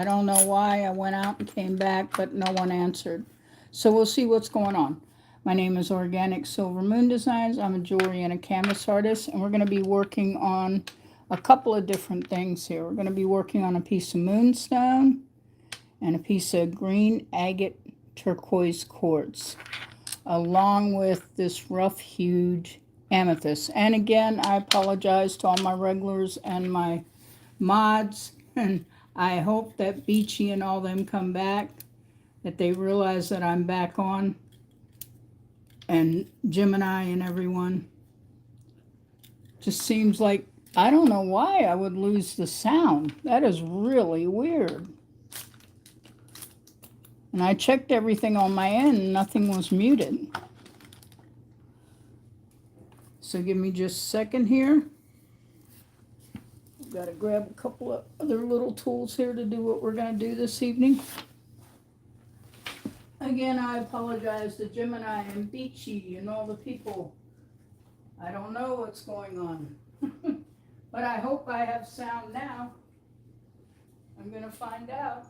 I don't know why I went out and came back, but no one answered. So we'll see what's going on. My name is Organic Silver Moon Designs. I'm a jewelry and a canvas artist, and we're going to be working on a couple of different things here. We're going to be working on a piece of moonstone and a piece of green agate turquoise quartz, along with this rough hued amethyst. And again, I apologize to all my regulars and my mods, and I hope that Beachy and all them come back, that they realize that I'm back on, and Gemini and everyone. Just seems like, I don't know why I would lose the sound. That is really weird. And I checked everything on my end and nothing was muted. So give me just a second here. I've got to grab a couple of other little tools here to do what we're going to do this evening. Again, I apologize to Gemini and Beachy and all the people. I don't know what's going on. But I hope I have sound now. I'm going to find out.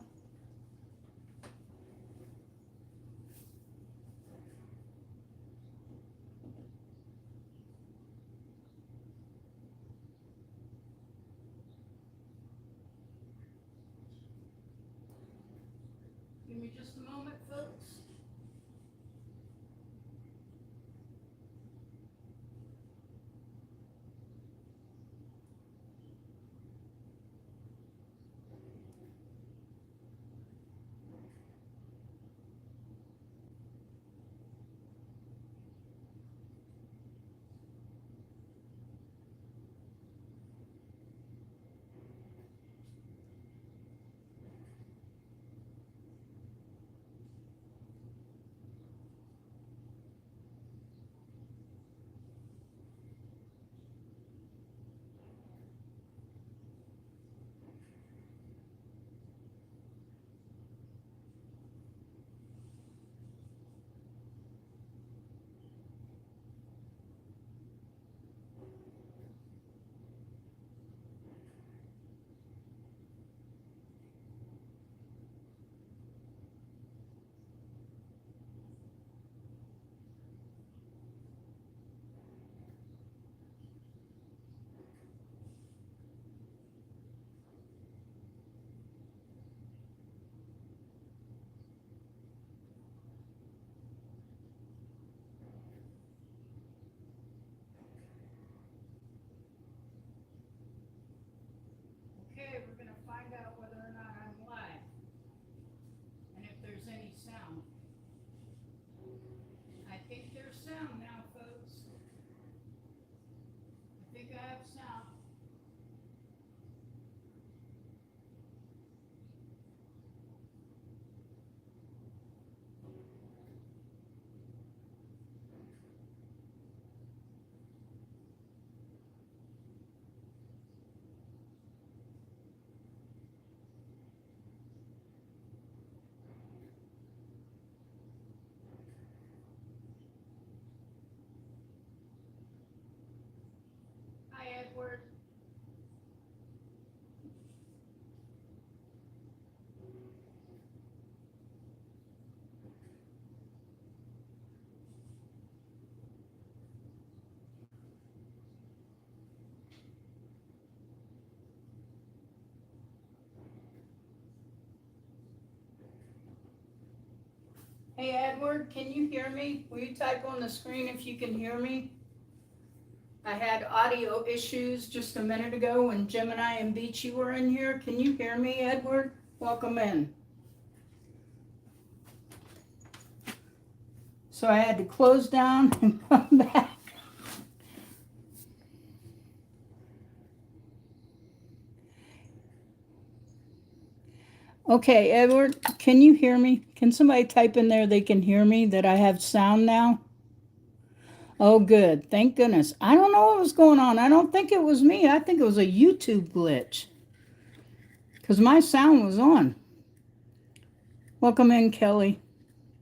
Give me just a moment, folks. Okay, we're going to find out whether or not I'm live and if there's any sound. I think there's sound now, folks. I think I have sound. Hi, Edward. Hey, Edward, can you hear me? Will you type on the screen if you can hear me? I had audio issues just a minute ago when Gemini and Beachy were in here. Can you hear me, Edward? Welcome in. So I had to close down and come back. Okay, Edward, can you hear me? Can somebody type in there they can hear me, that I have sound now? Oh, good. Thank goodness. I don't know what was going on. I don't think it was me. I think it was a YouTube glitch, because my sound was on. Welcome in, Kelly.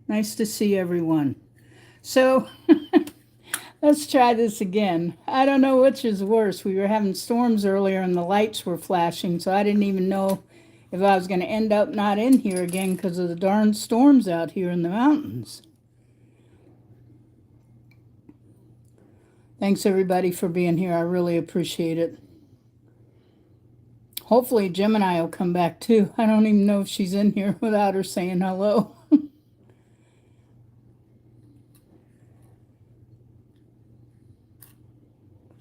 Nice to see everyone. So let's try this again. I don't know which is worse. We were having storms earlier and the lights were flashing, so I didn't even know if I was going to end up not in here again because of the darn storms out here in the mountains. Thanks everybody for being here. I really appreciate it. Hopefully Gemini will come back too. I don't even know if she's in here without her saying hello.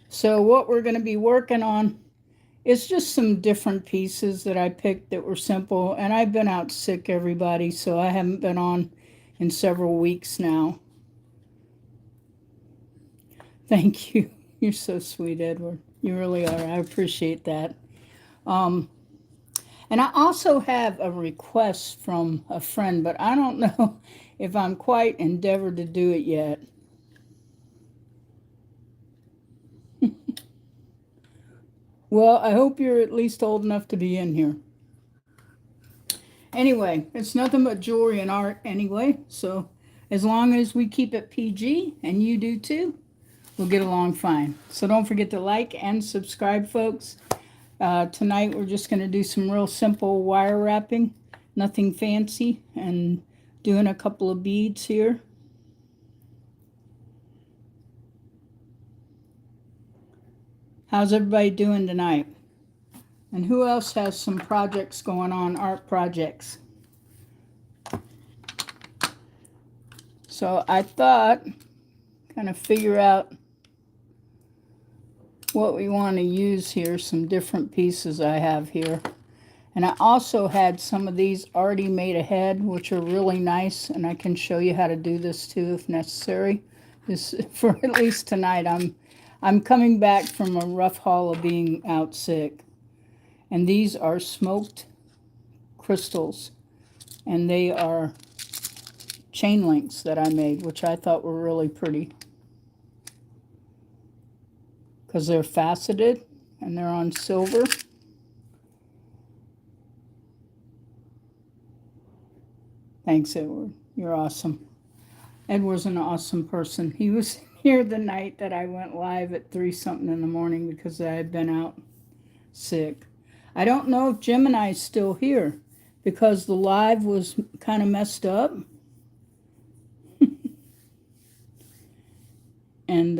So what we're going to be working on is just some different pieces that I picked that were simple. And I've been out sick, everybody, so I haven't been on in several weeks now. Thank you. You're so sweet, Edward. You really are. I appreciate that. And I also have a request from a friend, but I don't know if I'm quite endeavored to do it yet. Well, I hope you're at least old enough to be in here. Anyway, it's nothing but jewelry and art anyway, so as long as we keep it PG, and you do too, we'll get along fine. So don't forget to like and subscribe, folks. Tonight we're just going to do some real simple wire wrapping, nothing fancy, and doing a couple of beads here. How's everybody doing tonight? And who else has some projects going on, art projects? So I thought, kind of figure out what we want to use here, some different pieces I have here. And I also had some of these already made ahead, which are really nice, and I can show you how to do this too if necessary. This, for at least tonight, I'm coming back from a rough haul of being out sick. And these are smoked crystals. And they are chain links that I made, which I thought were really pretty. Because they're faceted and they're on silver. Thanks, Edward. You're awesome. Edward's an awesome person. He was here the night that I went live at 3-something in the morning because I had been out sick. I don't know if Gemini's still here because the live was kind of messed up. And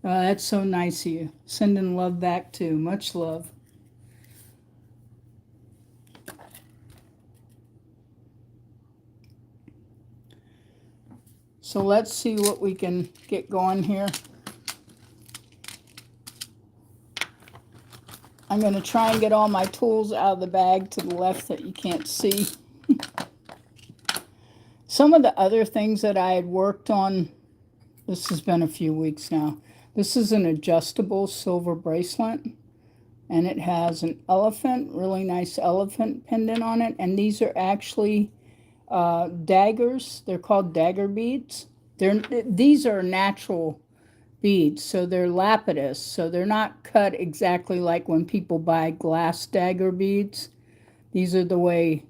that's so nice of you. Sending love back too. Much love. So let's see what we can get going here. I'm going to try and get all my tools out of the bag to the left that you can't see. Some of the other things that I had worked on, this has been a few weeks now. This is an adjustable silver bracelet, and it has an elephant, really nice elephant pendant on it. And these are actually daggers. They're called dagger beads. These are natural beads, so they're lapidus, so they're not cut exactly like when people buy glass dagger beads. These are the way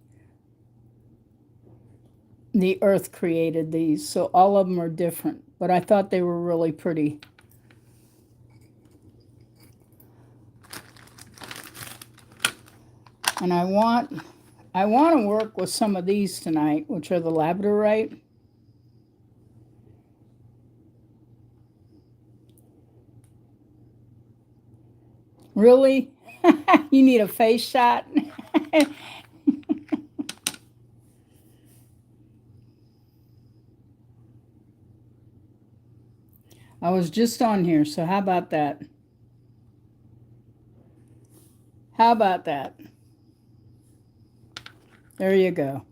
the earth created these, so all of them are different, but I thought they were really pretty. And I want to work with some of these tonight, which are the labradorite. Really? You need a face shot? I was just on here, so how about that? How about that? There you go.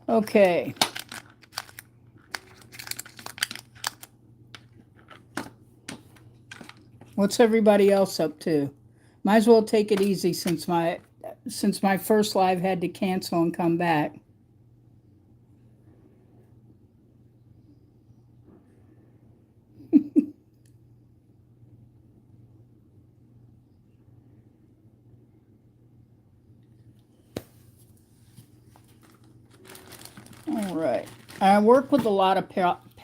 Okay. What's everybody else up to? Might as well take it easy since my first live had to cancel and come back. All right. I work with a lot of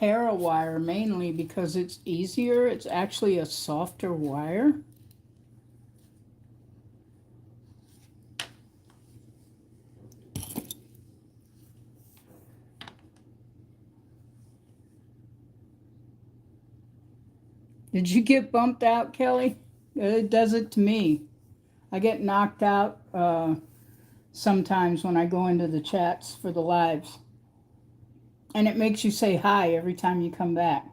Parawire mainly because it's easier. It's actually a softer wire. Did you get bumped out, Kelly? It does it to me. I get knocked out sometimes when I go into the chats for the lives. And it makes you say hi every time you come back.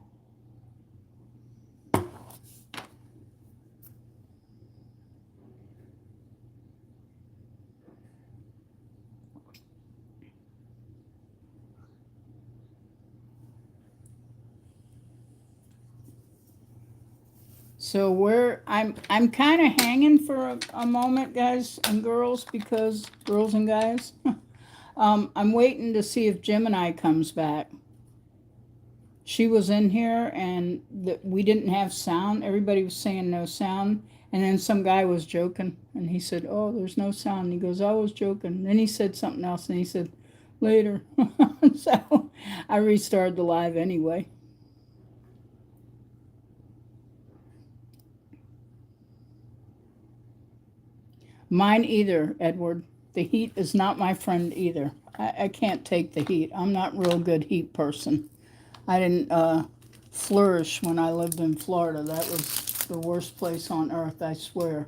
So I'm kind of hanging for a moment, guys and girls, because girls and guys. I'm waiting to see if Gemini comes back. She was in here and we didn't have sound. Everybody was saying no sound. And then some guy was joking and he said, "Oh, there's no sound." And he goes, "I was joking." And then he said something else and he said, "Later." So I restarted the live anyway. Mine either, Edward. The heat is not my friend either. I can't take the heat. I'm not a real good heat person. I didn't flourish when I lived in Florida. That was the worst place on earth, I swear.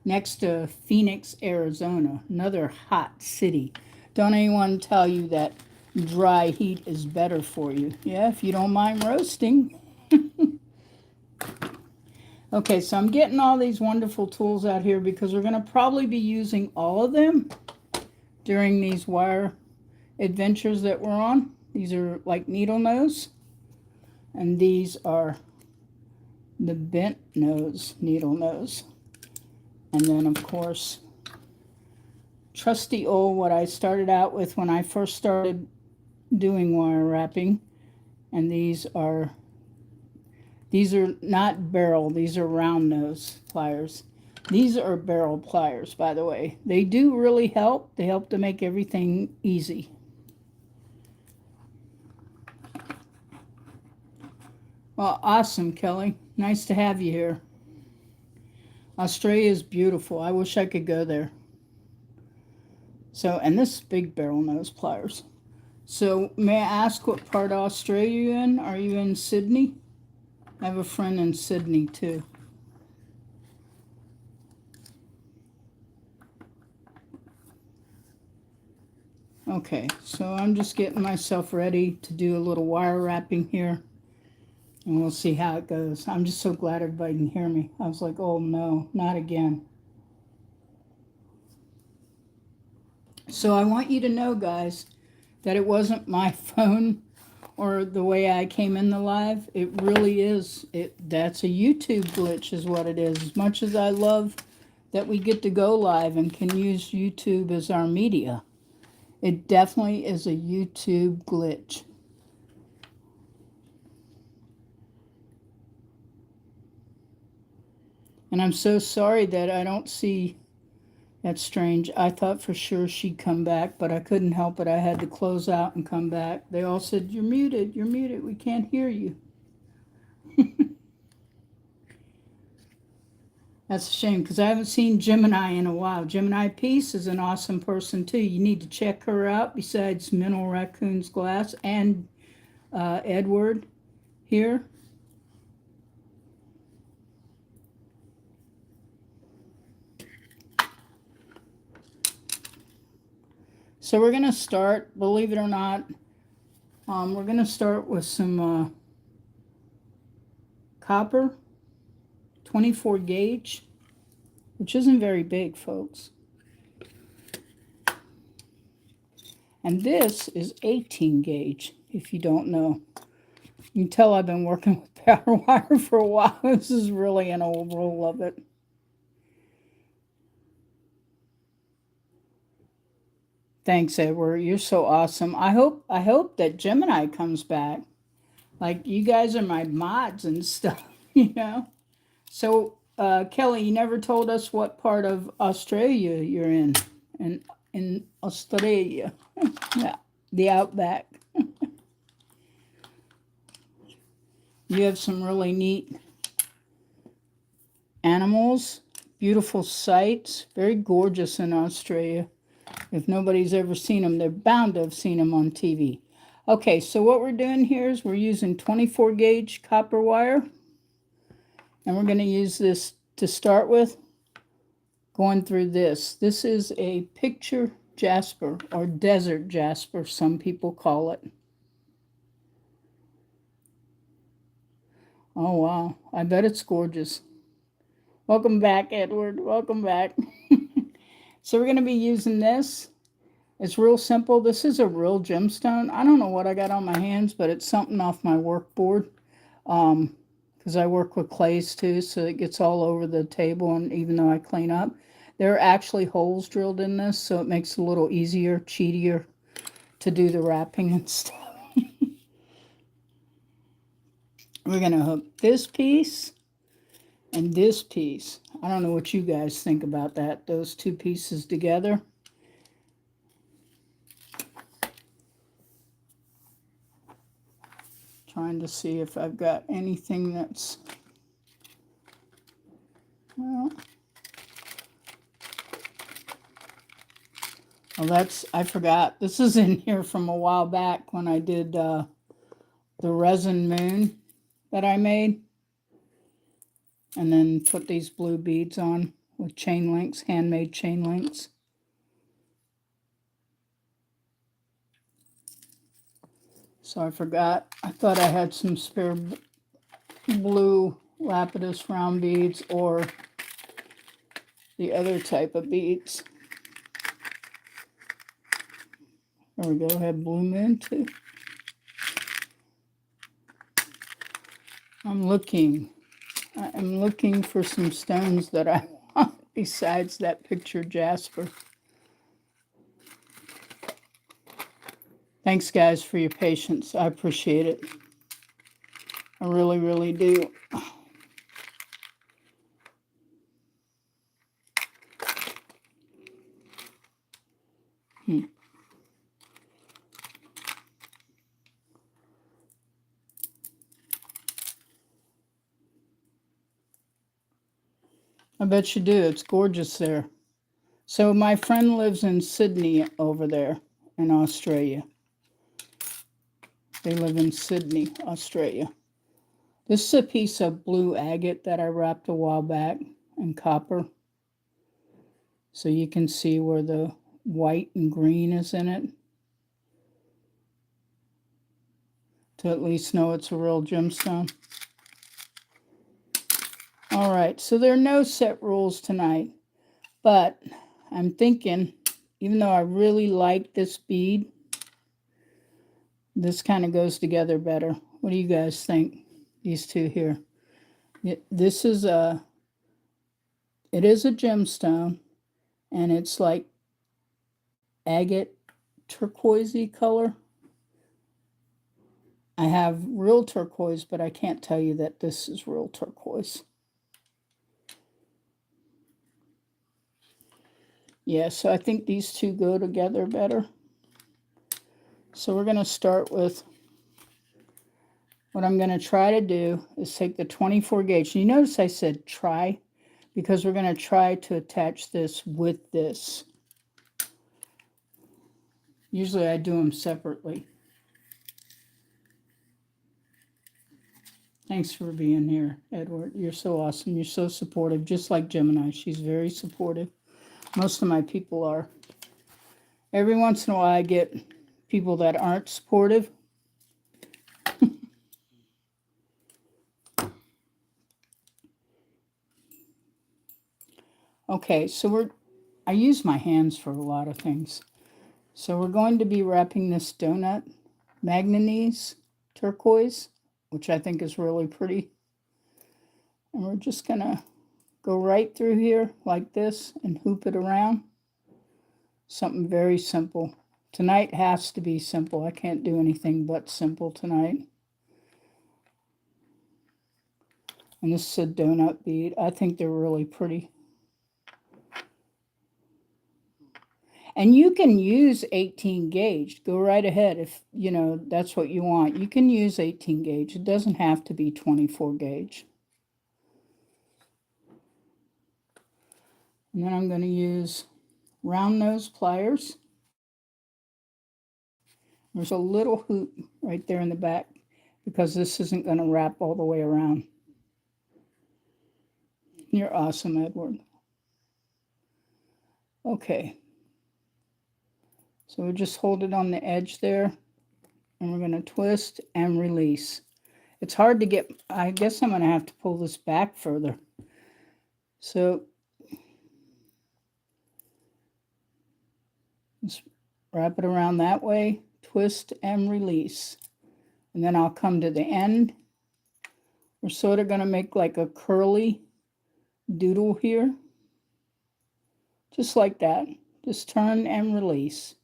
Next to Phoenix, Arizona, another hot city. Don't anyone tell you that dry heat is better for you. Yeah, if you don't mind roasting. Okay, so I'm getting all these wonderful tools out here because we're going to probably be using all of them during these wire adventures that we're on. These are like needle nose, and these are the bent nose, needle nose. And then, of course, trusty old, what I started out with when I first started doing wire wrapping. And these are not barrel, these are round nose pliers. These are barrel pliers, by the way. They do really help. They help to make everything easy. Well, awesome, Kelly. Nice to have you here. Australia is beautiful. I wish I could go there. So, and this is big barrel nose pliers. So, may I ask what part of Australia you're in? Are you in Sydney? I have a friend in Sydney, too. Okay, so I'm just getting myself ready to do a little wire wrapping here. And we'll see how it goes. I'm just so glad everybody can hear me. I was like, oh no, not again. So I want you to know, guys, that it wasn't my phone or the way I came in the live. It really is. That's a YouTube glitch is what it is. As much as I love that we get to go live and can use YouTube as our media, it definitely is a YouTube glitch. And I'm so sorry that I don't see. That's strange. I thought for sure she'd come back, but I couldn't help it. I had to close out and come back. They all said, "You're muted, we can't hear you." That's a shame because I haven't seen Gemini in a while. Gemini Peace is an awesome person too. You need to check her out besides Mineral Raccoon's Glass and Edward here. So we're going to start, believe it or not, we're going to start with some copper, 24 gauge, which isn't very big, folks. And this is 18 gauge, if you don't know. You can tell I've been working with powder wire for a while. This is really an old roll of it. Thanks, Edward. You're so awesome. I hope that Gemini comes back. Like, you guys are my mods and stuff, you know? So, Kelly, you never told us what part of Australia you're in. In Australia. Yeah, the outback. You have some really neat animals, beautiful sights, very gorgeous in Australia. If nobody's ever seen them, they're bound to have seen them on TV. Okay, so what we're doing here is we're using 24 gauge copper wire, and we're going to use this to start with, going through this. This is a picture jasper, or desert jasper, some people call it. Oh, wow. I bet it's gorgeous. Welcome back, Edward. Welcome back. So we're going to be using this. It's real simple. This is a real gemstone. I don't know what I got on my hands, but it's something off my work board. Because I work with clays too, so it gets all over the table, and even though I clean up, there are actually holes drilled in this, so it makes it a little easier, cheatier to do the wrapping and stuff. We're going to hook this piece and this piece. I don't know what you guys think about that, those two pieces together. Trying to see if I've got anything that's, well, I forgot. This is in here from a while back when I did the resin moon that I made. And then put these blue beads on with chain links, handmade chain links. So I forgot. I thought I had some spare blue lapidus round beads or the other type of beads. There we go. I have blue moon too. I'm looking for some stones that I want besides that picture jasper. Thanks, guys, for your patience. I appreciate it. I really, really do. I bet you do. It's gorgeous there. So my friend lives in Sydney over there in Australia. They live in Sydney, Australia. This is a piece of blue agate that I wrapped a while back in copper. So you can see where the white and green is in it. To at least know it's a real gemstone. All right, so there are no set rules tonight. But I'm thinking, even though I really like this bead, this kind of goes together better. What do you guys think? These two here. It is a gemstone, and it's like agate turquoisey color. I have real turquoise, but I can't tell you that this is real turquoise. Yeah, so I think these two go together better. So we're going to start with, what I'm going to try to do is take the 24 gauge. You notice I said try, because we're going to try to attach this with this. Usually I do them separately. Thanks for being here, Edward. You're so awesome. You're so supportive, just like Gemini. She's very supportive. Most of my people are. Every once in a while I get people that aren't supportive. Okay, so I use my hands for a lot of things. So we're going to be wrapping this donut manganese turquoise, which I think is really pretty. And we're just going to go right through here like this and hoop it around. Something very simple. Tonight has to be simple. I can't do anything but simple tonight. And this is a donut bead. I think they're really pretty. And you can use 18 gauge. Go right ahead if, you know, that's what you want. You can use 18 gauge. It doesn't have to be 24 gauge. And then I'm going to use round nose pliers. There's a little hoop right there in the back because this isn't going to wrap all the way around. You're awesome, Edward. Okay. So we just hold it on the edge there, and we're going to twist and release. It's hard to get, I guess I'm going to have to pull this back further. So just wrap it around that way, twist and release. And then I'll come to the end. We're sort of going to make like a curly doodle here. Just like that. Just turn and release.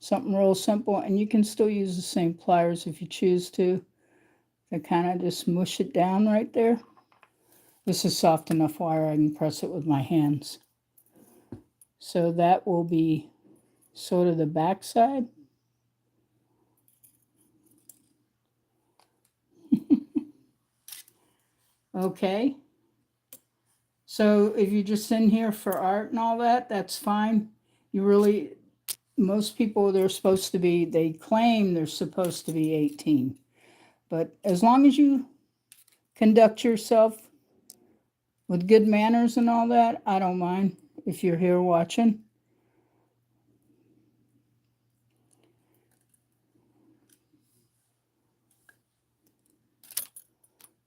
Something real simple, and you can still use the same pliers if you choose to kind of just mush it down right there. This is soft enough wire I can press it with my hands. So that will be sort of the back side. Okay. So if you're just in here for art and all that, that's fine. You really, most people, they're supposed to be, they claim they're supposed to be 18. But as long as you conduct yourself with good manners and all that, I don't mind if you're here watching.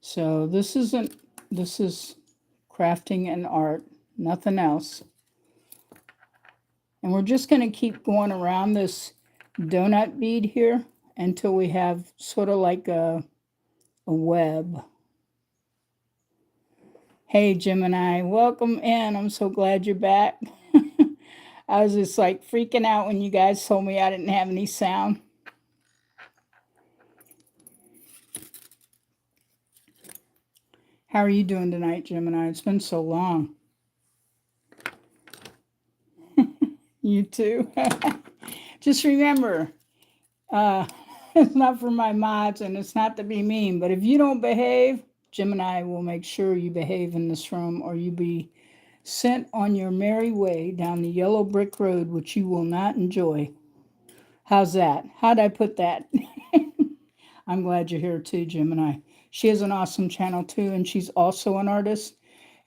So this is crafting and art, nothing else. And we're just going to keep going around this donut bead here until we have sort of like a web. Hey, Gemini, welcome in. I'm so glad you're back. I was just like freaking out when you guys told me I didn't have any sound. How are you doing tonight, Gemini? It's been so long. You too. Just remember, it's not for my mods and it's not to be mean, but if you don't behave, Gemini will make sure you behave in this room, or you be sent on your merry way down the yellow brick road, which you will not enjoy. How's that? How'd I put that? I'm glad you're here too, Gemini. She has an awesome channel too, and she's also an artist.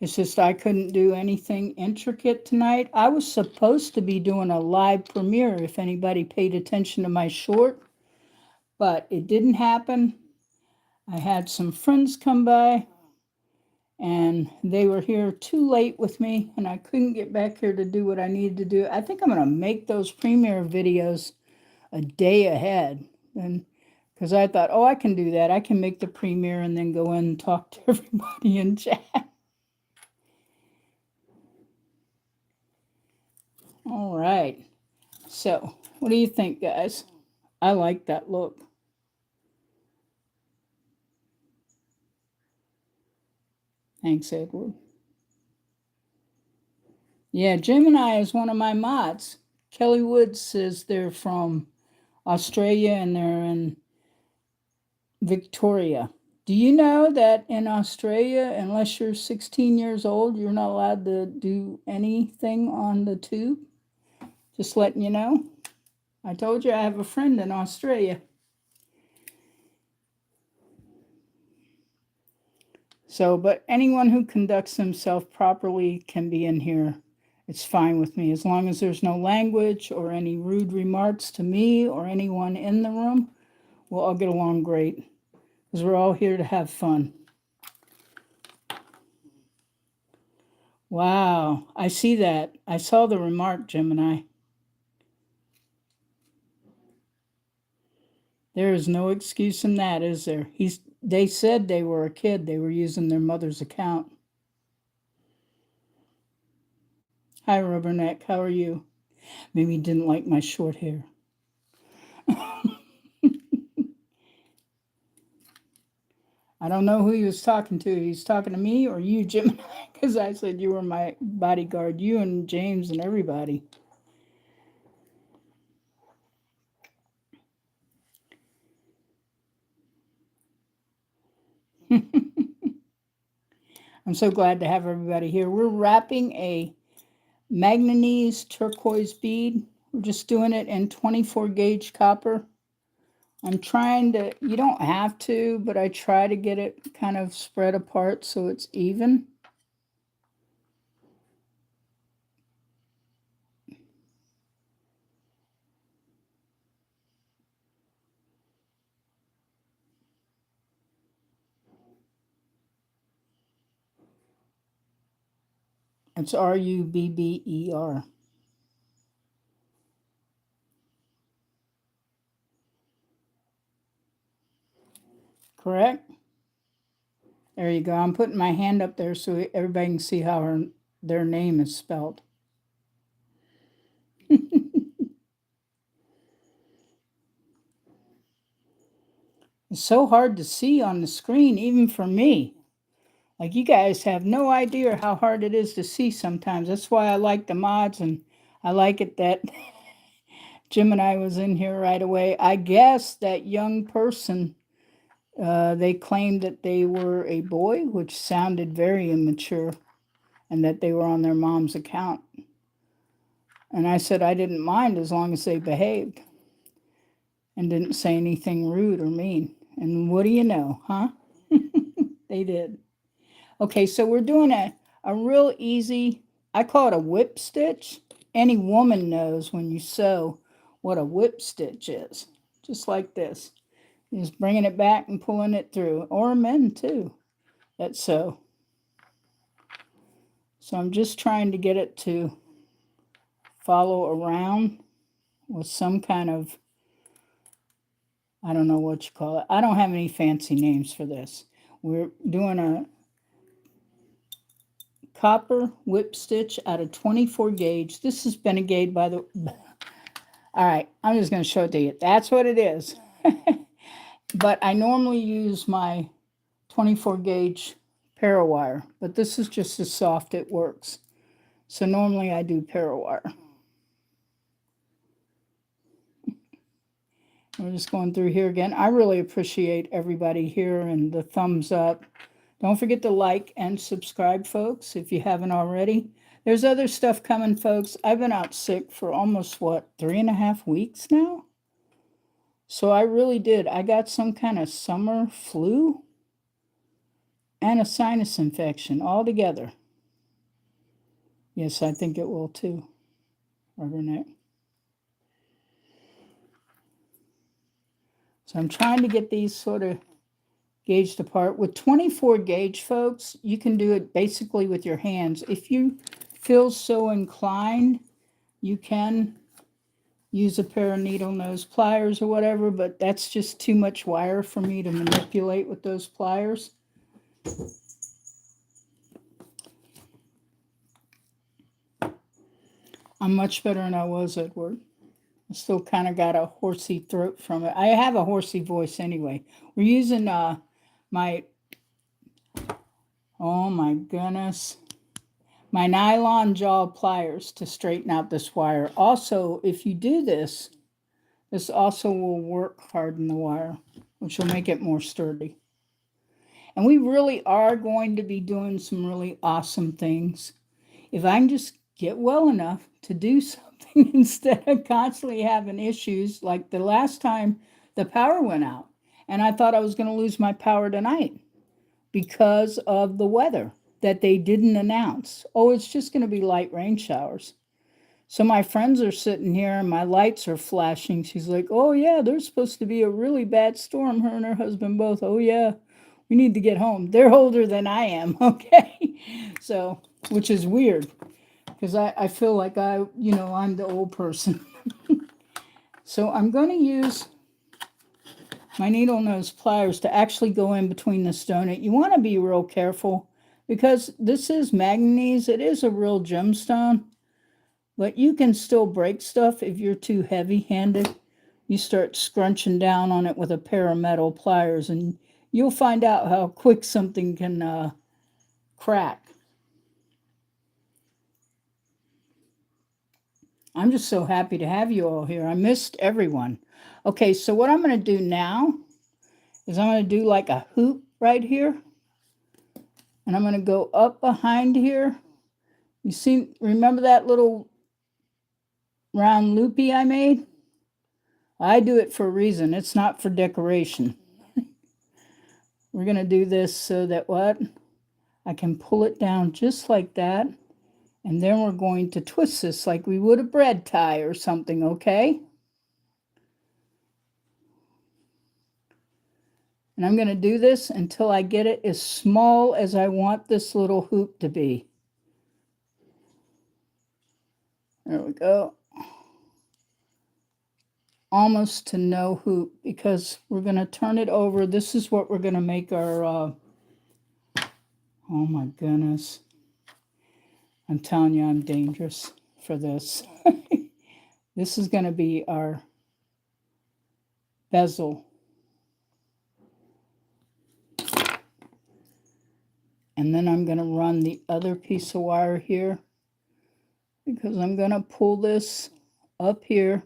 It's just I couldn't do anything intricate tonight. I was supposed to be doing a live premiere if anybody paid attention to my short, but it didn't happen. I had some friends come by, and they were here too late with me, and I couldn't get back here to do what I needed to do. I think I'm going to make those premiere videos a day ahead, and because I thought, oh, I can do that. I can make the premiere and then go in and talk to everybody in chat. All right. So, what do you think, guys? I like that look. Thanks, Edward. Yeah, Gemini is one of my mods. Kelly Woods says they're from Australia and they're in Victoria. Do you know that in Australia, unless you're 16 years old, you're not allowed to do anything on the tube? Just letting you know. I told you I have a friend in Australia. So, but anyone who conducts himself properly can be in here. It's fine with me, as long as there's no language or any rude remarks to me or anyone in the room. We'll all get along great, because we're all here to have fun. Wow, I see that. I saw the remark, Gemini. There is no excuse in that, is there? They said they were a kid. They were using their mother's account. Hi, Rubberneck. How are you? Maybe you didn't like my short hair. I don't know who he was talking to. He's talking to me or you, Gemini, because I said you were my bodyguard, you and James and everybody. I'm so glad to have everybody here. We're wrapping a manganese turquoise bead. We're just doing it in 24 gauge copper. I'm trying to, you don't have to, but I try to get it kind of spread apart so it's even. It's Rubber. Correct? There you go. I'm putting my hand up there so everybody can see how their name is spelled. It's so hard to see on the screen, even for me. Like, you guys have no idea how hard it is to see sometimes. That's why I like the mods, and I like it that Gemini was in here right away. I guess that young person, they claimed that they were a boy, which sounded very immature, and that they were on their mom's account. And I said I didn't mind as long as they behaved and didn't say anything rude or mean. And what do you know, huh? They did. Okay, so we're doing a real easy, I call it a whip stitch. Any woman knows when you sew what a whip stitch is. Just like this. Just bringing it back and pulling it through. Or men too that sew. So I'm just trying to get it to follow around with some kind of, I don't know what you call it. I don't have any fancy names for this. We're doing a copper whip stitch out of 24 gauge. This is Benegade by the... All right, I'm just going to show it to you. That's what it is. But I normally use my 24 gauge parawire, but this is just as soft it works. So normally I do parawire. We're just going through here again. I really appreciate everybody here and the thumbs up. Don't forget to like and subscribe, folks, if you haven't already. There's other stuff coming, folks. I've been out sick for almost, 3.5 weeks now? So I really did. I got some kind of summer flu and a sinus infection all together. Yes, I think it will too. Rubberneck. So I'm trying to get these sort of gauged apart. With 24 gauge, folks, you can do it basically with your hands. If you feel so inclined, you can use a pair of needle nose pliers or whatever, but that's just too much wire for me to manipulate with those pliers. I'm much better than I was, Edward. I still kind of got a horsey throat from it. I have a horsey voice anyway. We're using my, oh my goodness, my nylon jaw pliers to straighten out this wire. Also, if you do this, this also will work harden the wire, which will make it more sturdy. And we really are going to be doing some really awesome things. If I can just get well enough to do something instead of constantly having issues, like the last time the power went out, and I thought I was going to lose my power tonight because of the weather that they didn't announce. Oh, it's just going to be light rain showers. So my friends are sitting here and my lights are flashing. She's like, oh yeah, there's supposed to be a really bad storm. Her and her husband both. Oh yeah, we need to get home. They're older than I am, okay? So, which is weird because I feel like I'm the old person. So I'm going to use my needle nose pliers to actually go in between the stone. You want to be real careful because this is manganese. It is a real gemstone, but you can still break stuff if you're too heavy-handed. You start scrunching down on it with a pair of metal pliers, and you'll find out how quick something can crack. I'm just so happy to have you all here. I missed everyone. Okay, so what I'm going to do now is I'm going to do like a hoop right here. And I'm going to go up behind here. You see, remember that little round loopy I made? I do it for a reason. It's not for decoration. We're going to do this so that what? I can pull it down just like that. And then we're going to twist this like we would a bread tie or something, okay? And I'm going to do this until I get it as small as I want this little hoop to be. There we go. Almost to no hoop, because we're going to turn it over. This is what we're going to make our, oh my goodness. I'm telling you, I'm dangerous for this. This is going to be our bezel. And then I'm going to run the other piece of wire here, because I'm going to pull this up here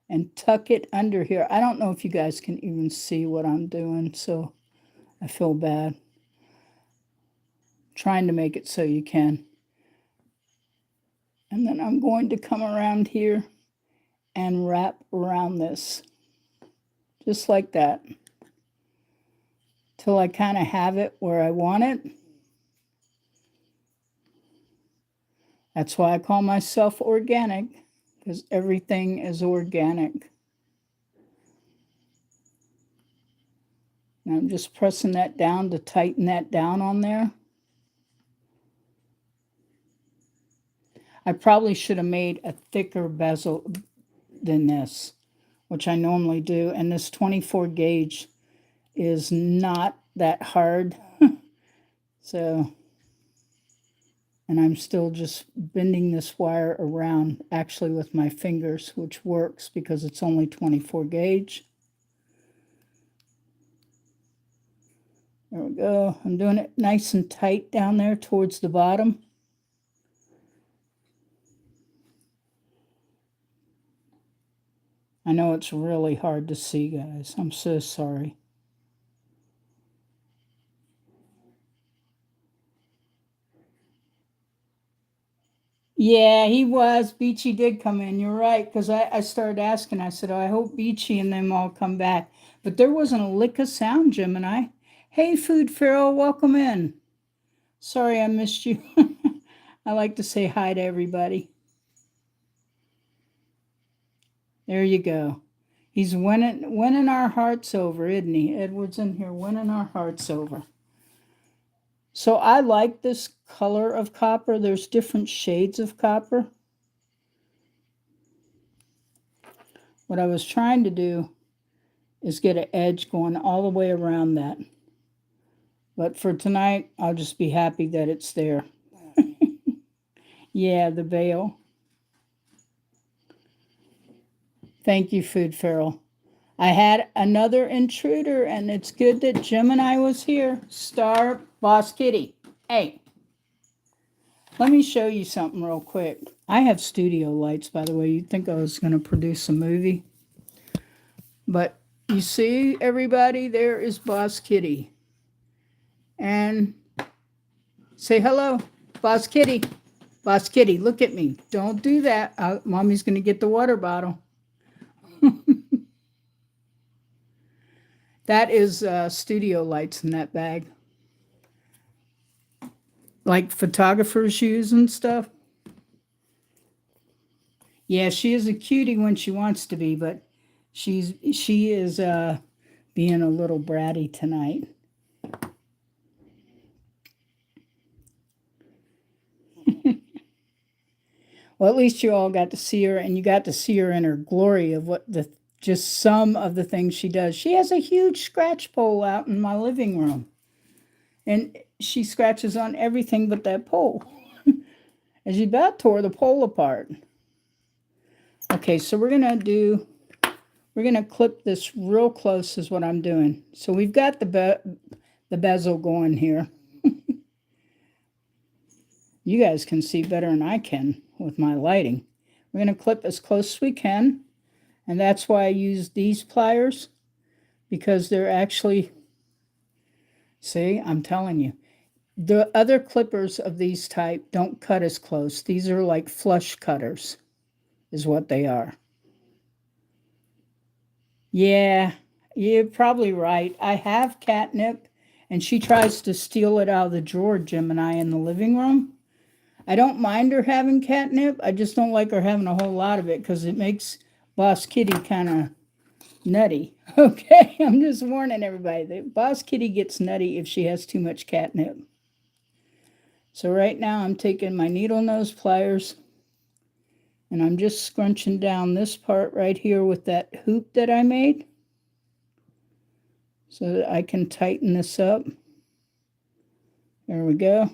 and tuck it under here. I don't know if you guys can even see what I'm doing, so I feel bad. Trying to make it so you can. And then I'm going to come around here and wrap around this. Just like that. Till I kind of have it where I want it. That's why I call myself organic, because everything is organic. And I'm just pressing that down to tighten that down on there. I probably should have made a thicker bezel than this, which I normally do. And this 24 gauge is not that hard. So, and I'm still just bending this wire around actually with my fingers, which works because it's only 24 gauge. There we go. I'm doing it nice and tight down there towards the bottom. I know it's really hard to see, guys. I'm so sorry. Yeah, he was. Beachy did come in. You're right, because I started asking. I said, oh, I hope Beachy and them all come back. But there wasn't a lick of sound, Gemini. Hey, Food Pharaoh, welcome in. Sorry I missed you. I like to say hi to everybody. There you go. He's winning our hearts over, isn't he? Edward's in here winning our hearts over. So I like this color of copper. There's different shades of copper. What I was trying to do is get an edge going all the way around that. But for tonight, I'll just be happy that it's there. Yeah, the veil. Thank you, Food Feral. I had another intruder, and it's good that Gemini was here. Star Boss Kitty. Hey, let me show you something real quick. I have studio lights, by the way. You'd think I was going to produce a movie. But you see, everybody, there is Boss Kitty. And say hello, Boss Kitty. Boss Kitty, look at me. Don't do that. Mommy's going to get the water bottle. That is studio lights in that bag. Like photographers use and stuff. Yeah, she is a cutie when she wants to be, but she is being a little bratty tonight. Well, at least you all got to see her, and you got to see her in her glory of what just some of the things she does. She has a huge scratch pole out in my living room, and she scratches on everything but that pole. And she about tore the pole apart. Okay, so we're gonna clip this real close is what I'm doing. So we've got the bezel going here. You guys can see better than I can with my lighting. We're going to clip as close as we can, and that's why I use these pliers, because they're actually, see, I'm telling you, The other clippers of these type don't cut as close. These are like flush cutters, is what they are. Yeah, you're probably right. I have catnip, and she tries to steal it out of the drawer, Gemini, in the living room. I don't mind her having catnip. I just don't like her having a whole lot of it because it makes Boss Kitty kind of nutty. Okay, I'm just warning everybody that Boss Kitty gets nutty if she has too much catnip. So right now I'm taking my needle nose pliers and I'm just scrunching down this part right here with that hoop that I made so that I can tighten this up. There we go.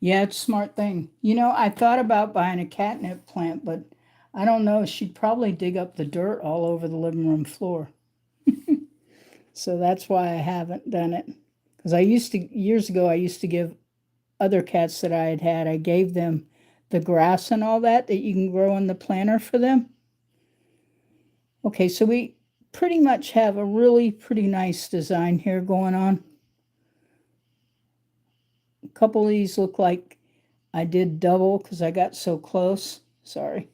Yeah, it's a smart thing. You know, I thought about buying a catnip plant, but I don't know. She'd probably dig up the dirt all over the living room floor. So that's why I haven't done it. Because years ago, I used to give other cats that I had, I gave them the grass and all that you can grow in the planter for them. Okay, so we pretty much have a really pretty nice design here going on. A couple of these look like I did double because I got so close. Sorry.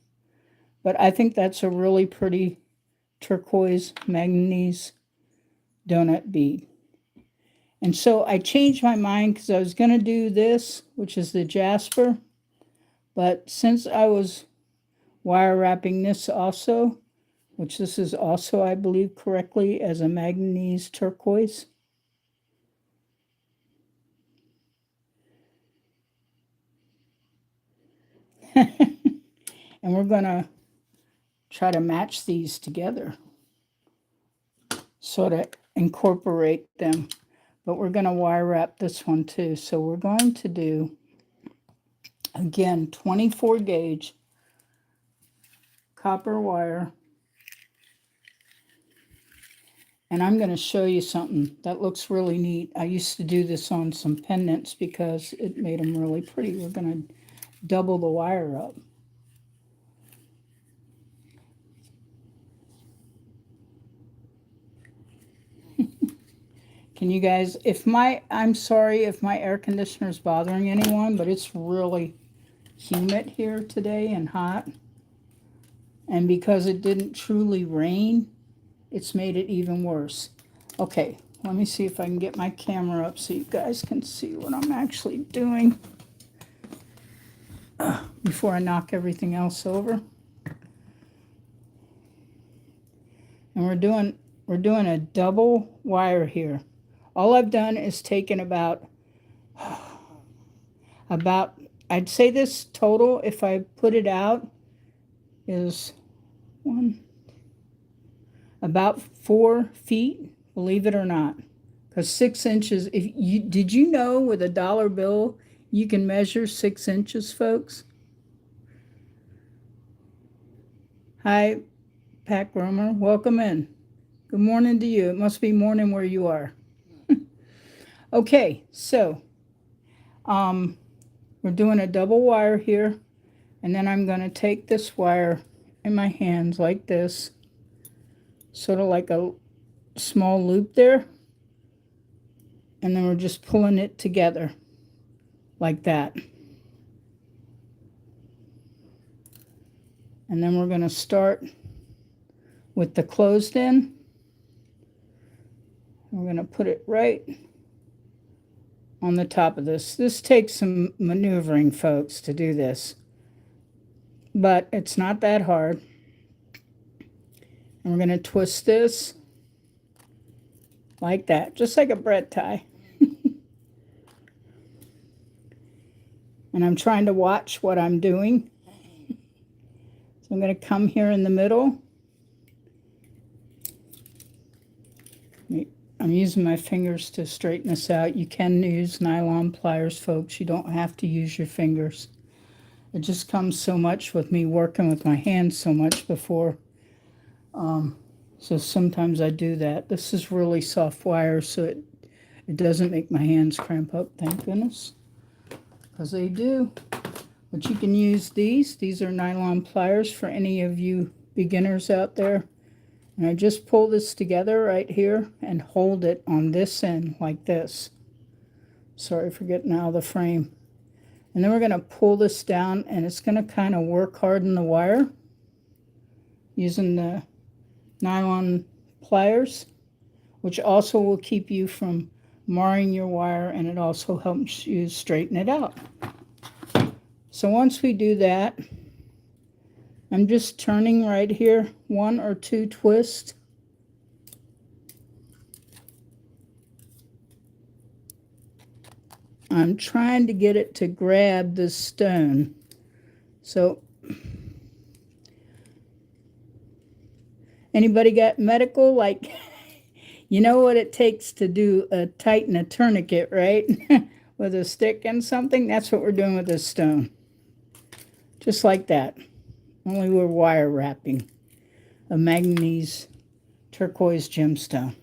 But I think that's a really pretty turquoise manganese donut bead. And so I changed my mind because I was going to do this, which is the jasper. But since I was wire wrapping this also, which this is also, I believe correctly, as a manganese turquoise. And we're going to try to match these together, sort of incorporate them. But we're going to wire wrap this one too. So we're going to do, again, 24 gauge copper wire. And I'm going to show you something that looks really neat. I used to do this on some pendants because it made them really pretty. We're going to double the wire up. Can you guys, I'm sorry if my air conditioner is bothering anyone, but it's really humid here today and hot. And because it didn't truly rain, it's made it even worse. Okay, let me see if I can get my camera up so you guys can see what I'm actually doing before I knock everything else over. And we're doing a double wire here. All I've done is taken about I'd say this total, if I put it out, is about 4 feet, believe it or not. Because 6 inches, did you know with a dollar bill you can measure 6 inches, folks? Hi, Pat Gromer, welcome in. Good morning to you. It must be morning where you are. Okay, so we're doing a double wire here, and then I'm going to take this wire in my hands like this, sort of like a small loop there, and then we're just pulling it together like that. And then we're going to start with the closed end. We're going to put it right on the top of this. This takes some maneuvering, folks, to do this, but it's not that hard. And we're going to twist this like that, just like a bread tie. And I'm trying to watch what I'm doing. So I'm going to come here in the middle. I'm using my fingers to straighten this out. You can use nylon pliers, folks. You don't have to use your fingers. It just comes so much with me working with my hands so much before. So sometimes I do that. This is really soft wire, so it doesn't make my hands cramp up, thank goodness. Because they do. But you can use these. These are nylon pliers for any of you beginners out there. And I just pull this together right here and hold it on this end like this. Sorry for getting out of the frame. And then we're going to pull this down, and it's going to kind of work harden the wire using the nylon pliers, which also will keep you from marring your wire, and it also helps you straighten it out. So once we do that, I'm just turning right here, 1 or 2 twists. I'm trying to get it to grab the stone. So, anybody got medical? Like, you know what it takes to tighten a tourniquet, right? With a stick and something? That's what we're doing with this stone. Just like that. Only we're wire wrapping a manganese turquoise gemstone.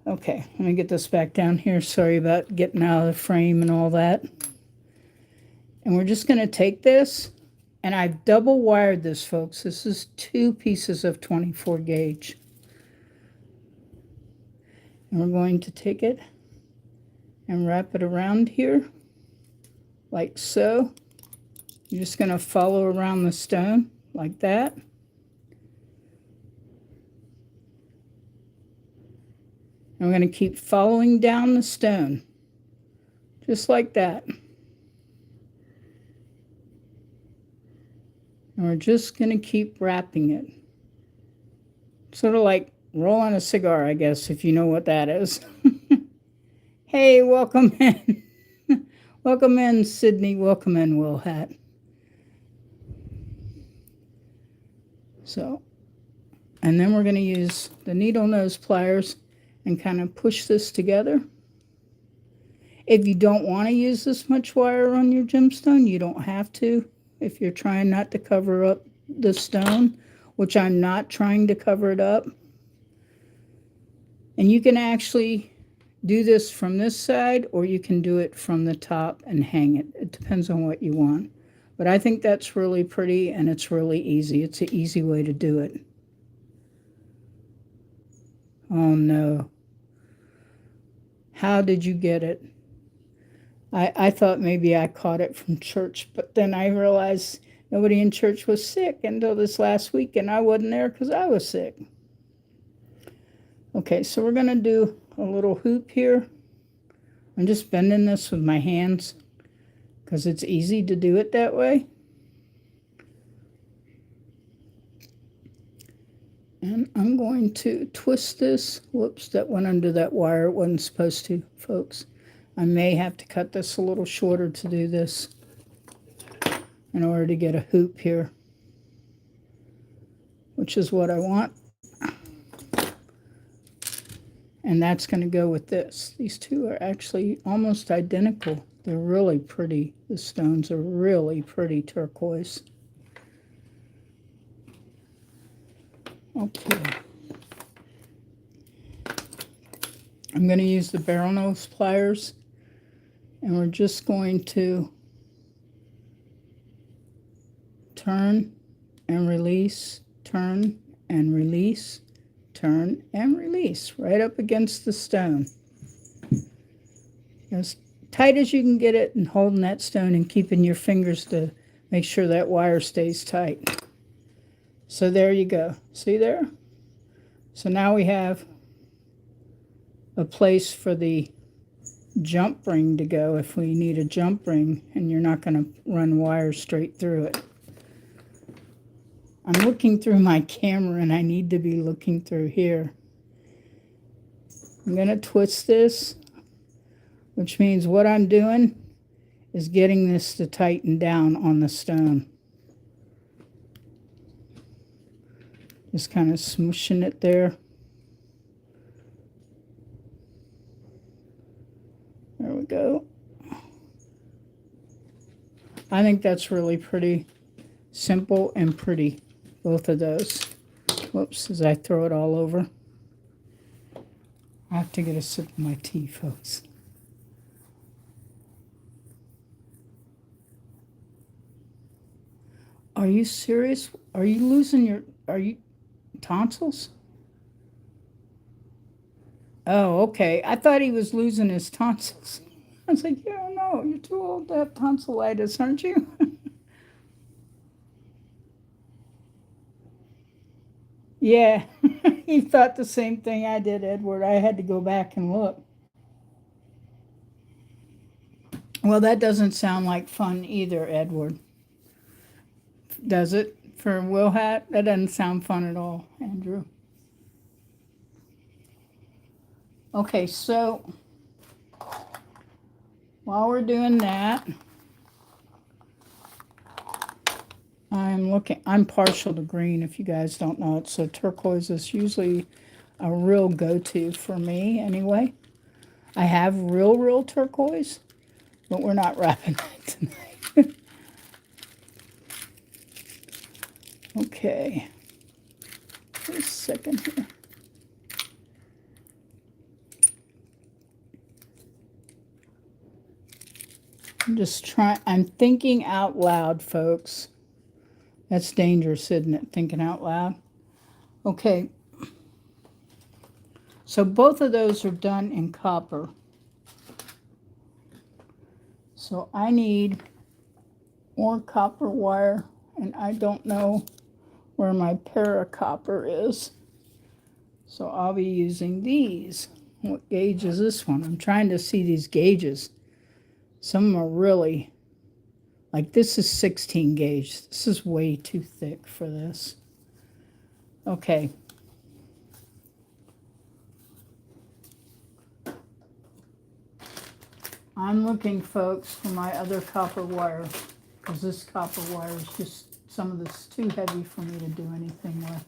Okay, let me get this back down here. Sorry about getting out of the frame and all that. And we're just going to take this, and I've double wired this, folks. This is 2 pieces of 24 gauge. And we're going to take it and wrap it around here, like so. You're just going to follow around the stone, like that. And we're going to keep following down the stone, just like that. And we're just going to keep wrapping it. Sort of like rolling a cigar, I guess, if you know what that is. Hey, welcome in. Welcome in, Sydney. Welcome in, Will Hat. So, and then we're going to use the needle nose pliers and kind of push this together. If you don't want to use this much wire on your gemstone, you don't have to. If you're trying not to cover up the stone, which I'm not trying to cover it up. And you can actually do this from this side, or you can do it from the top and hang it. It depends on what you want. But I think that's really pretty, and it's really easy. It's an easy way to do it. Oh no. How did you get it? I thought maybe I caught it from church, but then I realized nobody in church was sick until this last week, and I wasn't there because I was sick. Okay, so we're going to do a little hoop here. I'm just bending this with my hands because it's easy to do it that way. And I'm going to twist this. Whoops, that went under that wire. It wasn't supposed to, folks. I may have to cut this a little shorter to do this in order to get a hoop here, which is what I want. And that's going to go with this. These two are actually almost identical. They're really pretty. The stones are really pretty turquoise. Okay. I'm going to use the barrel nose pliers, and we're just going to turn and release, turn and release, turn and release right up against the stone. As tight as you can get it, and holding that stone and keeping your fingers to make sure that wire stays tight. So there you go. See there? So now we have a place for the jump ring to go if we need a jump ring and you're not going to run wires straight through it. I'm looking through my camera and I need to be looking through here. I'm going to twist this, which means what I'm doing is getting this to tighten down on the stone. Just kind of smooshing it there. There we go. I think that's really pretty. Simple and pretty. Both of those. Whoops, as I throw it all over. I have to get a sip of my tea, folks. Are you serious? Are you losing your... Are you... tonsils? Oh, okay. I thought he was losing his tonsils. I was like, yeah, no, you're too old to have tonsillitis, aren't you? Yeah, he thought the same thing I did, Edward. I had to go back and look. Well, that doesn't sound like fun either, Edward. Does it? For Will Hat? That doesn't sound fun at all, Andrew. Okay, so while we're doing that, I'm partial to green, if you guys don't know it. So turquoise is usually a real go-to for me anyway. I have real turquoise, but we're not wrapping that tonight. Okay. Just a second here. I'm thinking out loud, folks. That's dangerous, isn't it? Thinking out loud. Okay. So both of those are done in copper. So I need more copper wire, and I don't know where my paracopper is. So I'll be using these. What gauge is this one? I'm trying to see these gauges. Some of them are really, like this is 16 gauge. This is way too thick for this. Okay. I'm looking, folks, for my other copper wire, because this copper wire is just, some of this too heavy for me to do anything with.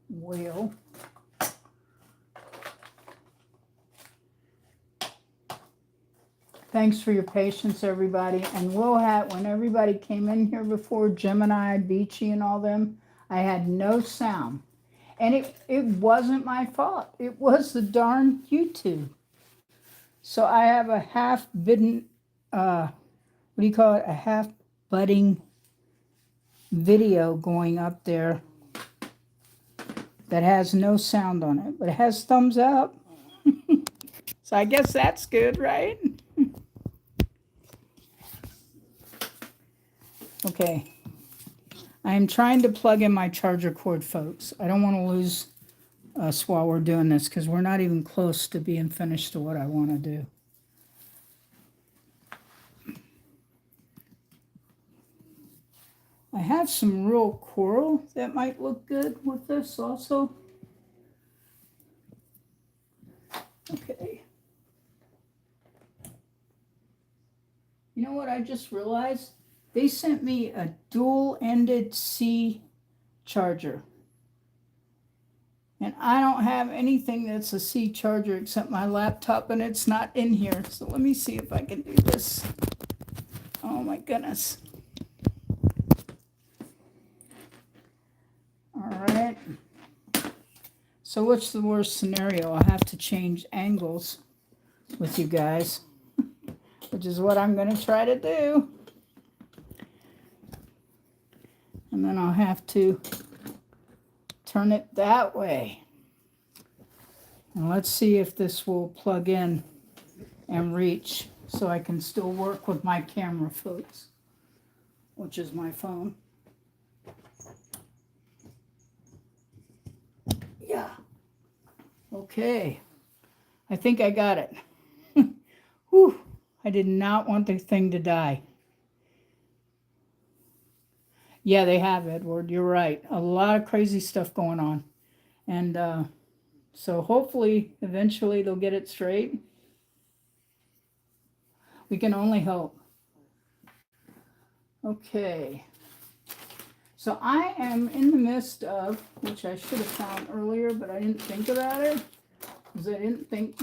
Well, thanks for your patience, everybody. And Will Hat, when everybody came in here before, Gemini, Beachy, and all them, I had no sound. And it wasn't my fault. It was the darn YouTube. So I have a half-bidden, what do you call it? A half-budding video going up there that has no sound on it, but it has thumbs up. So I guess that's good, right? Okay. I'm trying to plug in my charger cord, folks. I don't want to lose us while we're doing this, because we're not even close to being finished to what I want to do. I have some real coral that might look good with this also. Okay. You know what I just realized? They sent me a dual-ended C charger. And I don't have anything that's a C charger except my laptop, and it's not in here. So let me see if I can do this. Oh my goodness. All right. So what's the worst scenario? I'll have to change angles with you guys, which is what I'm going to try to do. And then I'll have to turn it that way. And let's see if this will plug in and reach so I can still work with my camera, folks, which is my phone. Yeah. Okay. I think I got it. Whew. I did not want the thing to die. Yeah, they have, Edward. You're right. A lot of crazy stuff going on. And so hopefully, eventually, they'll get it straight. We can only hope. Okay. So I am in the midst of, which I should have found earlier, but I didn't think about it, because I didn't think,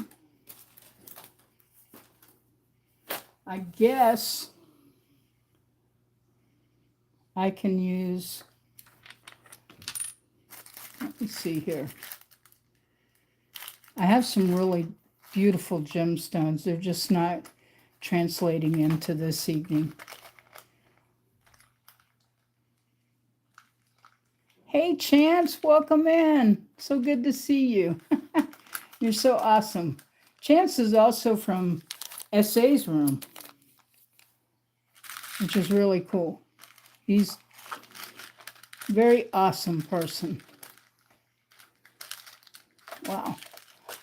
I guess I can use, let me see here. I have some really beautiful gemstones. They're just not translating into this evening. Hey, Chance, welcome in. So good to see you. You're so awesome. Chance is also from SA's room, which is really cool. He's a very awesome person. Wow.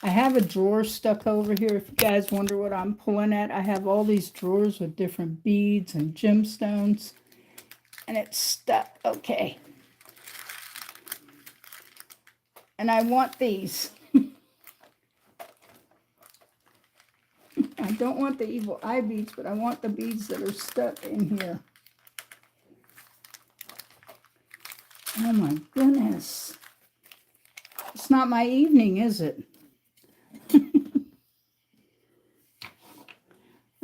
I have a drawer stuck over here. If you guys wonder what I'm pulling at, I have all these drawers with different beads and gemstones. And it's stuck. Okay. And I want these. I don't want the evil eye beads, but I want the beads that are stuck in here. Oh my goodness. It's not my evening, is it?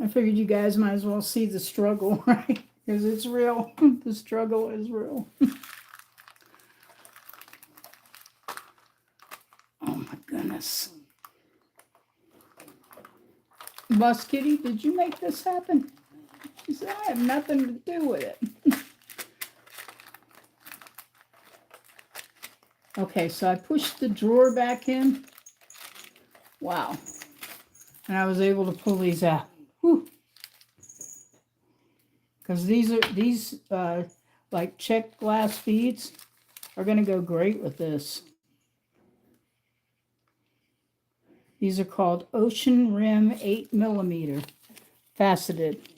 I figured you guys might as well see the struggle, right? Because it's real. The struggle is real. Oh my goodness. Boss Kitty, did you make this happen? She said, I have nothing to do with it. Okay, so I pushed the drawer back in. Wow. And I was able to pull these out. Whew. Because these like checked glass beads are going to go great with this. These are called Ocean Rim 8mm faceted.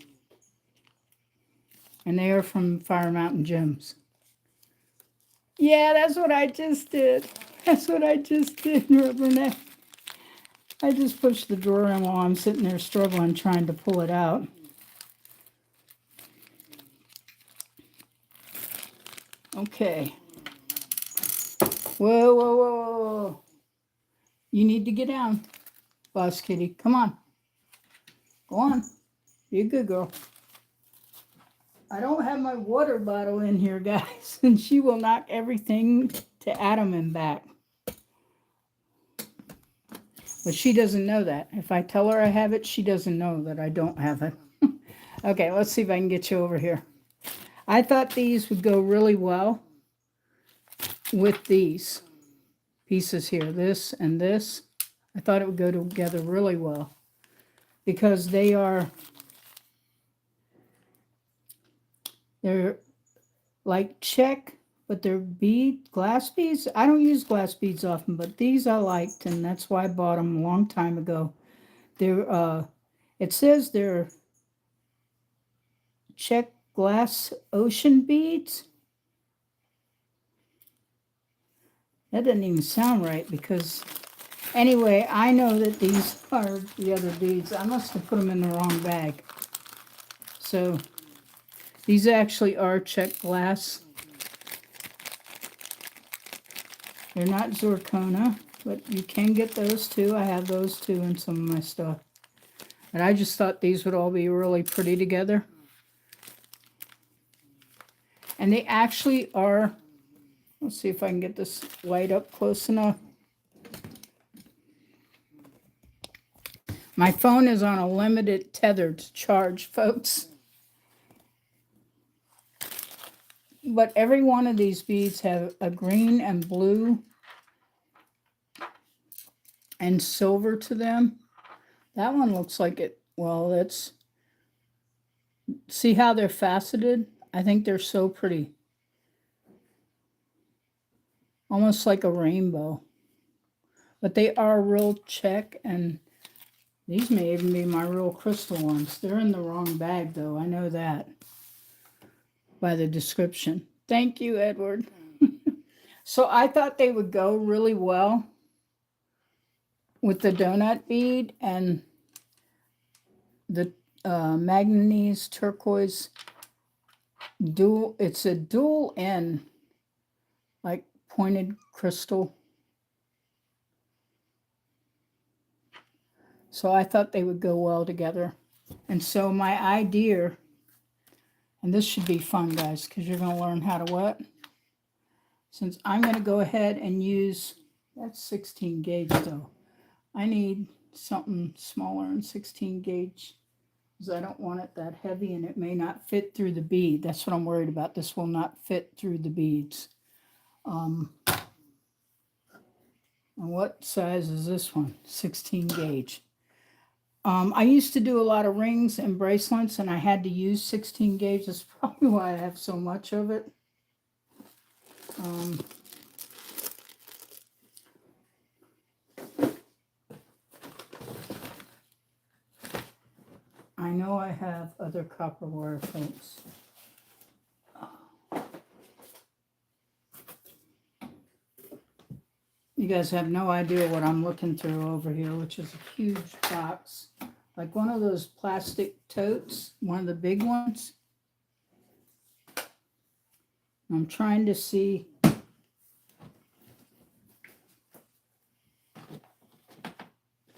And they are from Fire Mountain Gems. Yeah, that's what I just did. That's what I just did, Rubberneck. I just pushed the drawer in while I'm sitting there struggling trying to pull it out. Okay. Whoa, whoa, whoa, whoa. You need to get down, Boss Kitty. Come on. Go on. Be a good girl. I don't have my water bottle in here, guys, and she will knock everything to atom and back. But she doesn't know that. If I tell her I have it, she doesn't know that I don't have it. Okay, let's see if I can get you over here. I thought these would go really well with these pieces here, this and this. I thought it would go together really well because they're like check, but they're glass beads. I don't use glass beads often, but these I liked, and that's why I bought them a long time ago. It says they're check glass ocean beads. That doesn't even sound right because, anyway, I know that these are the other beads. I must have put them in the wrong bag. So these actually are check glass. They're not zirconia, but you can get those too. I have those too in some of my stuff. And I just thought these would all be really pretty together. And they actually are, let's see if I can get this light up close enough. My phone is on a limited tethered charge, folks. But every one of these beads have a green and blue and silver to them. That one looks like it, well, it's, see how they're faceted? I think they're so pretty. Almost like a rainbow. But they are real check, and these may even be my real crystal ones. They're in the wrong bag, though. I know that by the description. Thank you, Edward. So I thought they would go really well with the donut bead and the manganese turquoise dual. It's a dual end, like pointed crystal. So I thought they would go well together. And so my idea, and this should be fun, guys, because you're going to learn how to what? Since I'm going to go ahead and use, that's 16 gauge though. I need something smaller than 16 gauge because I don't want it that heavy and it may not fit through the bead. That's what I'm worried about. This will not fit through the beads. And what size is this one? 16 gauge. I used to do a lot of rings and bracelets, and I had to use 16 gauge. That's probably why I have so much of it. I know I have other copper wire, folks. You guys have no idea what I'm looking through over here, which is a huge box. Like one of those plastic totes, one of the big ones. I'm trying to see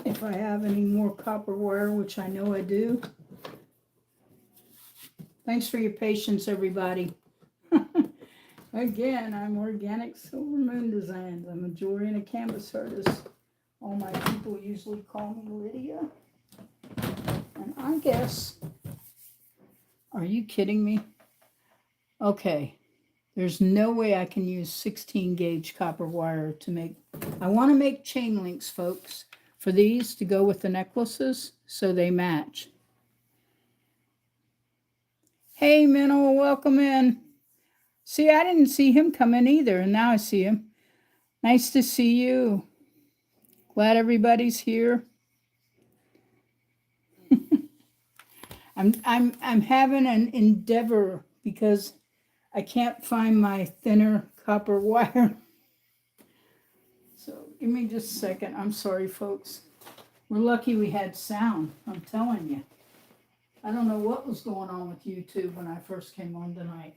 if I have any more copper wire, which I know I do. Thanks for your patience, everybody. Again, I'm Organic Silver Moon Designs. I'm a jewelry and a canvas artist. All my people usually call me Lydia. And I guess, are you kidding me? Okay, there's no way I can use 16 gauge copper wire to make, I want to make chain links, folks, for these to go with the necklaces so they match. Hey, Minnow, welcome in. See, I didn't see him come in either, and now I see him. Nice to see you. Glad everybody's here. I'm having an endeavor because I can't find my thinner copper wire. So give me just a second. I'm sorry, folks. We're lucky we had sound, I'm telling you. I don't know what was going on with YouTube when I first came on tonight.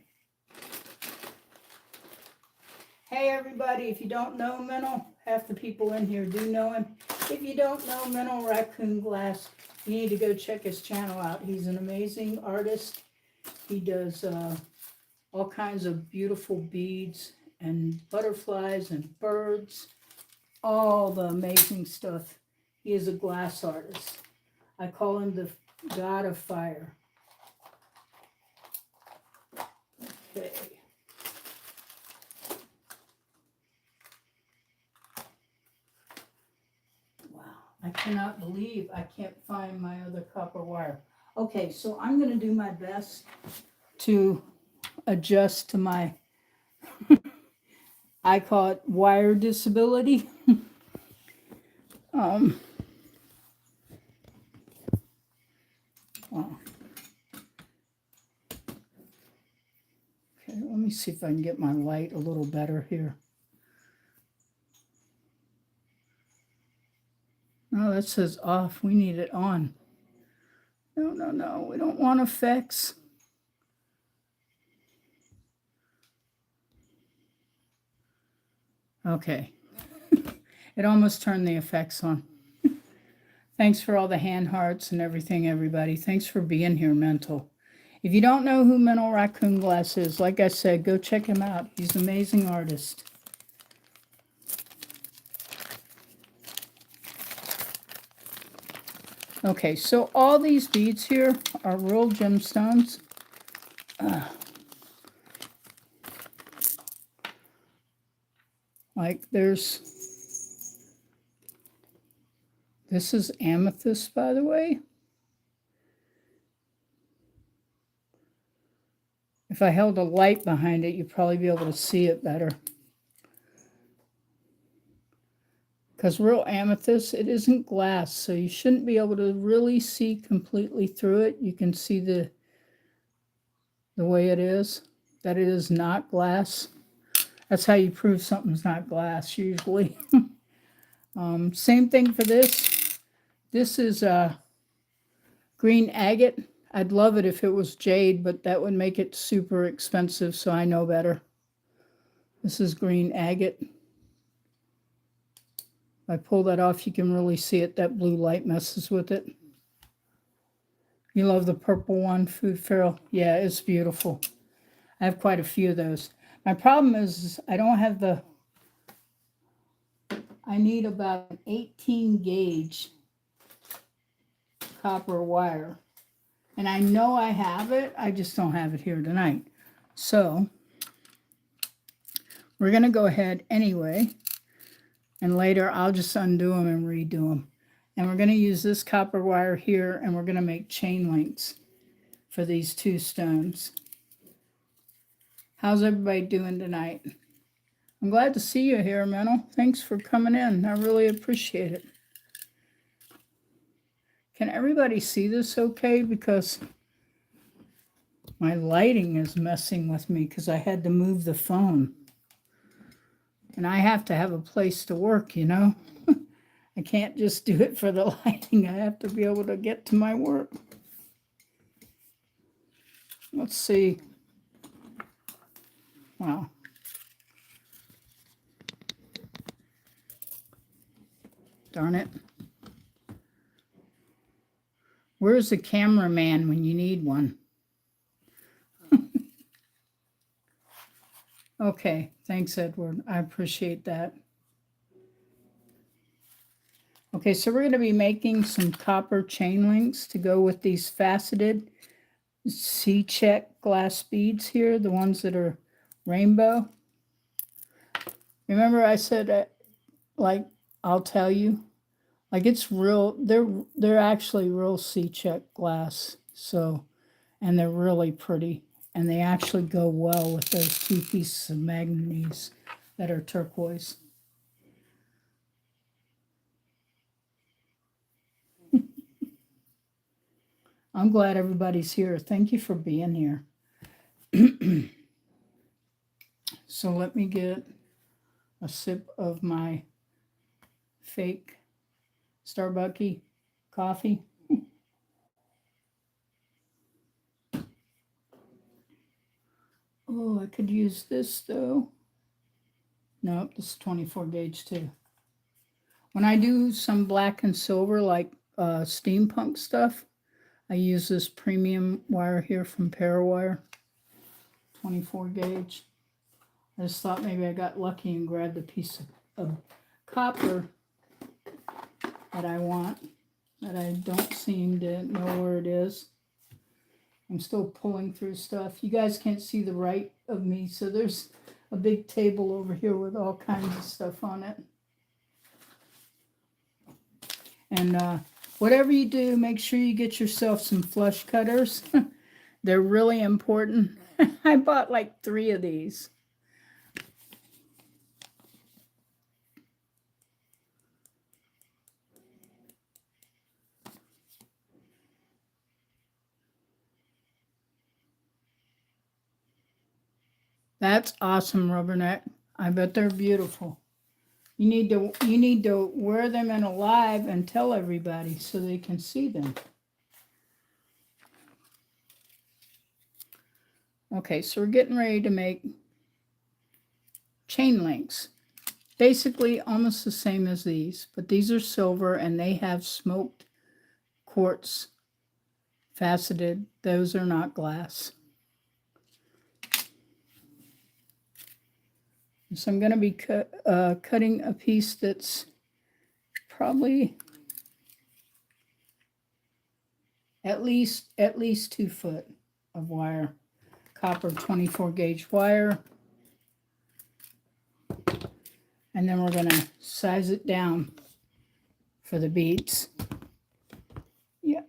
Hey everybody, if you don't know Minnow, half the people in here do know him. If you don't know Minnow Raccoon Glass, you need to go check his channel out. He's an amazing artist. He does all kinds of beautiful beads and butterflies and birds, all the amazing stuff. He is a glass artist. I call him the God of Fire. Okay. I cannot believe I can't find my other copper wire. Okay, so I'm going to do my best to adjust to my, I call it wire disability. Well, okay, let me see if I can get my light a little better here. No, that says off. We need it on. No. We don't want effects. Okay. It almost turned the effects on. Thanks for all the hand hearts and everything, everybody. Thanks for being here, Mental. If you don't know who Mental Raccoon Glass is, like I said, go check him out. He's an amazing artist. Okay, so all these beads here are real gemstones. Like this is amethyst, by the way. If I held a light behind it, you'd probably be able to see it better. Because real amethyst, it isn't glass, so you shouldn't be able to really see completely through it. You can see the way it is, that it is not glass. That's how you prove something's not glass, usually. Same thing for this. This is green agate. I'd love it if it was jade, but that would make it super expensive, so I know better. This is green agate. If I pull that off, you can really see it. That blue light messes with it. You love the purple one, Food Feral? Yeah, it's beautiful. I have quite a few of those. My problem is I don't have the... I need about an 18 gauge copper wire. And I know I have it. I just don't have it here tonight. So We're going to go ahead anyway, and later I'll just undo them and redo them. And we're going to use this copper wire here, and we're going to make chain links for these 2 stones. How's everybody doing tonight? I'm glad to see you here, Mental. Thanks for coming in. I really appreciate it. Can everybody see this okay? Because my lighting is messing with me because I had to move the phone. And I have to have a place to work, you know? I can't just do it for the lighting. I have to be able to get to my work. Let's see. Wow. Darn it. Where's the cameraman when you need one? Okay, thanks, Edward. I appreciate that. Okay, so we're going to be making some copper chain links to go with these faceted C-check glass beads here, the ones that are rainbow. Remember I said, like, I'll tell you, like it's real, they're actually real C-check glass, so, and they're really pretty, and they actually go well with those 2 pieces of manganese that are turquoise. I'm glad everybody's here. Thank you for being here. So let me get a sip of my fake Starbucks coffee. Oh, I could use this though. Nope, this is 24 gauge too. When I do some black and silver like steampunk stuff, I use this premium wire here from Parawire, 24 gauge. I just thought maybe I got lucky and grabbed a piece of copper that I want, that I don't seem to know where it is. I'm still pulling through stuff. You guys can't see the right of me, so there's a big table over here with all kinds of stuff on it. And whatever you do, make sure you get yourself some flush cutters. They're really important. I bought like 3 of these. That's awesome, Rubberneck. I bet they're beautiful. You need to wear them in a live and tell everybody so they can see them. Okay, so we're getting ready to make chain links. Basically almost the same as these, but these are silver and they have smoked quartz faceted. Those are not glass. So I'm going to be cutting a piece that's probably at least 2 foot of wire, copper 24 gauge wire. And then we're going to size it down for the beads. Yeah,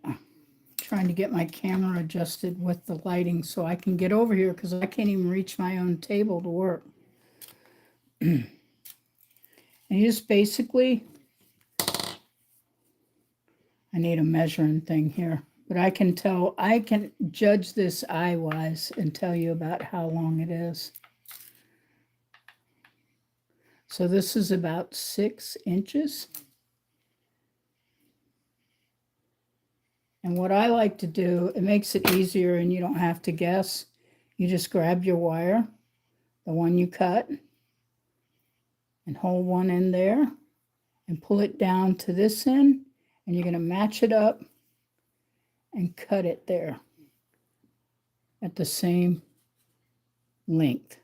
trying to get my camera adjusted with the lighting so I can get over here because I can't even reach my own table to work. And you just basically, I need a measuring thing here, but I can judge this eye-wise and tell you about how long it is. So this is about 6 inches. And what I like to do, it makes it easier and you don't have to guess. You just grab your wire, the one you cut, and hold one in there and pull it down to this end, and you're going to match it up and cut it there at the same length.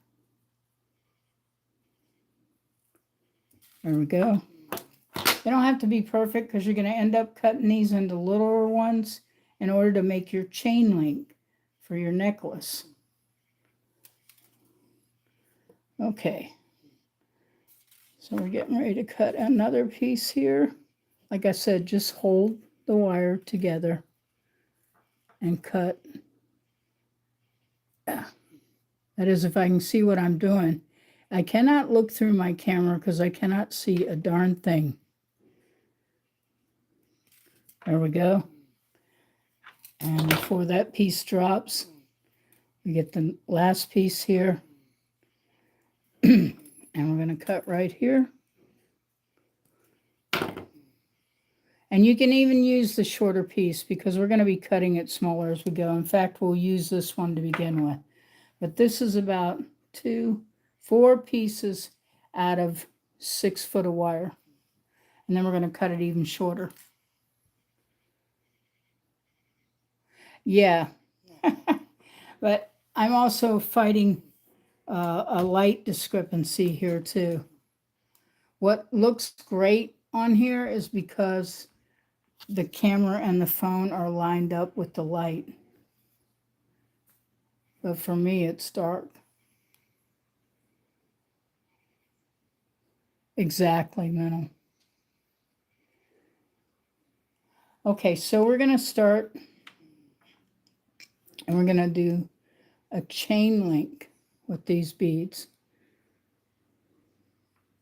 There we go. They don't have to be perfect because you're going to end up cutting these into littler ones in order to make your chain link for your necklace. Okay, So we're getting ready to cut another piece here. Like I said, just hold the wire together and cut. Yeah. That is, if I can see what I'm doing. I cannot look through my camera because I cannot see a darn thing. There we go. And before that piece drops, we get the last piece here. And we're going to cut right here. And you can even use the shorter piece because we're going to be cutting it smaller as we go. In fact, we'll use this one to begin with. But this is about 4 pieces out of 6 foot of wire. And then we're going to cut it even shorter. Yeah. But I'm also fighting a light discrepancy here too. What looks great on here is because the camera and the phone are lined up with the light. But for me, it's dark. Exactly, Mental. Okay, so we're going to start, and we're going to do a chain link with these beads.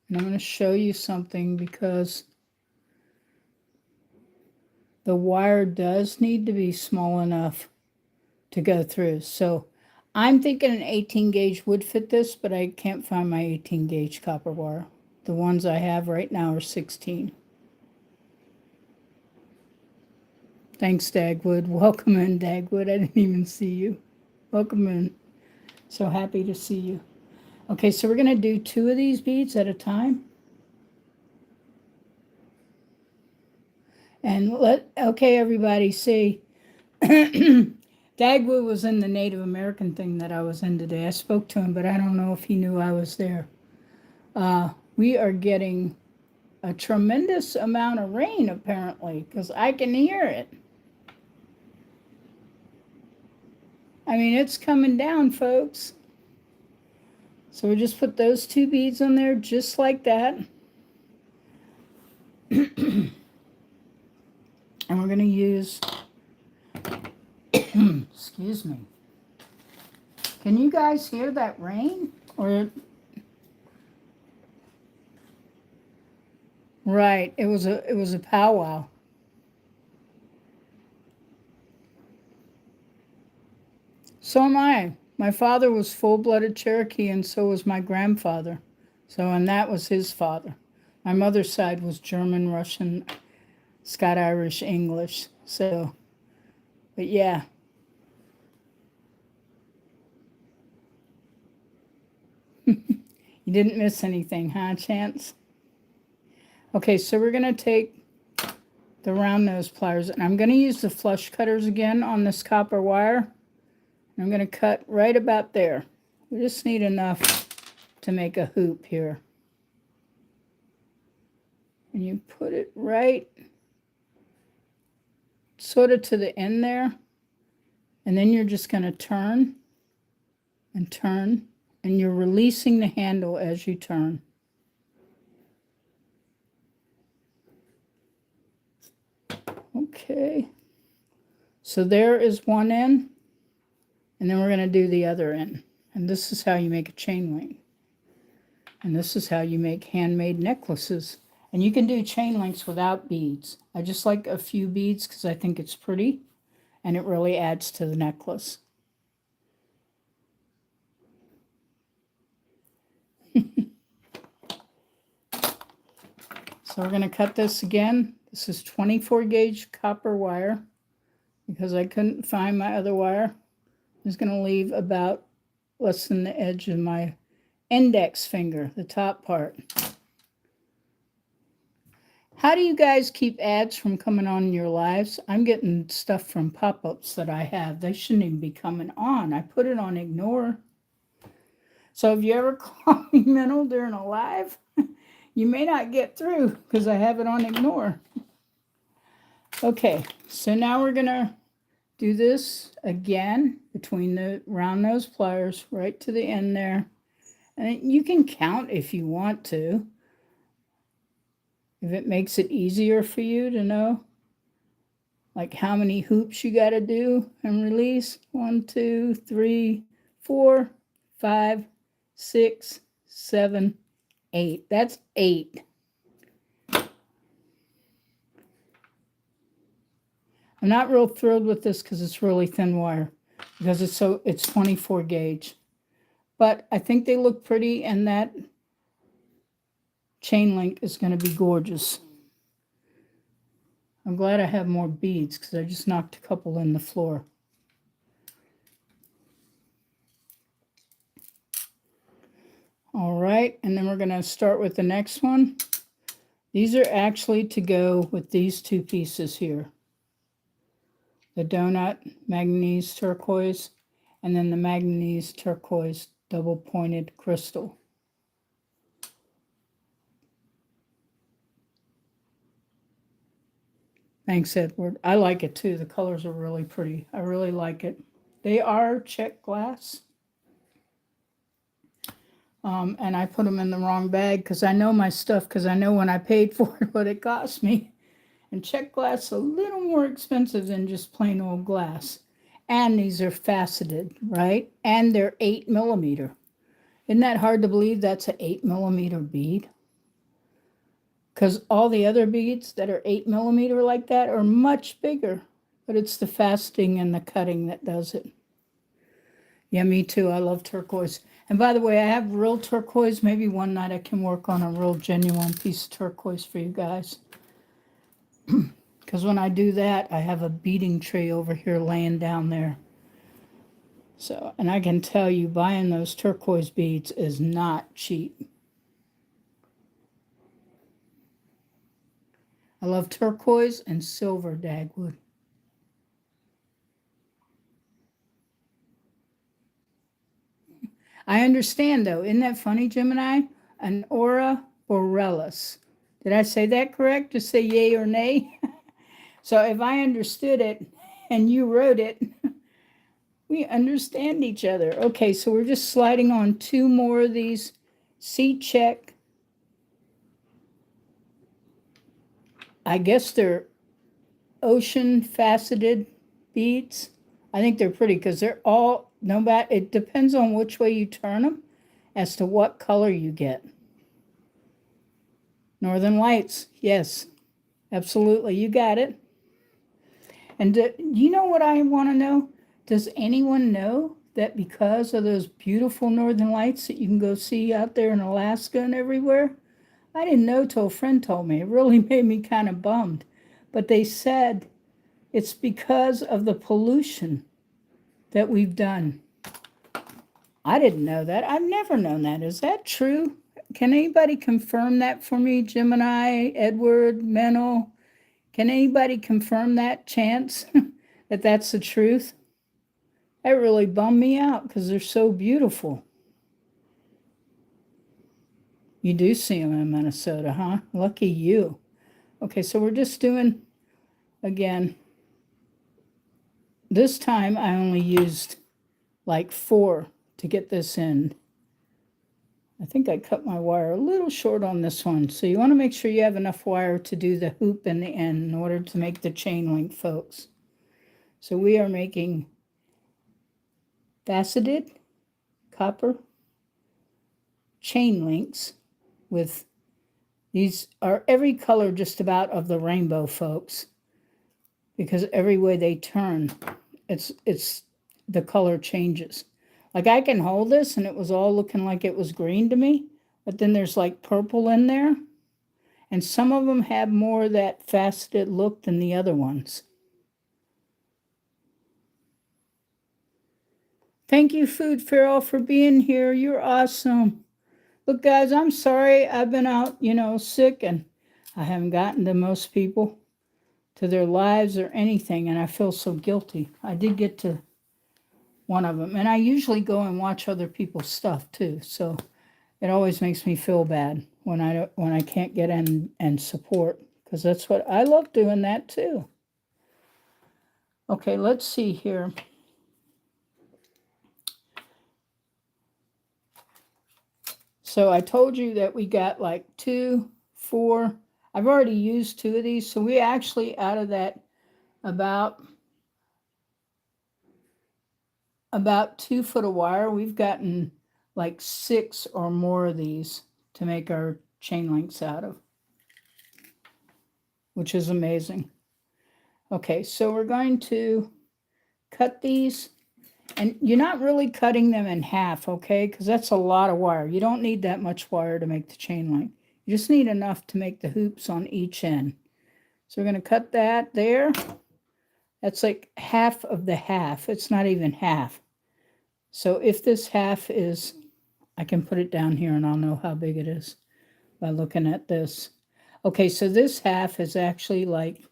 And I'm going to show you something because the wire does need to be small enough to go through. So I'm thinking an 18 gauge would fit this, but I can't find my 18 gauge copper wire. The ones I have right now are 16. Thanks, Dagwood. Welcome in, Dagwood. I didn't even see you. Welcome in. So happy to see you. Okay, so we're going to do 2 of these beads at a time. And okay, everybody, see. Dagwood was in the Native American thing that I was in today. I spoke to him, but I don't know if he knew I was there. We are getting a tremendous amount of rain, apparently, because I can hear it. I mean, it's coming down, folks. So we just put those 2 beads on there just like that. And we're going to use, excuse me. Can you guys hear that rain? Or right, it was a powwow. So am I. My father was full-blooded Cherokee, and so was my grandfather. So, and that was his father. My mother's side was German, Russian, Scott-Irish, English. So, but yeah. You didn't miss anything, huh, Chance? Okay, so we're going to take the round nose pliers, and I'm going to use the flush cutters again on this copper wire. I'm going to cut right about there. We just need enough to make a hoop here. And you put it right sort of to the end there. And then you're just going to turn and turn. And you're releasing the handle as you turn. Okay. So there is one end. And then we're going to do the other end. And this is how you make a chain link. And this is how you make handmade necklaces. And you can do chain links without beads. I just like a few beads because I think it's pretty. And it really adds to the necklace. So we're going to cut this again. This is 24 gauge copper wire because I couldn't find my other wire. I'm just going to leave about less than the edge of my index finger, the top part. How do you guys keep ads from coming on in your lives? I'm getting stuff from pop-ups that I have. They shouldn't even be coming on. I put it on ignore. So if you ever call me mental during a live, you may not get through because I have it on ignore. Okay, so now we're going to do this again between the round nose pliers right to the end there. And you can count if you want to. if it makes it easier for you to know like how many hoops you got to do and release. 1, 2, 3, 4, 5, 6, 7, 8. That's 8. I'm not real thrilled with this because it's really thin wire, because it's 24 gauge. But I think they look pretty, and that chain link is going to be gorgeous. I'm glad I have more beads because I just knocked a couple in the floor. All right, and then we're going to start with the next one. These are actually to go with these two pieces here. The donut manganese turquoise, and then the manganese turquoise double pointed crystal. Thanks, Edward. I like it too. The colors are really pretty. I really like it. They are check glass. And I put them in the wrong bag because I know my stuff, because I know when I paid for it what it cost me. And check glass is a little more expensive than just plain old glass. And these are faceted, right? And they're 8 millimeter. Isn't that hard to believe that's an 8 millimeter bead? Because all the other beads that are 8 millimeter like that are much bigger. But it's the faceting and the cutting that does it. Yeah, me too. I love turquoise. And by the way, I have real turquoise. Maybe one night I can work on a real genuine piece of turquoise for you guys. Because when I do that, I have a beading tray over here laying down there. So, and I can tell you, buying those turquoise beads is not cheap. I love turquoise and silver dagwood. I understand, though. Isn't that funny, Gemini? An aura borealis. Did I say that correct? Just say yay or nay. So if I understood it and you wrote it, we understand each other. Okay, so we're just sliding on 2 more of these C-check. I guess they're ocean faceted beads. I think they're pretty because they're all, no matter, it depends on which way you turn them as to what color you get. Northern Lights, yes, absolutely, you got it. And you know what I want to know? Does anyone know that because of those beautiful northern lights that you can go see out there in Alaska and everywhere? I didn't know till a friend told me. It really made me kind of bummed. But they said it's because of the pollution that we've done. I didn't know that. I've never known that. Is that true? Can anybody confirm that for me? Gemini, Edward, Mental? Can anybody confirm that chance that that's the truth? That really bummed me out because they're so beautiful. You do see them in Minnesota, huh? Lucky you. Okay, so we're just doing, again, this time I only used like 4 to get this in. I think I cut my wire a little short on this one. So you want to make sure you have enough wire to do the hoop in the end in order to make the chain link, folks. So we are making faceted copper chain links with, these are every color just about of the rainbow, folks, because every way they turn, it's the color changes. Like I can hold this and it was all looking like it was green to me, but then there's like purple in there, and some of them have more of that faceted look than the other ones. Thank you, Food Feral, for being here. You're awesome. Look, guys, I'm sorry I've been out, sick, and I haven't gotten to most people, to their lives or anything, and I feel so guilty. I did get to one of them, and I usually go and watch other people's stuff too, so it always makes me feel bad when I can't get in and support, because that's what I love doing that too. Okay, let's see here. So I told you that we got like 2, 4. I've already used 2 of these, so we actually, out of that about 2 foot of wire, we've gotten like 6 or more of these to make our chain links out of, which is amazing. Okay, so we're going to cut these, and you're not really cutting them in half, okay? Because that's a lot of wire. You don't need that much wire to make the chain link. You just need enough to make the hoops on each end. So we're going to cut that there. That's like half of the half. It's not even half. So if this half is, I can put it down here and I'll know how big it is by looking at this. Okay, so this half is actually like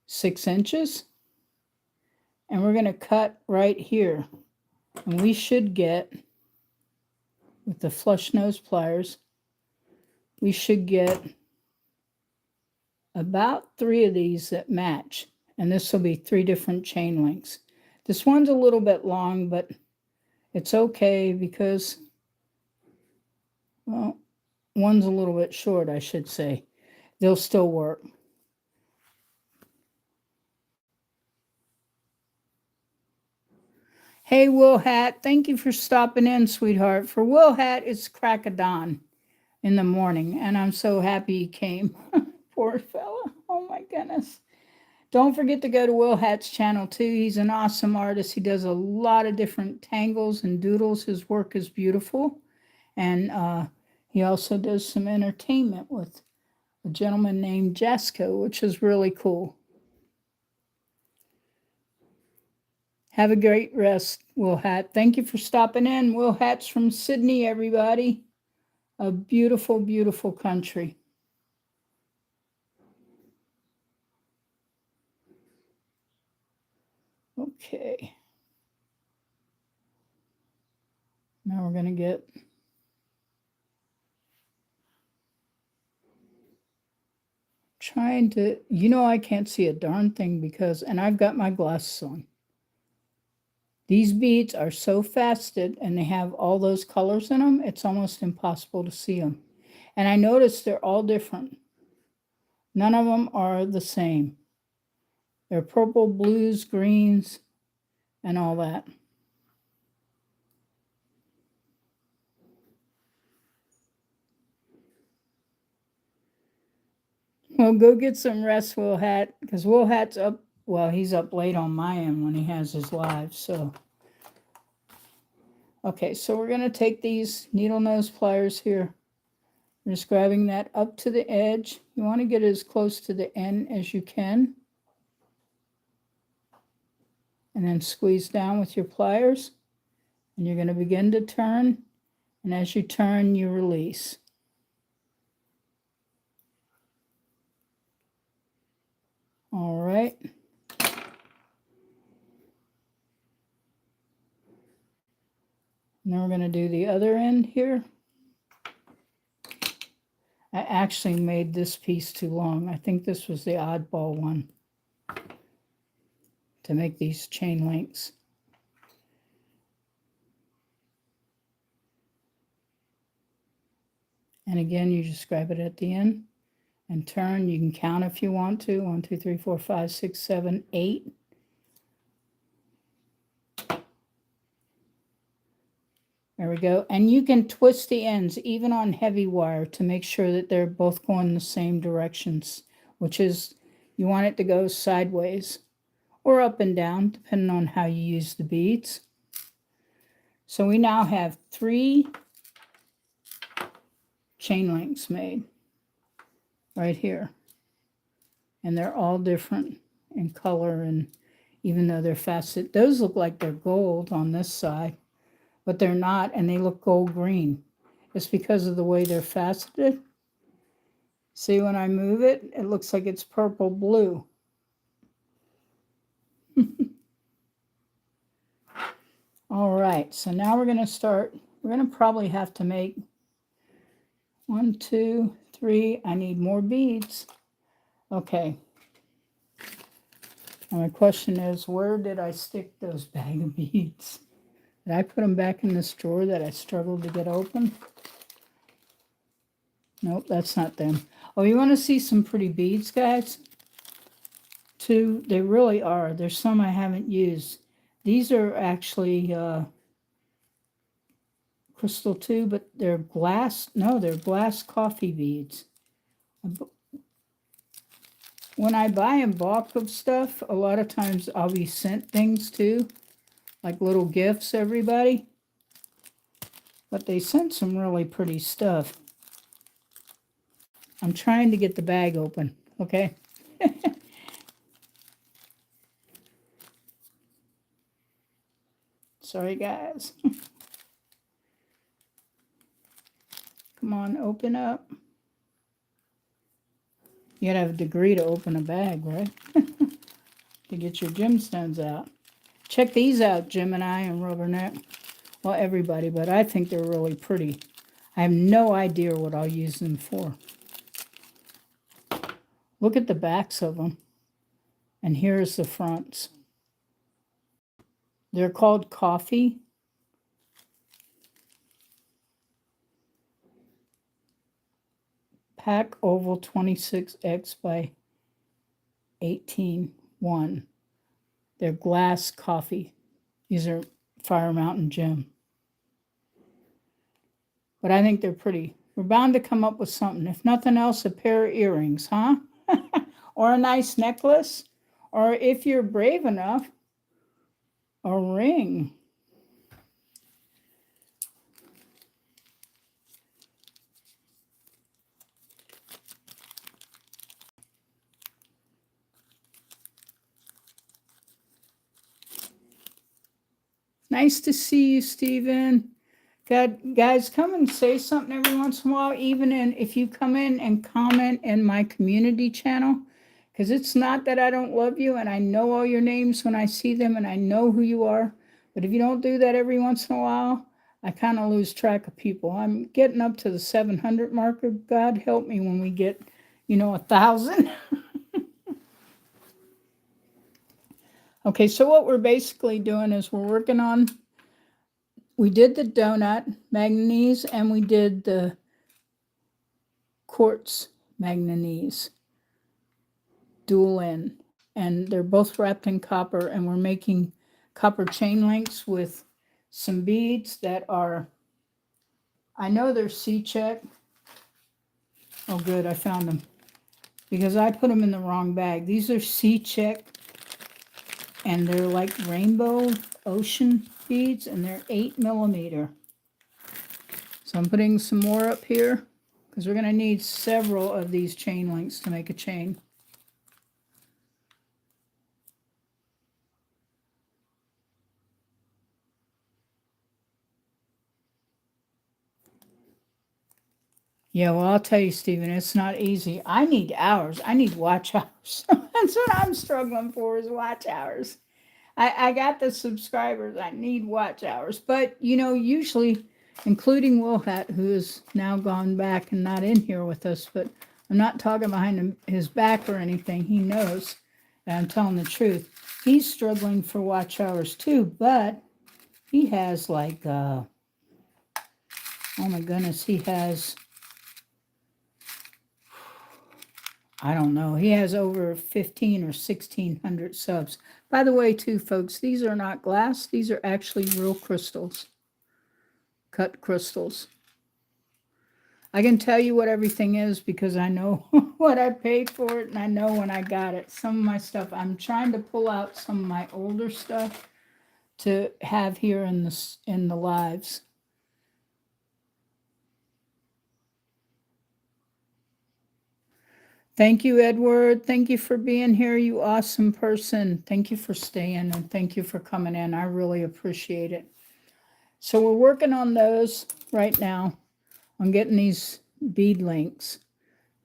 6 inches. And we're going to cut right here. And we should get, with the flush nose pliers, we should get about 3 of these that match. And this will be 3 different chain links. This one's a little bit long, but it's okay because, well, one's a little bit short, I should say. They'll still work. Hey, Will Hat, thank you for stopping in, sweetheart. For Will Hat, it's crack of dawn in the morning, and I'm so happy he came. Poor fella. Oh, my goodness. Don't forget to go to Will Hat's channel, too. He's an awesome artist. He does a lot of different tangles and doodles. His work is beautiful. And he also does some entertainment with a gentleman named Jasco, which is really cool. Have a great rest, Will Hat. Thank you for stopping in. Will Hat's from Sydney, everybody. A beautiful, beautiful country. Okay. Now we're going to get trying to, I can't see a darn thing because, and I've got my glasses on. These beads are so faceted and they have all those colors in them, it's almost impossible to see them. And I noticed they're all different. None of them are the same. They're purple, blues, greens, and all that. Well, go get some rest, Will Hat, because Will Hat's up, well, he's up late on my end when he has his live, so. Okay, so we're going to take these needle nose pliers here. We're just grabbing that up to the edge. You want to get as close to the end as you can. And then squeeze down with your pliers. And you're going to begin to turn. And as you turn, you release. All right. Now we're going to do the other end here. I actually made this piece too long. I think this was the oddball one to make these chain links. And again, you just grab it at the end and turn. You can count if you want to. 1, 2, 3, 4, 5, 6, 7, 8. There we go. And you can twist the ends even on heavy wire to make sure that they're both going the same directions, which is you want it to go sideways or up and down, depending on how you use the beads. So we now have 3 chain links made right here. And they're all different in color, and even though they're faceted, those look like they're gold on this side. But they're not, and they look gold green. It's because of the way they're faceted. See, when I move it, it looks like it's purple blue. All right, so now we're going to start. We're going to probably have to make 1, 2, 3. I need more beads. Okay. And my question is, where did I stick those bag of beads? Did I put them back in this drawer that I struggled to get open? Nope, that's not them. Oh, you want to see some pretty beads, guys? Too, they really are. There's some I haven't used. These are actually crystal too, but they're glass. No, they're glass coffee beads. When I buy in bulk of stuff, a lot of times I'll be sent things too, like little gifts, everybody. But they sent some really pretty stuff. I'm trying to get the bag open, okay? Sorry, guys. Come on, open up. You gotta have a degree to open a bag, right? To get your gemstones out. Check these out, Gemini and Rubberneck. Well, everybody, but I think they're really pretty. I have no idea what I'll use them for. Look at the backs of them. And here's the fronts. They're called coffee. Pack oval 26x by 18.1. They're glass coffee. These are Fire Mountain Gem. But I think they're pretty. We're bound to come up with something. If nothing else, a pair of earrings, huh? Or a nice necklace. Or if you're brave enough, a ring. Nice to see you, Stephen. God, guys, come and say something every once in a while, even if you come in and comment in my community channel, because it's not that I don't love you, and I know all your names when I see them, and I know who you are. But if you don't do that every once in a while, I kind of lose track of people. I'm getting up to the 700 marker. God help me when we get, 1,000. Okay, so what we're basically doing is we're working on, we did the donut manganese and we did the quartz manganese dual in, and they're both wrapped in copper, and we're making copper chain links with some beads that are, I know they're C-check. Oh good, I found them because I put them in the wrong bag. These are C-check and they're like rainbow ocean beads, and they're 8mm. So I'm putting some more up here because we're going to need several of these chain links to make a chain. Yeah, well, I'll tell you, Stephen, it's not easy. I need hours. I need watch hours. That's what I'm struggling for, is watch hours. I got the subscribers. I need watch hours. But, usually, including Will Hat, who is now gone back and not in here with us, but I'm not talking behind his back or anything. He knows that I'm telling the truth. He's struggling for watch hours too, but he has like, oh my goodness, he has, I don't know, he has over 15 or 1,600 subs. By the way, too, folks, these are not glass. These are actually real crystals, cut crystals. I can tell you what everything is because I know what I paid for it, and I know when I got it. Some of my stuff, I'm trying to pull out some of my older stuff to have here in the lives. Thank you, Edward. Thank you for being here, you awesome person. Thank you for staying, and thank you for coming in. I really appreciate it. So we're working on those right now. I'm getting these bead links,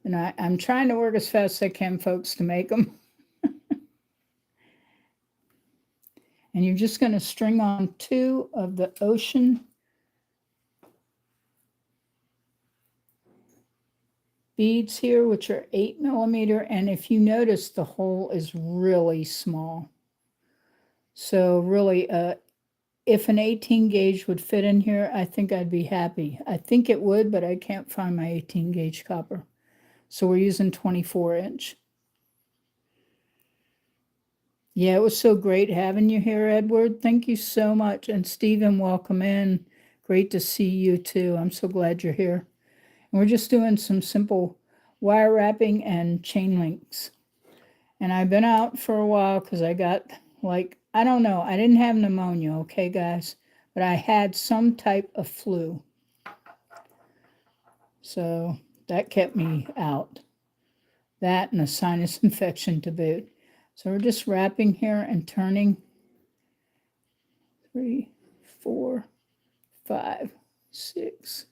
and I'm trying to work as fast as I can, folks, to make them. And you're just going to string on 2 of the ocean beads here, which are 8mm, and if you notice, the hole is really small. So really, if an 18 gauge would fit in here, I think I'd be happy. I think it would, but I can't find my 18 gauge copper. So we're using 24-inch. Yeah, it was so great having you here, Edward. Thank you so much. And Stephen, welcome in. Great to see you too. I'm so glad you're here. And we're just doing some simple wire wrapping and chain links. And I've been out for a while because I got, like, I don't know, I didn't have pneumonia, okay, guys? But I had some type of flu. So that kept me out. That and a sinus infection to boot. So we're just wrapping here and turning 3, 4, 5, 6.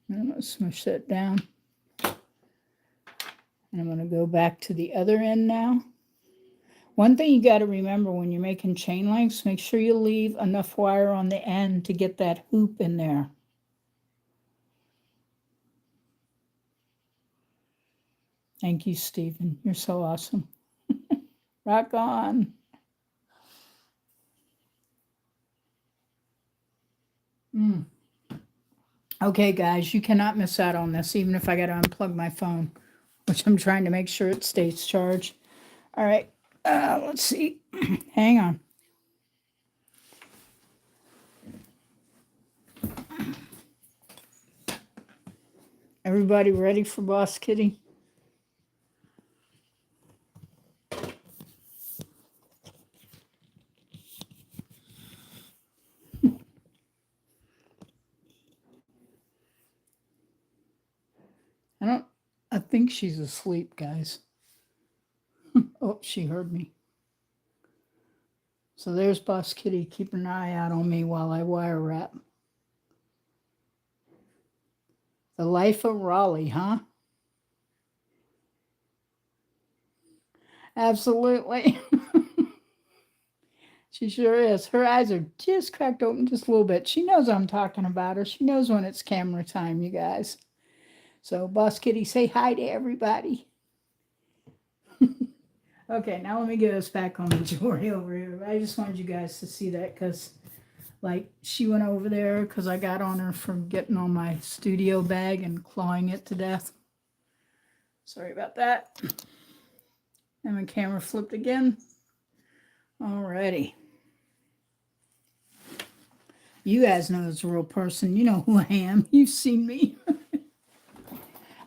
I'm going to smush that down. And I'm going to go back to the other end now. One thing you got to remember when you're making chain links, make sure you leave enough wire on the end to get that hoop in there. Thank you, Stephen. You're so awesome. Rock on. Okay, guys, you cannot miss out on this, even if I got to unplug my phone, which I'm trying to make sure it stays charged. All right, let's see. Hang on. Everybody ready for Boss Kitty? I think she's asleep, guys. Oh, she heard me. So there's Boss Kitty keeping an eye out on me while I wire wrap. The life of Raleigh, huh? Absolutely. She sure is. Her eyes are just cracked open just a little bit. She knows I'm talking about her. She knows when it's camera time, you guys. So, Boss Kitty, say hi to everybody. Okay, now let me get us back on the jewelry over here. I just wanted you guys to see that because, like, she went over there because I got on her from getting on my studio bag and clawing it to death. Sorry about that. And my camera flipped again. Alrighty. You guys know it's a real person. You know who I am. You've seen me.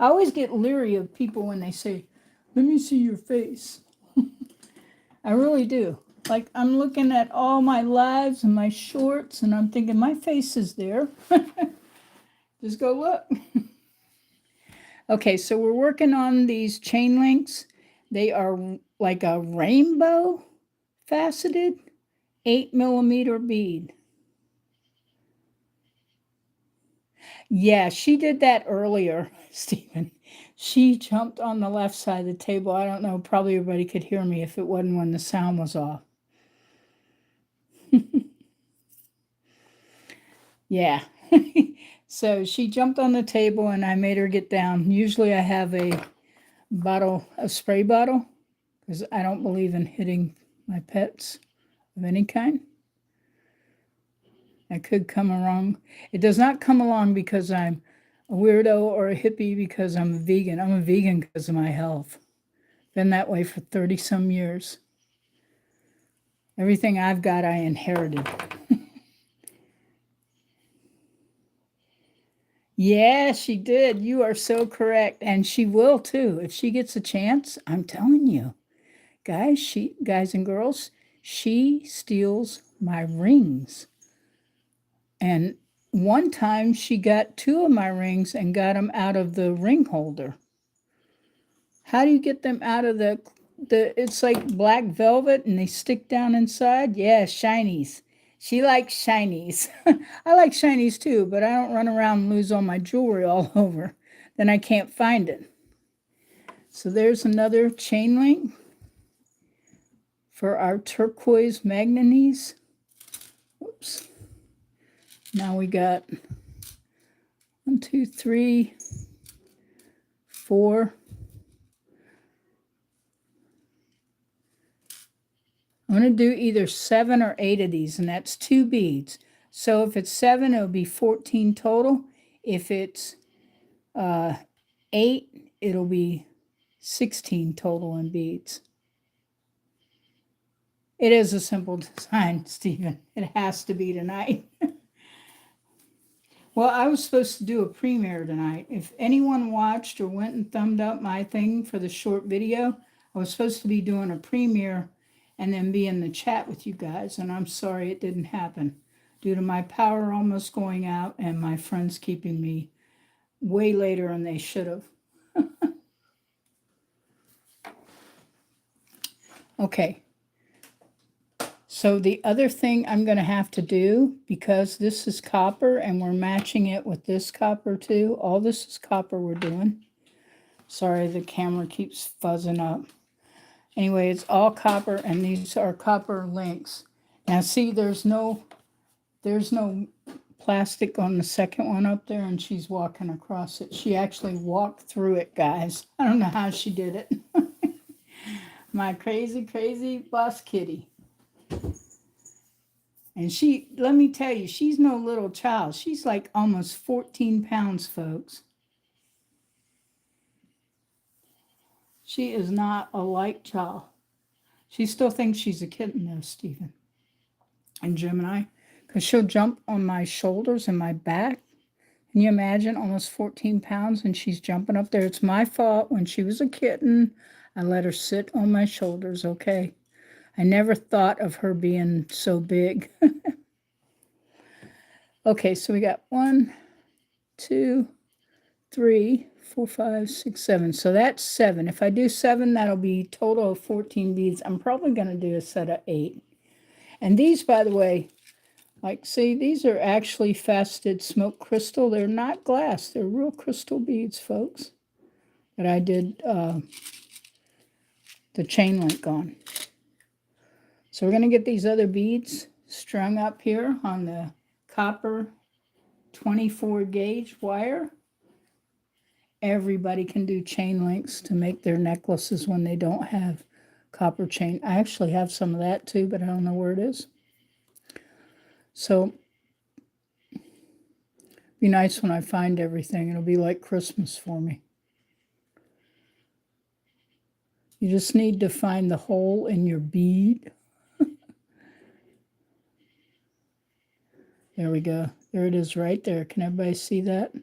I always get leery of people when they say, let me see your face. I really do. Like, I'm looking at all my lives and my shorts, and I'm thinking, my face is there. Just go look. Okay, so we're working on these chain links. They are like a rainbow faceted 8mm bead. Yeah, she did that earlier, Stephen. She jumped on the left side of the table. I don't know, probably everybody could hear me if it wasn't when the sound was off. Yeah. So she jumped on the table and I made her get down. Usually I have a spray bottle, because I don't believe in hitting my pets of any kind. I could come along. It does not come along because I'm a weirdo or a hippie because I'm a vegan. I'm a vegan because of my health. Been that way for 30 some years. Everything I've got, I inherited. Yeah, she did. You are so correct. And she will too. If she gets a chance, I'm telling you. Guys and girls, she steals my rings. And one time she got 2 of my rings and got them out of the ring holder. How do you get them out of it's like black velvet and they stick down inside? Yeah, shinies. She likes shinies. I like shinies too, but I don't run around and lose all my jewelry all over. Then I can't find it. So there's another chain link for our turquoise manganese. Whoops. Now we got 1, 2, 3, 4. I'm going to do either 7 or 8 of these, and that's 2 beads. So if it's 7, it'll be 14 total. If it's 8, it'll be 16 total in beads. It is a simple design, Stephen. It has to be tonight. Well, I was supposed to do a premiere tonight. If anyone watched or went and thumbed up my thing for the short video, I was supposed to be doing a premiere and then be in the chat with you guys, and I'm sorry it didn't happen due to my power almost going out and my friends keeping me way later than they should have. Okay. So the other thing I'm going to have to do, because this is copper and we're matching it with this copper too. All this is copper we're doing. Sorry, the camera keeps fuzzing up. Anyway, it's all copper, and these are copper links. Now see, there's no plastic on the second one up there, and she's walking across it. She actually walked through it, guys. I don't know how she did it. My crazy, crazy boss kitty. And she, let me tell you, she's no little child. She's like almost 14 pounds, folks. She is not a light child. She still thinks she's a kitten, though, Stephen. And Gemini, because she'll jump on my shoulders and my back. Can you imagine, almost 14 pounds, and she's jumping up there? It's my fault. When she was a kitten, I let her sit on my shoulders, okay? I never thought of her being so big. Okay, so we got 1, 2, 3, 4, 5, 6, 7. So that's 7. If I do 7, that'll be total of 14 beads. I'm probably going to do a set of 8. And these, by the way, like, see, these are actually faceted smoke crystal. They're not glass. They're real crystal beads, folks, that I did the chain link on. So we're going to get these other beads strung up here on the copper 24 gauge wire. Everybody can do chain links to make their necklaces when they don't have copper chain. I actually have some of that too, but I don't know where it is. So be nice when I find everything. It'll be like Christmas for me. You just need to find the hole in your bead. There we go. There it is right there. Can everybody see that?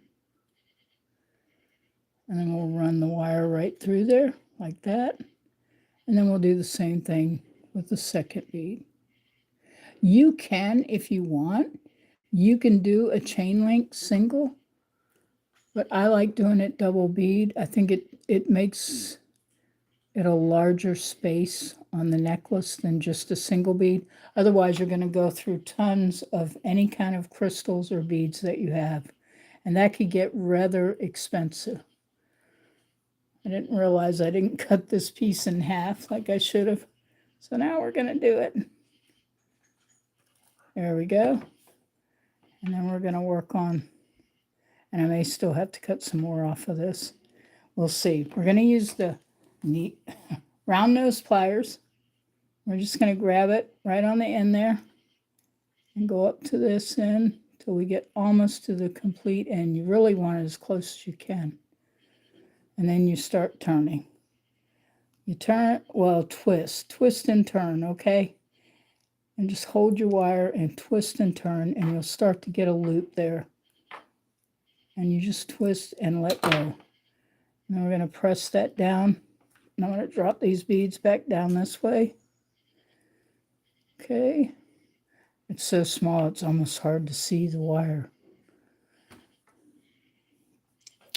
And then we'll run the wire right through there like that. And then we'll do the same thing with the second bead. You can, if you want, you can do a chain link single, but I like doing it double bead. I think it makes it a larger space on the necklace than just a single bead. Otherwise, you're going to go through tons of any kind of crystals or beads that you have, and that could get rather expensive. I didn't realize I didn't cut this piece in half like I should have. So now we're going to do it. There we go. And then we're going to work on, and I may still have to cut some more off of this. We'll see. We're going to use the neat round nose pliers. We're just going to grab it right on the end there and go up to this end till we get almost to the complete end. You really want it as close as you can. And then you start turning. You turn, well, twist and turn, okay? And just hold your wire and twist and turn, and you'll start to get a loop there. And you just twist and let go. And then we're going to press that down. And I'm going to drop these beads back down this way. Okay. It's so small, it's almost hard to see the wire.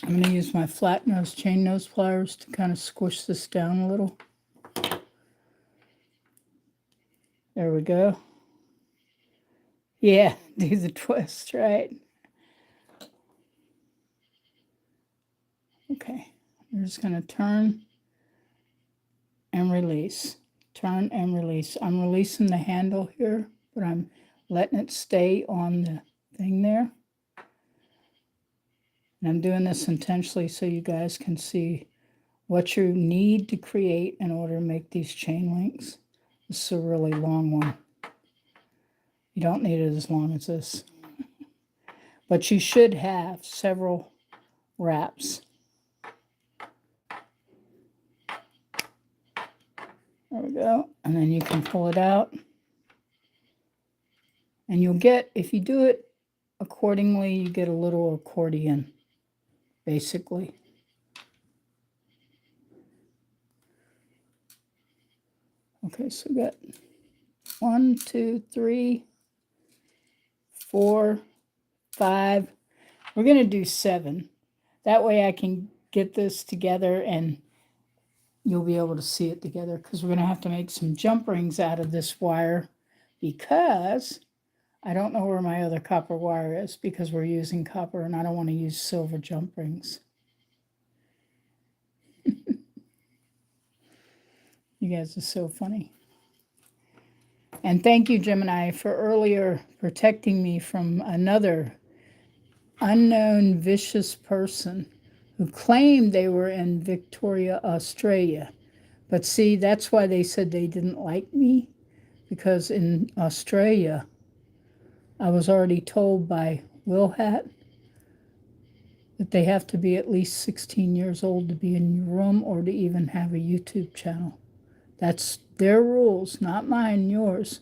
I'm going to use my flat nose chain nose pliers to kind of squish this down a little. There we go. Yeah, do the twist, right? Okay, we're just going to turn and release. Turn and release. I'm releasing the handle here, but I'm letting it stay on the thing there. And I'm doing this intentionally so you guys can see what you need to create in order to make these chain links. This is a really long one. You don't need it as long as this. But you should have several wraps. There we go. And then you can pull it out. And you'll get, if you do it accordingly, you get a little accordion, basically. Okay, so we got 1, 2, 3, 4, 5. We're going to do 7. That way I can get this together and you'll be able to see it together, because we're going to have to make some jump rings out of this wire, because I don't know where my other copper wire is, because we're using copper and I don't want to use silver jump rings. You guys are so funny. And thank you, Gemini, for earlier protecting me from another unknown vicious person who claimed they were in Victoria, Australia. But see, that's why they said they didn't like me, because in Australia, I was already told by Wilhat that they have to be at least 16 years old to be in your room or to even have a YouTube channel. That's their rules, not mine, yours.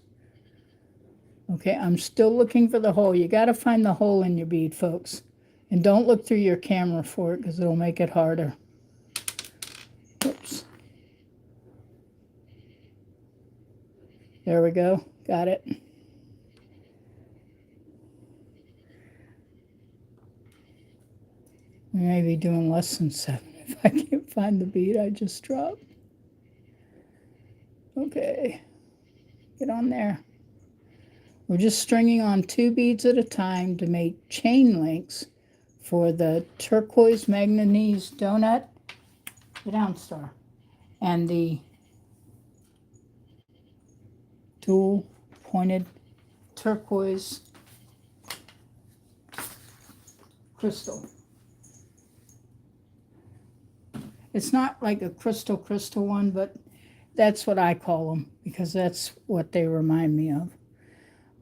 Okay, I'm still looking for the hole. You got to find the hole in your bead, folks. And don't look through your camera for it, because it'll make it harder. Oops. There we go. Got it. We may be doing less than 7 if I can't find the bead I just dropped. Okay. Get on there. We're just stringing on 2 beads at a time to make chain links for the turquoise manganese donut, the down star, and the dual pointed turquoise crystal. It's not like a crystal one, but that's what I call them, because that's what they remind me of.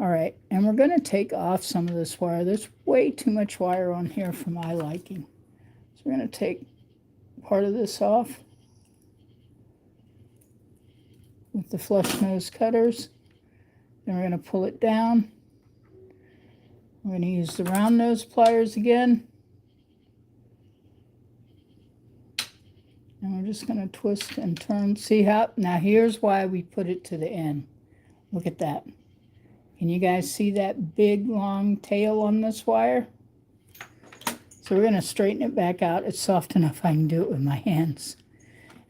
All right, and we're going to take off some of this wire. There's way too much wire on here for my liking. So we're going to take part of this off with the flush nose cutters. Then we're going to pull it down. We're going to use the round nose pliers again. And we're just going to twist and turn. See how? Now here's why we put it to the end. Look at that. Can you guys see that big long tail on this wire? So we're going to straighten it back out. It's soft enough I can do it with my hands.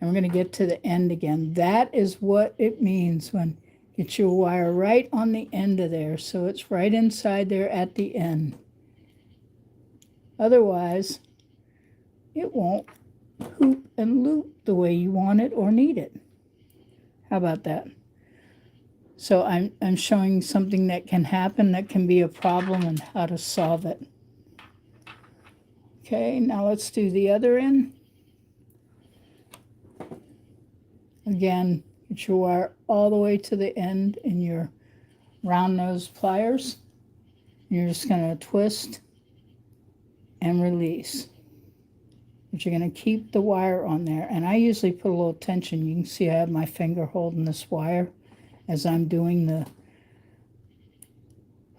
And we're going to get to the end again. That is what it means when get your wire right on the end of there, so it's right inside there at the end. Otherwise, it won't hoop and loop the way you want it or need it. How about that? So I'm showing something that can happen, that can be a problem, and how to solve it. Okay, now let's do the other end. Again, get your wire all the way to the end in your round nose pliers. You're just going to twist and release. But you're going to keep the wire on there. And I usually put a little tension. You can see I have my finger holding this wire as I'm doing the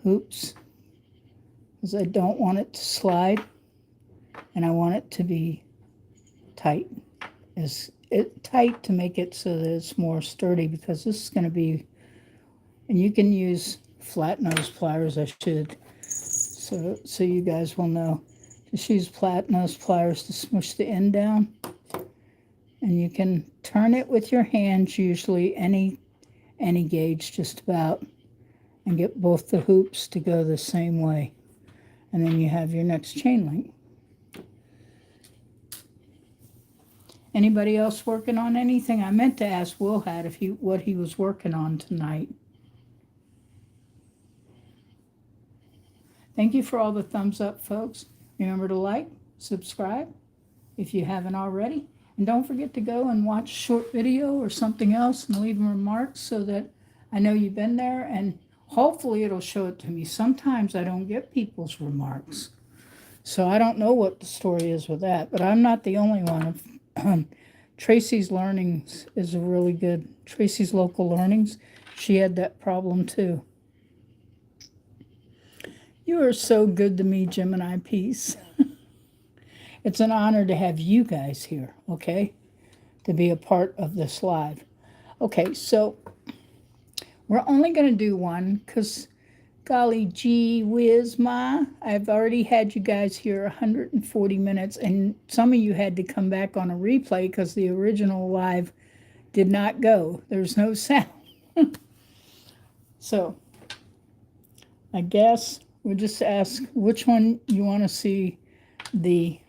hoops, because I don't want it to slide, and I want it to be tight. Tight to make it so that it's more sturdy, because this is going to be, and you can use flat nose pliers, I should, so you guys will know. Just use flat nose pliers to smush the end down, and you can turn it with your hands, usually any gauge just about, and get both the hoops to go the same way, and then you have your next chain link. Anybody else working on anything? I meant to ask Wilhat what he was working on tonight. Thank you for all the thumbs up, folks. Remember to like, subscribe if you haven't already, And don't forget to go and watch a short video or something else and leave remarks so that I know you've been there, and hopefully it'll show it to me. Sometimes I don't get people's remarks. So I don't know what the story is with that, but I'm not the only one. Tracy's Learnings is a really good, Tracy's Local Learnings, she had that problem too. You are so good to me, Gemini Peace. It's an honor to have you guys here, okay? To be a part of this live. Okay, so we're only going to do one because, golly gee whiz ma, I've already had you guys here 140 minutes, and some of you had to come back on a replay because the original live did not go. There's no sound. So I guess we'll just ask which one you want to see the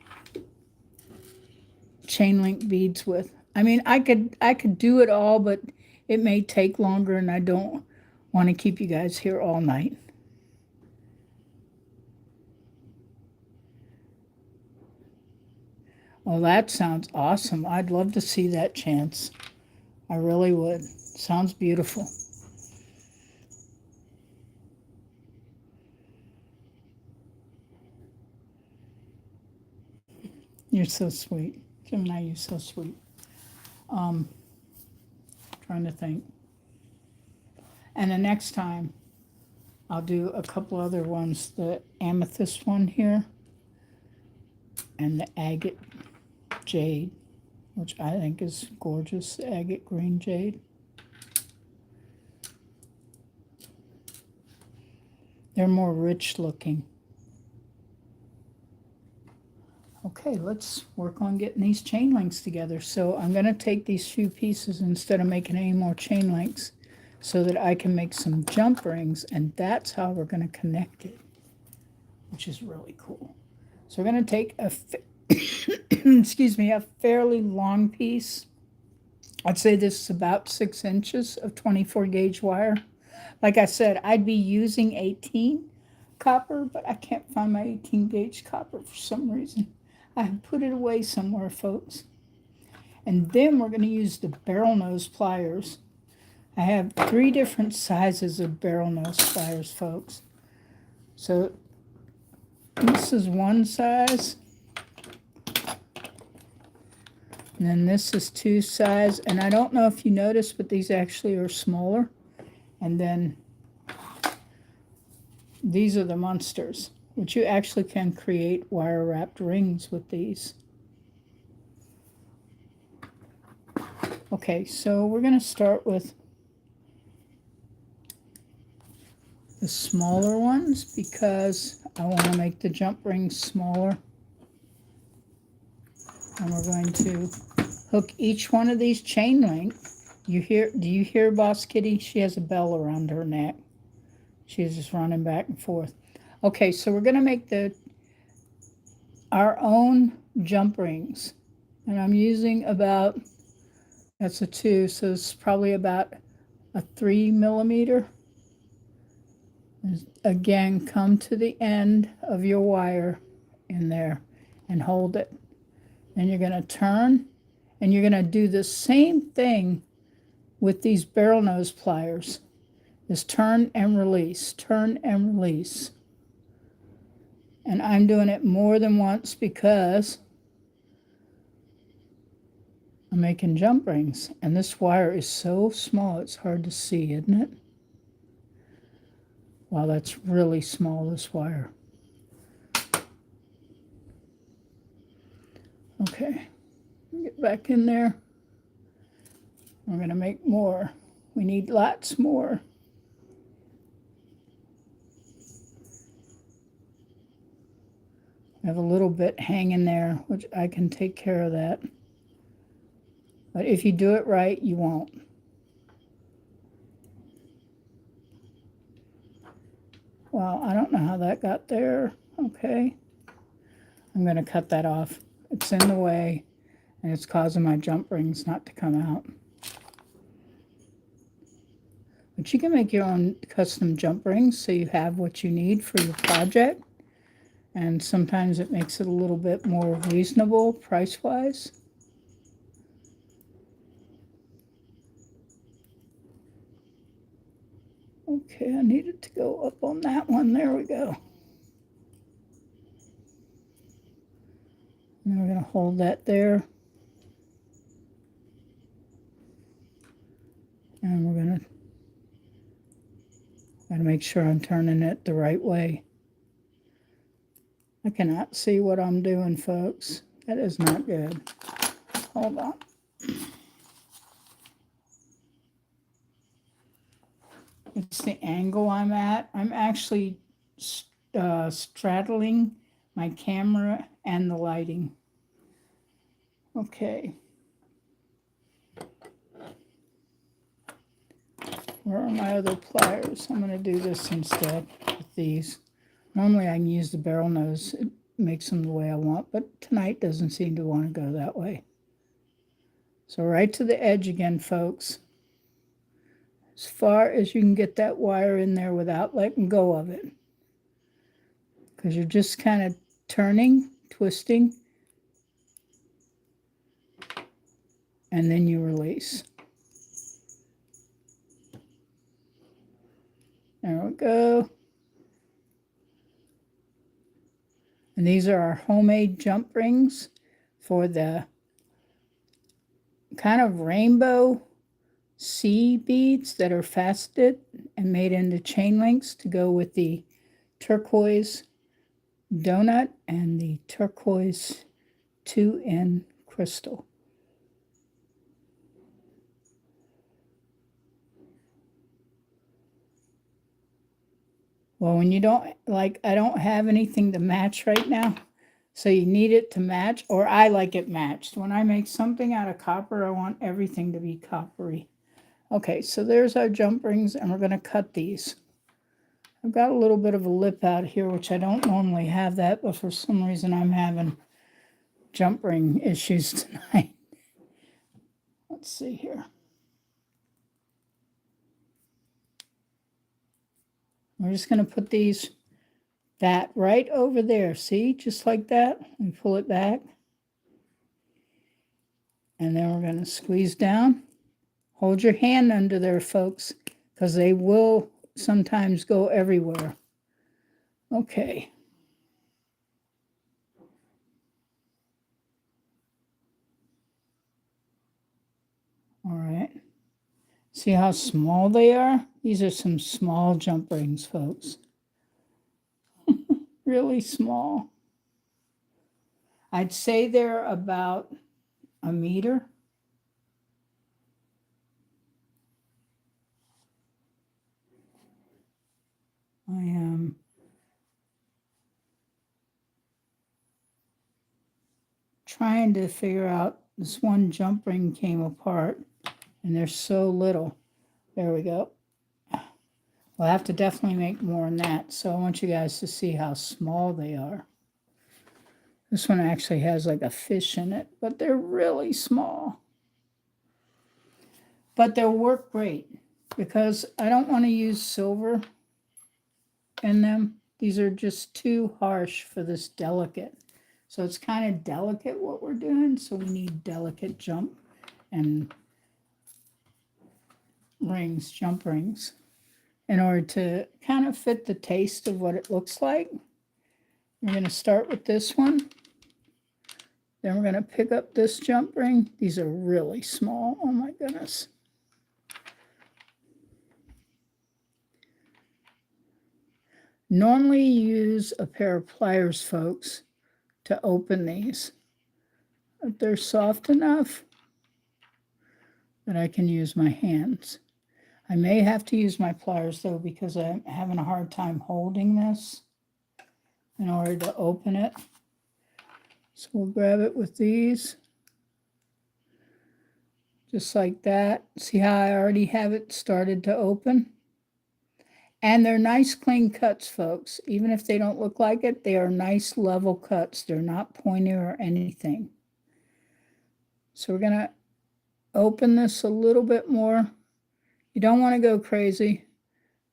chain link beads with. I mean, I could do it all, but it may take longer, and I don't want to keep you guys here all night. Well, that sounds awesome. I'd love to see that, Chance. I really would. Sounds beautiful. You're so sweet. Gemini, you're so sweet. Trying to think. And the next time, I'll do a couple other ones. The amethyst one here, and the agate jade, which I think is gorgeous, the agate green jade. They're more rich looking. Okay, let's work on getting these chain links together. So I'm going to take these few pieces instead of making any more chain links so that I can make some jump rings, and that's how we're going to connect it, which is really cool. So we're going to take a, excuse me, a fairly long piece. I'd say this is about 6 inches of 24 gauge wire. Like I said, I'd be using 18 copper, but I can't find my 18 gauge copper for some reason. I have put it away somewhere, folks. And then we're going to use the barrel nose pliers. I have 3 different sizes of barrel nose pliers, folks. So this is one size. And then this is 2 size. And I don't know if you noticed, but these actually are smaller. And then these are the monsters, which you actually can create wire wrapped rings with these. Okay, so we're going to start with the smaller ones because I want to make the jump rings smaller. And we're going to hook each one of these chain link. Do you hear Boss Kitty? She has a bell around her neck. She's just running back and forth. Okay, so we're going to make our own jump rings. And I'm using about, that's a 2, so it's probably about a 3 millimeter. Again, come to the end of your wire in there and hold it. Then you're going to turn, and you're going to do the same thing with these barrel nose pliers. Is turn and release, turn and release. And I'm doing it more than once because I'm making jump rings. And this wire is so small, it's hard to see, isn't it? Wow, that's really small, this wire. Okay, get back in there. We're going to make more. We need lots more. I have a little bit hanging there, which I can take care of that. But if you do it right, you won't. Well, I don't know how that got there. Okay. I'm going to cut that off. It's in the way, and it's causing my jump rings not to come out. But you can make your own custom jump rings so you have what you need for your project. And sometimes it makes it a little bit more reasonable price-wise. Okay, I needed to go up on that one. There we go. And we're going to hold that there. And we're going to make sure I'm turning it the right way. I cannot see what I'm doing, folks. That is not good. Hold on. It's the angle I'm at. I'm actually straddling my camera and the lighting. Okay. Where are my other pliers? I'm going to do this instead with these. Normally I can use the barrel nose. It makes them the way I want, but tonight doesn't seem to want to go that way. So right to the edge again, folks. As far as you can get that wire in there without letting go of it. Because you're just kind of turning, twisting, and then you release. There we go. And these are our homemade jump rings for the kind of rainbow sea beads that are faceted and made into chain links to go with the turquoise donut and the turquoise 2N crystal. Well, when you don't, like, I don't have anything to match right now, so you need it to match, or I like it matched. When I make something out of copper, I want everything to be coppery. Okay, so there's our jump rings, and we're going to cut these. I've got a little bit of a lip out here, which I don't normally have that, but for some reason I'm having jump ring issues tonight. Let's see here. We're just going to put that right over there. See, just like that. And pull it back. And then we're going to squeeze down. Hold your hand under there, folks, because they will sometimes go everywhere. Okay. All right. See how small they are? These are some small jump rings, folks. Really small. I'd say they're about a meter. I am trying to figure out, this one jump ring came apart and they're so little. There we go. We'll have to definitely make more than that. So I want you guys to see how small they are. This one actually has like a fish in it, but they're really small. But they'll work great because I don't want to use silver in them. These are just too harsh for this delicate. So it's kind of delicate what we're doing. So we need delicate jump and rings, jump rings, in order to kind of fit the taste of what it looks like. We're going to start with this one. Then we're going to pick up this jump ring. These are really small. Oh my goodness. Normally use a pair of pliers, folks, to open these. But they're soft enough that I can use my hands. I may have to use my pliers though because I'm having a hard time holding this in order to open it. So we'll grab it with these. Just like that. See how I already have it started to open? And they're nice clean cuts, folks. Even if they don't look like it, they are nice level cuts. They're not pointy or anything. So we're going to open this a little bit more. You don't want to go crazy.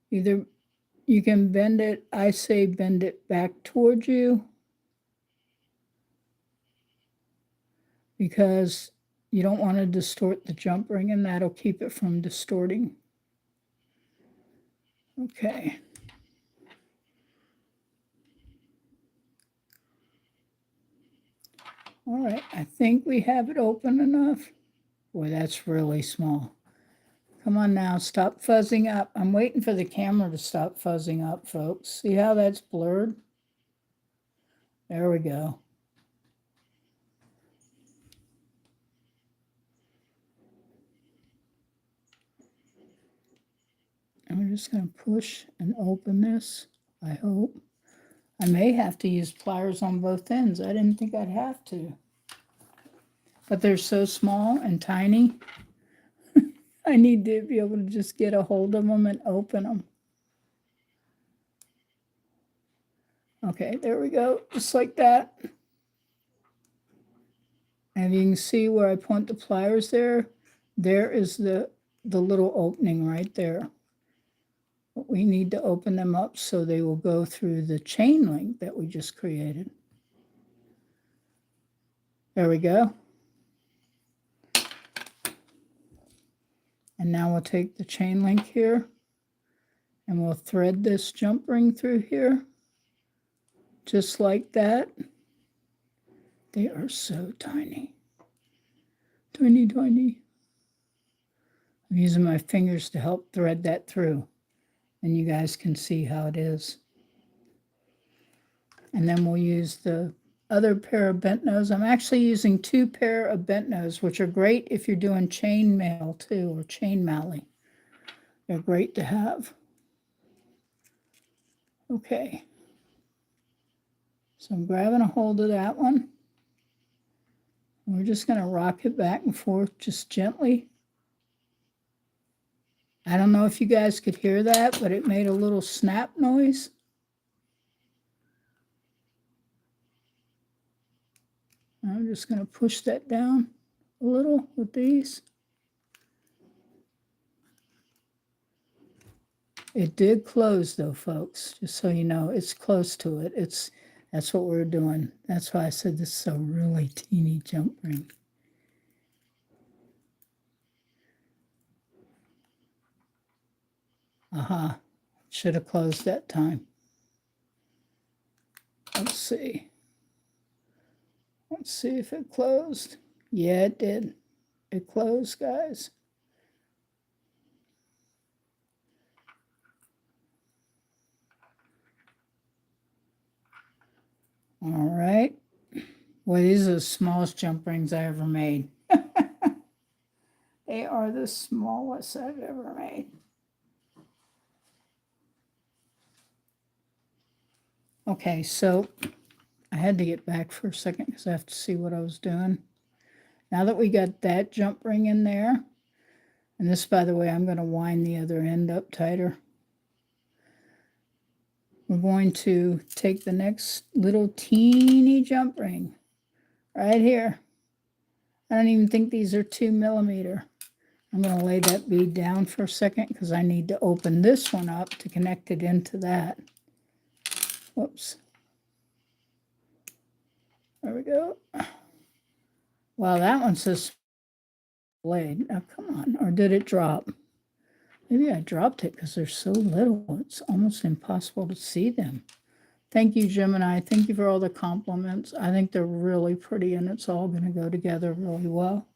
Either you can bend it, I say bend it back towards you, because you don't want to distort the jump ring, and that'll keep it from distorting. Okay. All right, I think we have it open enough. Boy, that's really small. Come on now, stop fuzzing up. I'm waiting for the camera to stop fuzzing up, folks. See how that's blurred? There we go. And we're just going to push and open this, I hope. I may have to use pliers on both ends. I didn't think I'd have to. But they're so small and tiny. I need to be able to just get a hold of them and open them. Okay, there we go, just like that. And you can see where I point the pliers there. There is the little opening right there. But we need to open them up so they will go through the chain link that we just created. There we go. And now we'll take the chain link here and we'll thread this jump ring through here, just like that. They are so tiny. Tiny, tiny. I'm using my fingers to help thread that through, and you guys can see how it is. And then we'll use the other pair of bent nose. I'm actually using 2 pair of bent nose, which are great if you're doing chain mail too, or chain mallet. They're great to have. Okay. So I'm grabbing a hold of that one. And we're just going to rock it back and forth just gently. I don't know if you guys could hear that, but it made a little snap noise. I'm just going to push that down a little with these. It did close though, folks, just so you know, it's close to it. That's what we're doing. That's why I said this is a really teeny jump ring. Aha, should have closed that time. Let's see. Let's see if it closed. Yeah, it did. It closed, guys. All right. Well, these are the smallest jump rings I ever made. They are the smallest I've ever made. Okay, so I had to get back for a second because I have to see what I was doing. Now that we got that jump ring in there, and this, by the way, I'm going to wind the other end up tighter. We're going to take the next little teeny jump ring right here. I don't even think these are 2 millimeter. I'm going to lay that bead down for a second because I need to open this one up to connect it into that. Whoops. There we go. Wow, that one says blade. Now, come on. Or did it drop? Maybe I dropped it because they're so little. It's almost impossible to see them. Thank you, Gemini. Thank you for all the compliments. I think they're really pretty, and it's all going to go together really well.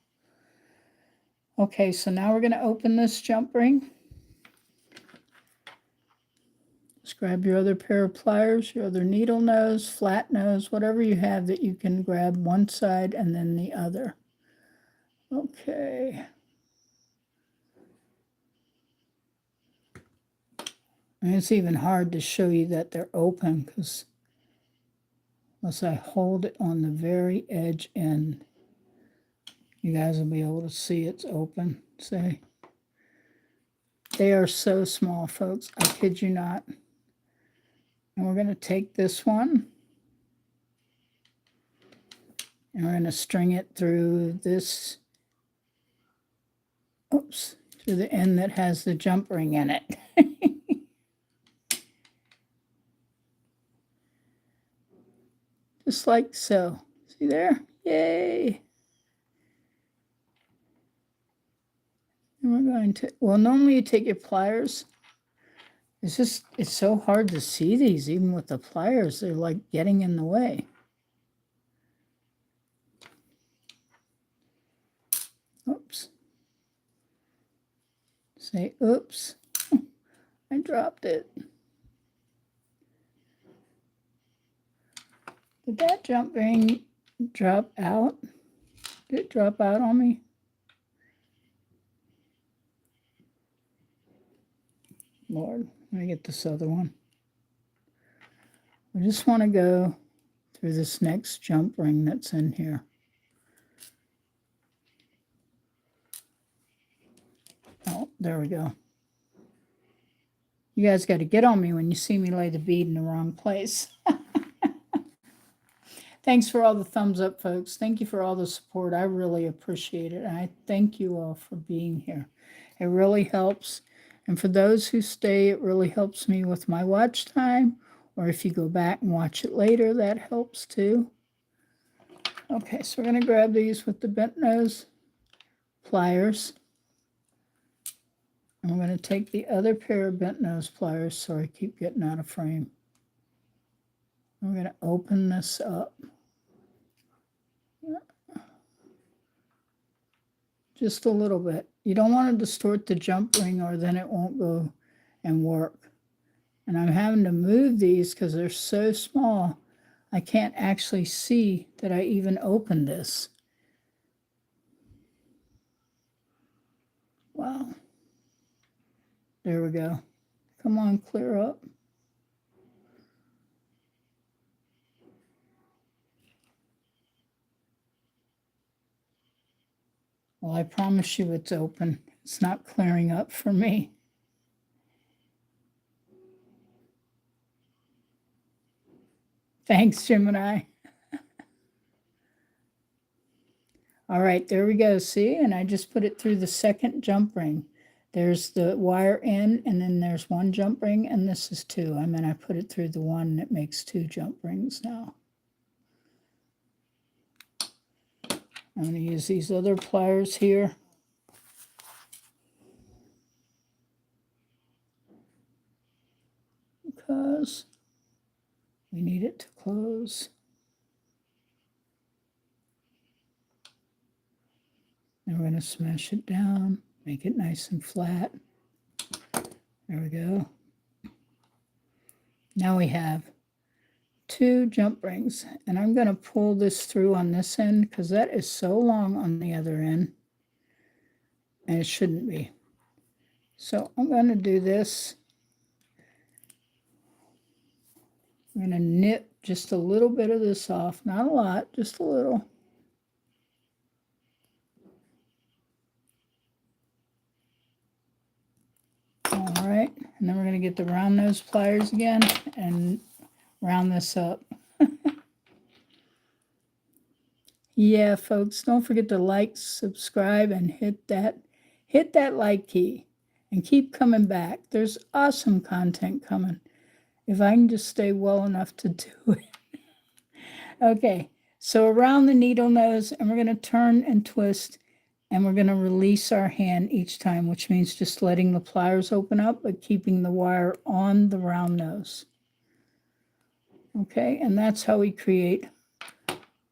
Okay, so now we're going to open this jump ring. Just grab your other pair of pliers, your other needle nose, flat nose, whatever you have that you can grab one side and then the other. Okay. And it's even hard to show you that they're open because unless I hold it on the very edge end, you guys will be able to see it's open. See? They are so small, folks. I kid you not. And we're going to take this one and we're going to string it through this, oops, through the end that has the jump ring in it. Just like so. See there? Yay! And we're going to, well, normally you take your pliers It's so hard to see these, even with the pliers. They're like getting in the way. Oops. Say, oops. I dropped it. Did that jump ring drop out? Did it drop out on me? Lord, let me get this other one. I just want to go through this next jump ring that's in here. Oh, there we go. You guys got to get on me when you see me lay the bead in the wrong place. Thanks for all the thumbs up, folks. Thank you for all the support. I really appreciate it. And I thank you all for being here. It really helps. And for those who stay, it really helps me with my watch time. Or if you go back and watch it later, that helps too. Okay, so we're going to grab these with the bent nose pliers. And we're going to take the other pair of bent nose pliers. Sorry, I keep getting out of frame. We're going to open this up. Just a little bit. You don't want to distort the jump ring or then it won't go and work. And I'm having to move these because they're so small. I can't actually see that I even opened this. Wow. There we go. Come on, clear up. Well, I promise you it's open. It's not clearing up for me. Thanks, Gemini. All right, there we go. See, and I just put it through the second jump ring. There's the wire in, and then there's one jump ring, and this is two. I mean, I put it through the one that makes two jump rings now. I'm going to use these other pliers here. Because we need it to close. And we're going to smash it down, make it nice and flat. There we go. Now we have two jump rings, and I'm going to pull this through on this end because that is so long on the other end, and it shouldn't be. So I'm going to do this. I'm going to nip just a little bit of this off, not a lot, just a little. All right, and then we're going to get the round nose pliers again and round this up. Yeah, folks, don't forget to like, subscribe, and hit that like key and keep coming back. There's awesome content coming if I can just stay well enough to do it. Okay, so around the needle nose, and we're going to turn and twist, and we're going to release our hand each time, which means just letting the pliers open up, but keeping the wire on the round nose. Okay, and that's how we create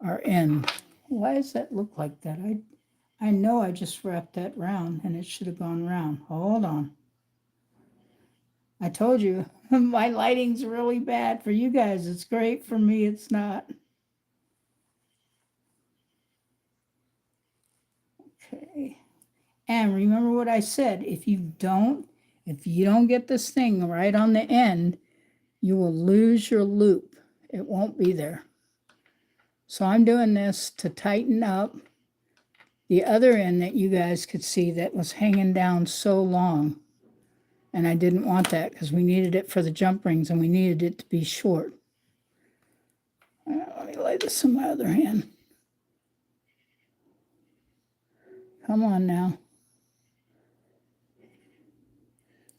our end. Why does that look like that? I know I just wrapped that round, and it should have gone round. Hold on. I told you, my lighting's really bad. For you guys, it's great. For me, it's not. Okay. And remember what I said. If you don't get this thing right on the end, you will lose your loop. It won't be there. So I'm doing this to tighten up the other end that you guys could see that was hanging down so long. And I didn't want that because we needed it for the jump rings and we needed it to be short. Let me lay this in my other hand. Come on now.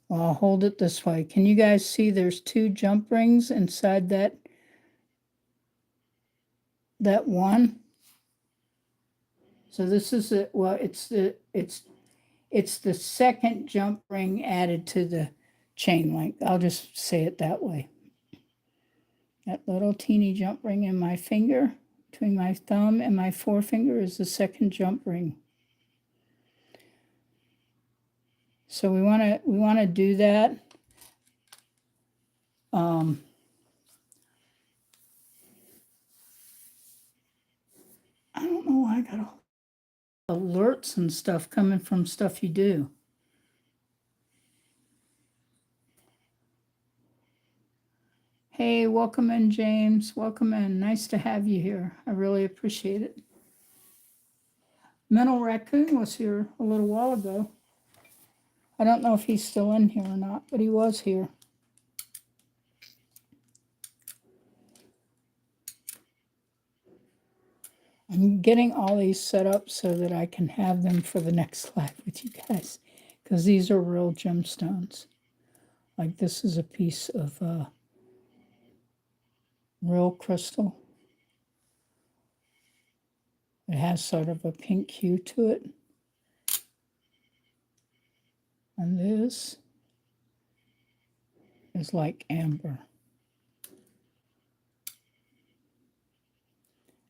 Well, I'll hold it this way. Can you guys see there's two jump rings inside that one? So this is it. Well, it's the second jump ring added to the chain link. I'll just say it that way. That little teeny jump ring in my finger, between my thumb and my forefinger, is the second jump ring. So we want to do that. I don't know why I got all alerts and stuff coming from stuff you do. Hey, welcome in, James. Welcome in. Nice to have you here. I really appreciate it. Mental Raccoon was here a little while ago. I don't know if he's still in here or not, but he was here. I'm getting all these set up so that I can have them for the next live with you guys, because these are real gemstones. Like this is a piece of real crystal. It has sort of a pink hue to it. And this is like amber.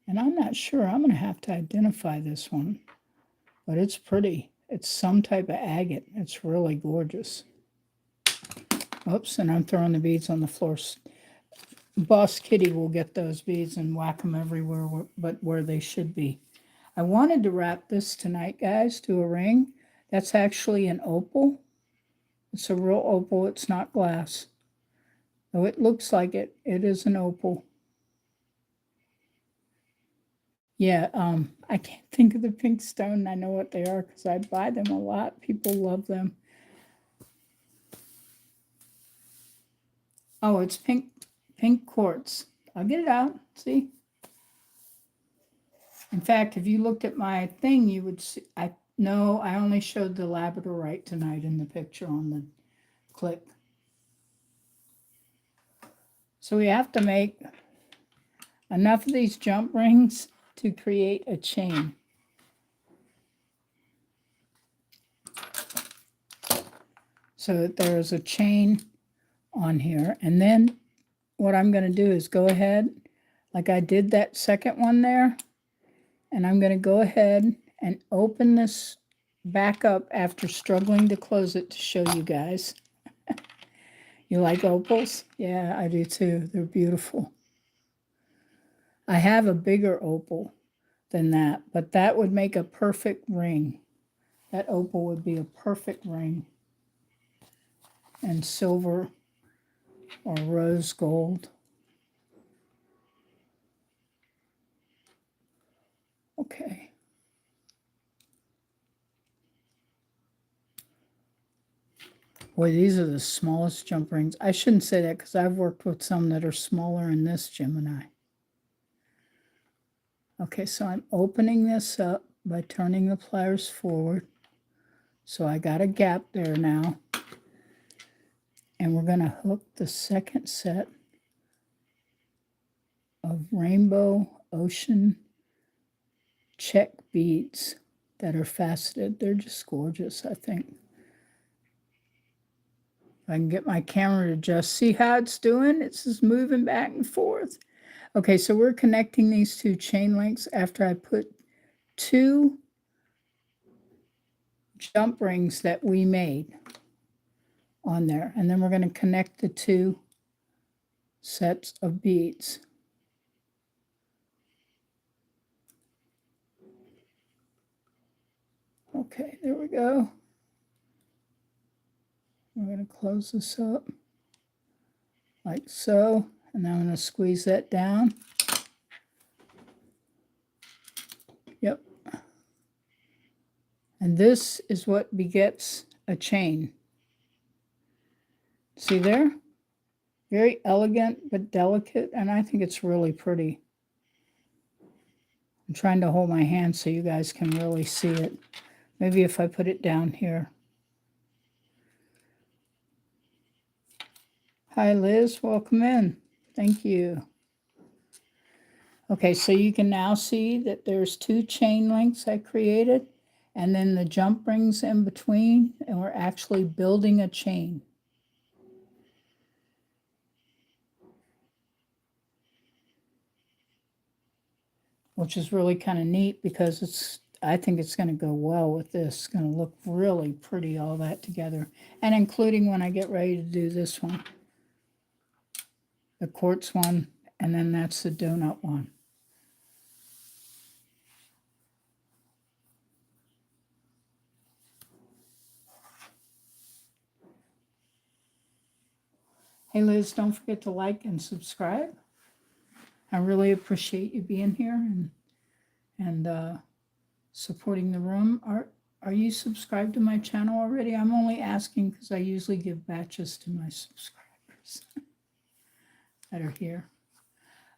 And I'm not sure. I'm going to have to identify this one. But it's pretty. It's some type of agate. It's really gorgeous. Oops, and I'm throwing the beads on the floor. Boss Kitty will get those beads and whack them everywhere but where they should be. I wanted to wrap this tonight, guys, to a ring. That's actually an opal. It's a real opal. It's not glass. Though it looks like it. It is an opal. Yeah, I can't think of the pink stone. I know what they are because I buy them a lot. People love them. Oh, it's pink quartz. I'll get it out. See? In fact, if you looked at my thing, you would see. I only showed the labradorite tonight in the picture on the clip. So we have to make enough of these jump rings to create a chain. So that there is a chain on here. And then what I'm going to do is go ahead, like I did that second one there, and I'm going to go ahead and open this back up after struggling to close it to show you guys. You like opals? Yeah, I do too. They're beautiful. I have a bigger opal than that, but that would make a perfect ring. That opal would be a perfect ring. And silver or rose gold. Okay. Boy, these are the smallest jump rings. I shouldn't say that because I've worked with some that are smaller in this Gemini. Okay, so I'm opening this up by turning the pliers forward. So I got a gap there now. And we're going to hook the second set of rainbow ocean check beads that are faceted. They're just gorgeous, I think. I can get my camera to just see how it's doing. It's just moving back and forth. Okay, so we're connecting these two chain links after I put two jump rings that we made on there. And then we're going to connect the two sets of beads. Okay, there we go. We're going to close this up like so. And I'm going to squeeze that down. Yep. And this is what begets a chain. See there? Very elegant but delicate, and I think it's really pretty. I'm trying to hold my hand so you guys can really see it. Maybe if I put it down here. Hi, Liz. Welcome in. Thank you. Okay, so you can now see that there's two chain links I created, and then the jump rings in between, and we're actually building a chain. which is really kind of neat because I think it's going to go well with this. It's going to look really pretty, all that together. And including when I get ready to do this one, the quartz one, and then that's the donut one. Hey Liz, don't forget to like and subscribe. I really appreciate you being here and supporting the room. Are you subscribed to my channel already? I'm only asking because I usually give batches to my subscribers that are here.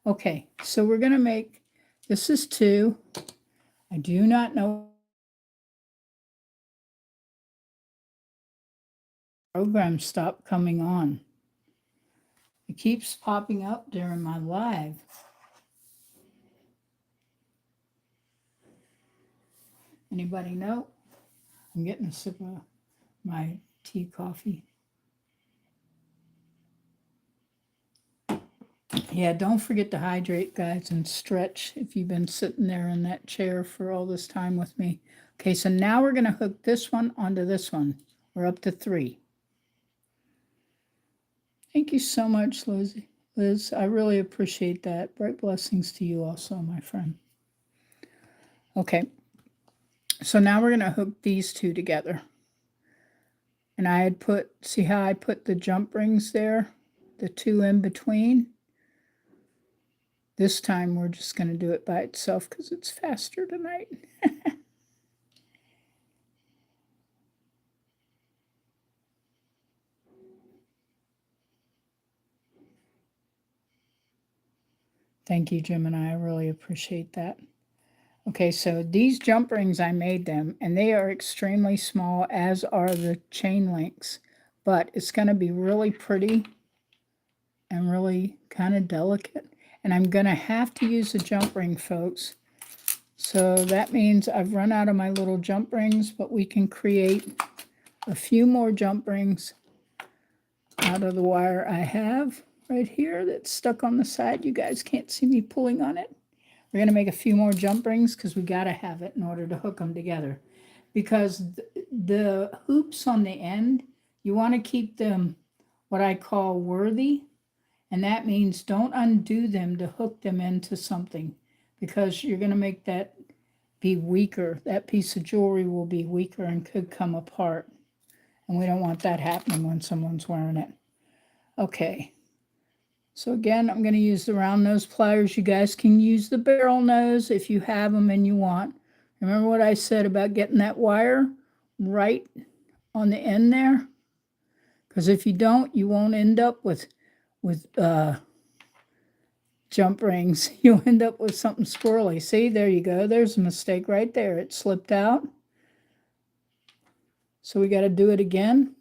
Okay, so we're going to make, this is 2. I do not know. Program stopped coming on. It keeps popping up during my live. Anybody know? I'm getting a sip of my tea coffee. Yeah, don't forget to hydrate, guys, and stretch if you've been sitting there in that chair for all this time with me. Okay, so now we're going to hook this one onto this one. We're up to 3. Thank you so much, Liz. I really appreciate that. Bright blessings to you also, my friend. Okay, so now we're going to hook these 2 together. And I had put, see how I put the jump rings there? The 2 in between? This time we're just going to do it by itself because it's faster tonight. Thank you, Gemini. I really appreciate that. Okay, so these jump rings, I made them, and they are extremely small, as are the chain links. But it's going to be really pretty and really kind of delicate. And I'm going to have to use a jump ring, folks. So that means I've run out of my little jump rings, but we can create a few more jump rings out of the wire I have right here that's stuck on the side. You guys can't see me pulling on it. We're going to make a few more jump rings because we got to have it in order to hook them together. Because the hoops on the end, you want to keep them what I call worthy. And that means don't undo them to hook them into something, because you're going to make that be weaker. That piece of jewelry will be weaker and could come apart. And we don't want that happening when someone's wearing it. Okay. So again, I'm going to use the round nose pliers. You guys can use the barrel nose if you have them and you want. Remember what I said about getting that wire right on the end there? Because if you don't, you won't end up with jump rings. You'll end up with something squirrely. See, there you go. There's a mistake right there. It slipped out. So we got to do it again.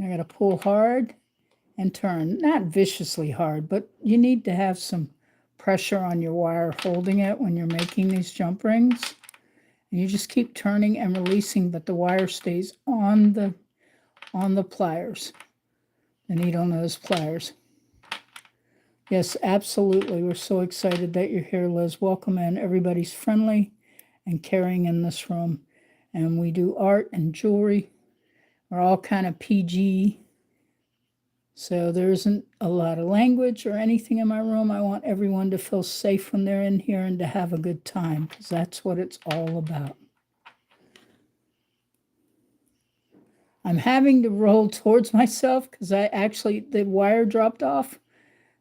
I got to pull hard and turn. Not viciously hard, but you need to have some pressure on your wire holding it when you're making these jump rings. And you just keep turning and releasing, but the wire stays on the pliers, the needle nose pliers. Yes, absolutely. We're so excited that you're here, Liz. Welcome in. Everybody's friendly and caring in this room. And we do art and jewelry. We're all kind of PG. So there isn't a lot of language or anything in my room. I want everyone to feel safe when they're in here and to have a good time, because that's what it's all about. I'm having to roll towards myself because the wire dropped off.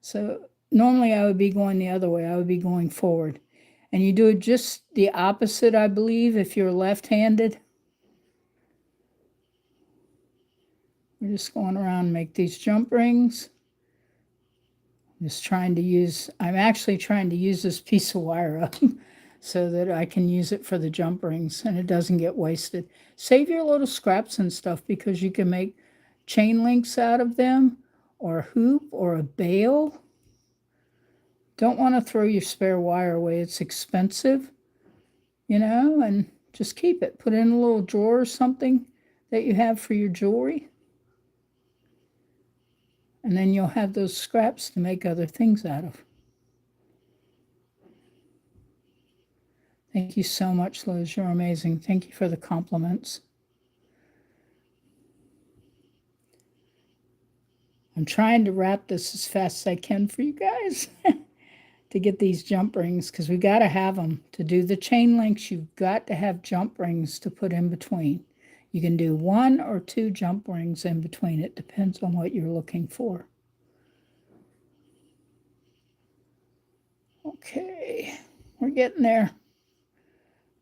So normally I would be going the other way. I would be going forward. And you do it just the opposite, I believe, if you're left-handed. We're just going around and make these jump rings. I'm actually trying to use this piece of wire up so that I can use it for the jump rings and it doesn't get wasted. Save your little scraps and stuff, because you can make chain links out of them, or a hoop, or a bail. Don't want to throw your spare wire away. It's expensive, and just keep it. Put it in a little drawer or something that you have for your jewelry. And then you'll have those scraps to make other things out of. Thank you so much, Liz. You're amazing. Thank you for the compliments. I'm trying to wrap this as fast as I can for you guys to get these jump rings, because we got to have them. To do the chain links, you've got to have jump rings to put in between. You can do 1 or 2 jump rings in between. It depends on what you're looking for. Okay, we're getting there.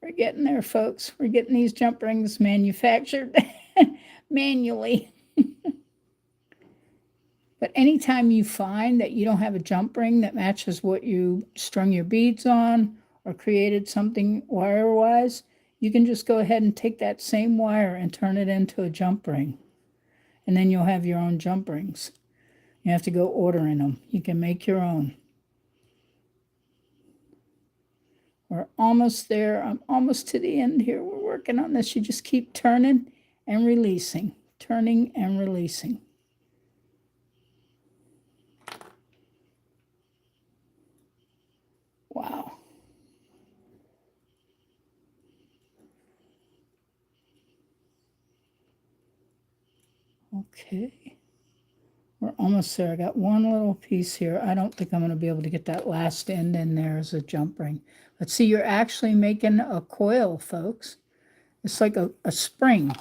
We're getting there, folks. We're getting these jump rings manufactured manually. But anytime you find that you don't have a jump ring that matches what you strung your beads on or created something wire-wise, you can just go ahead and take that same wire and turn it into a jump ring. And then you'll have your own jump rings. You have to go ordering them. You can make your own. We're almost there. I'm almost to the end here. We're working on this. You just keep turning and releasing, turning and releasing. Wow. Okay. We're almost there. I got one little piece here. I don't think I'm going to be able to get that last end in there as a jump ring. But see, you're actually making a coil, folks. It's like a spring.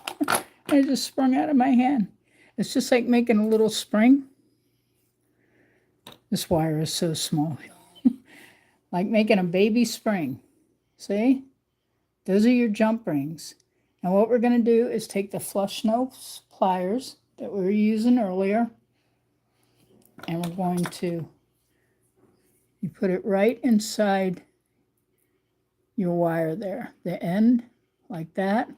It just sprung out of my hand. It's just like making a little spring. This wire is so small. Like making a baby spring. See? Those are your jump rings. And what we're going to do is take the flush nose pliers that we were using earlier, and we're going to, you put it right inside your wire there, the end, like that.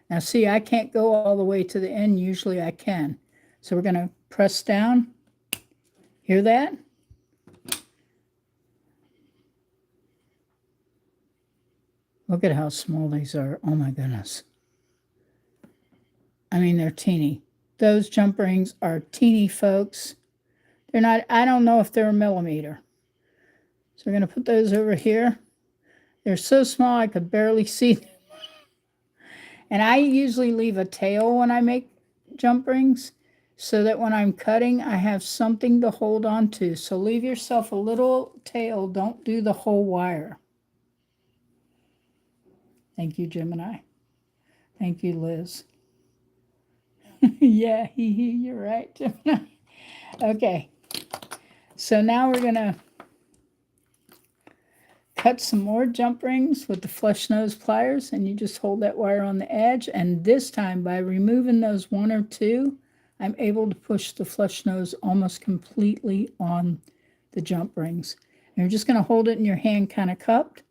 Now see, I can't go all the way to the end. Usually I can. So we're going to press down. Hear that? Look at how small these are. Oh my goodness. I mean, they're teeny. Those jump rings are teeny, folks. They're not, I don't know if they're a millimeter. So we're going to put those over here. They're so small I could barely see them. And I usually leave a tail when I make jump rings so that when I'm cutting, I have something to hold on to. So leave yourself a little tail. Don't do the whole wire. Thank you, Gemini. Thank you, Liz. Yeah, you're right, Gemini. Okay. So now we're going to cut some more jump rings with the flush nose pliers, and you just hold that wire on the edge, and this time by removing those 1 or 2, I'm able to push the flush nose almost completely on the jump rings. And you're just going to hold it in your hand kind of cupped.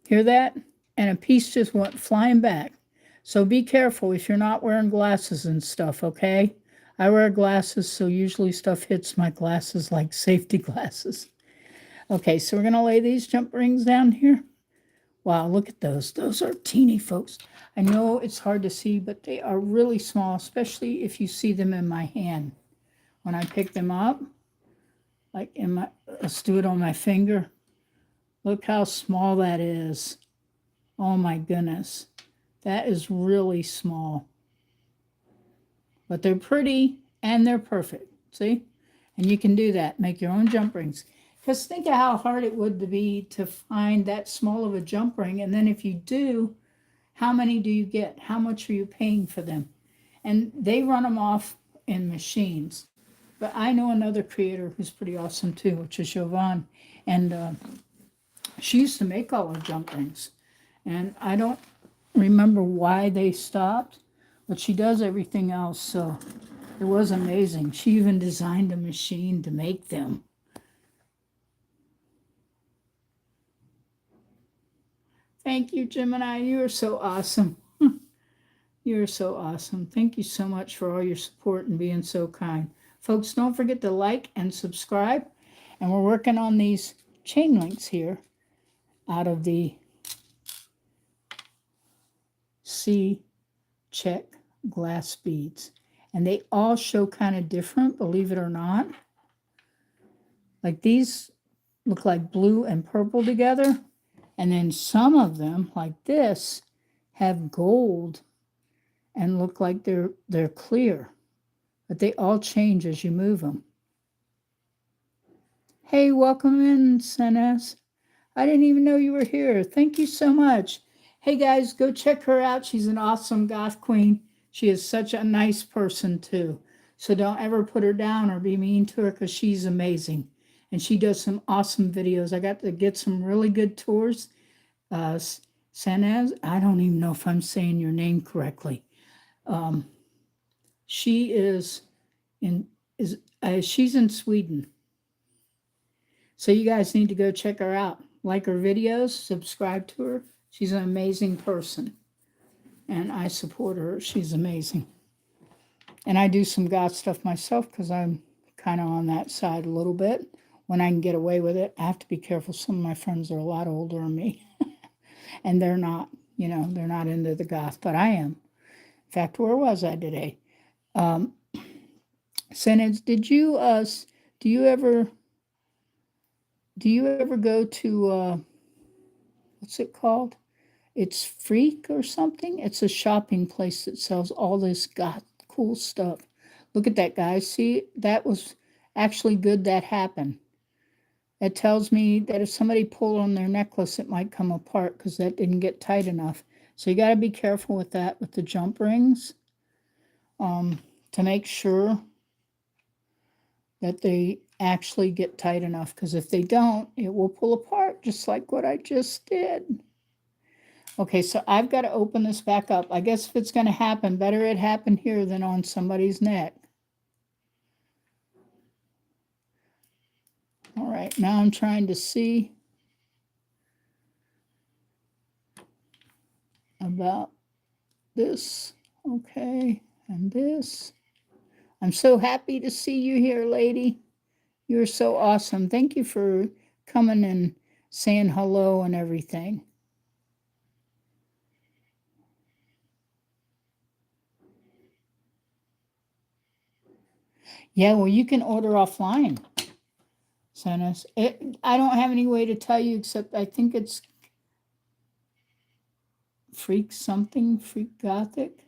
Hear that? And a piece just went flying back. So be careful if you're not wearing glasses and stuff, okay? I wear glasses, so usually stuff hits my glasses like safety glasses. Okay, so we're going to lay these jump rings down here. Wow, look at those. Those are teeny, folks. I know it's hard to see, but they are really small, especially if you see them in my hand. When I pick them up, like in my, let's do it on my finger. Look how small that is. Oh my goodness. That is really small. But they're pretty and they're perfect. See? And you can do that. Make your own jump rings. Because think of how hard it would be to find that small of a jump ring. And then if you do, how many do you get? How much are you paying for them? And they run them off in machines. But I know another creator who's pretty awesome too, which is Jovan. And she used to make all her jump rings. And I don't remember why they stopped, but she does everything else. So it was amazing. She even designed a machine to make them. Thank you, Gemini. You are so awesome. You're so awesome. Thank you so much for all your support and being so kind. Folks, don't forget to like and subscribe. And we're working on these chain links here out of the C-check glass beads. And they all show kind of different, believe it or not. Like these look like blue and purple together. And then some of them, like this, have gold and look like they're clear. But they all change as you move them. Hey, welcome in, Senes. I didn't even know you were here. Thank you so much. Hey guys, go check her out. She's an awesome goth queen. She is such a nice person too. So don't ever put her down or be mean to her because she's amazing. And she does some awesome videos. I got to get some really good tours. Sanaz, I don't even know if I'm saying your name correctly. She is in she's in Sweden. So you guys need to go check her out. Like her videos, subscribe to her. She's an amazing person. And I support her. She's amazing. And I do some God stuff myself because I'm kind of on that side a little bit. When I can get away with it, I have to be careful. Some of my friends are a lot older than me. And they're not, they're not into the goth, but I am. In fact, where was I today? Synods, do you ever go to, what's it called? It's Freak or something. It's a shopping place that sells all this goth cool stuff. Look at that, guys. See, that was actually good that happened. It tells me that if somebody pulled on their necklace, it might come apart because that didn't get tight enough. So you got to be careful with that, with the jump rings, to make sure that they actually get tight enough. Because if they don't, it will pull apart, just like what I just did. Okay, so I've got to open this back up. I guess if it's going to happen, better it happen here than on somebody's neck. All right, now I'm trying to see about this. Okay, and this. I'm so happy to see you here, lady. You're so awesome. Thank you for coming and saying hello and everything. Yeah, well, you can order offline, Sennis. I don't have any way to tell you except I think it's Freak something, Freak Gothic.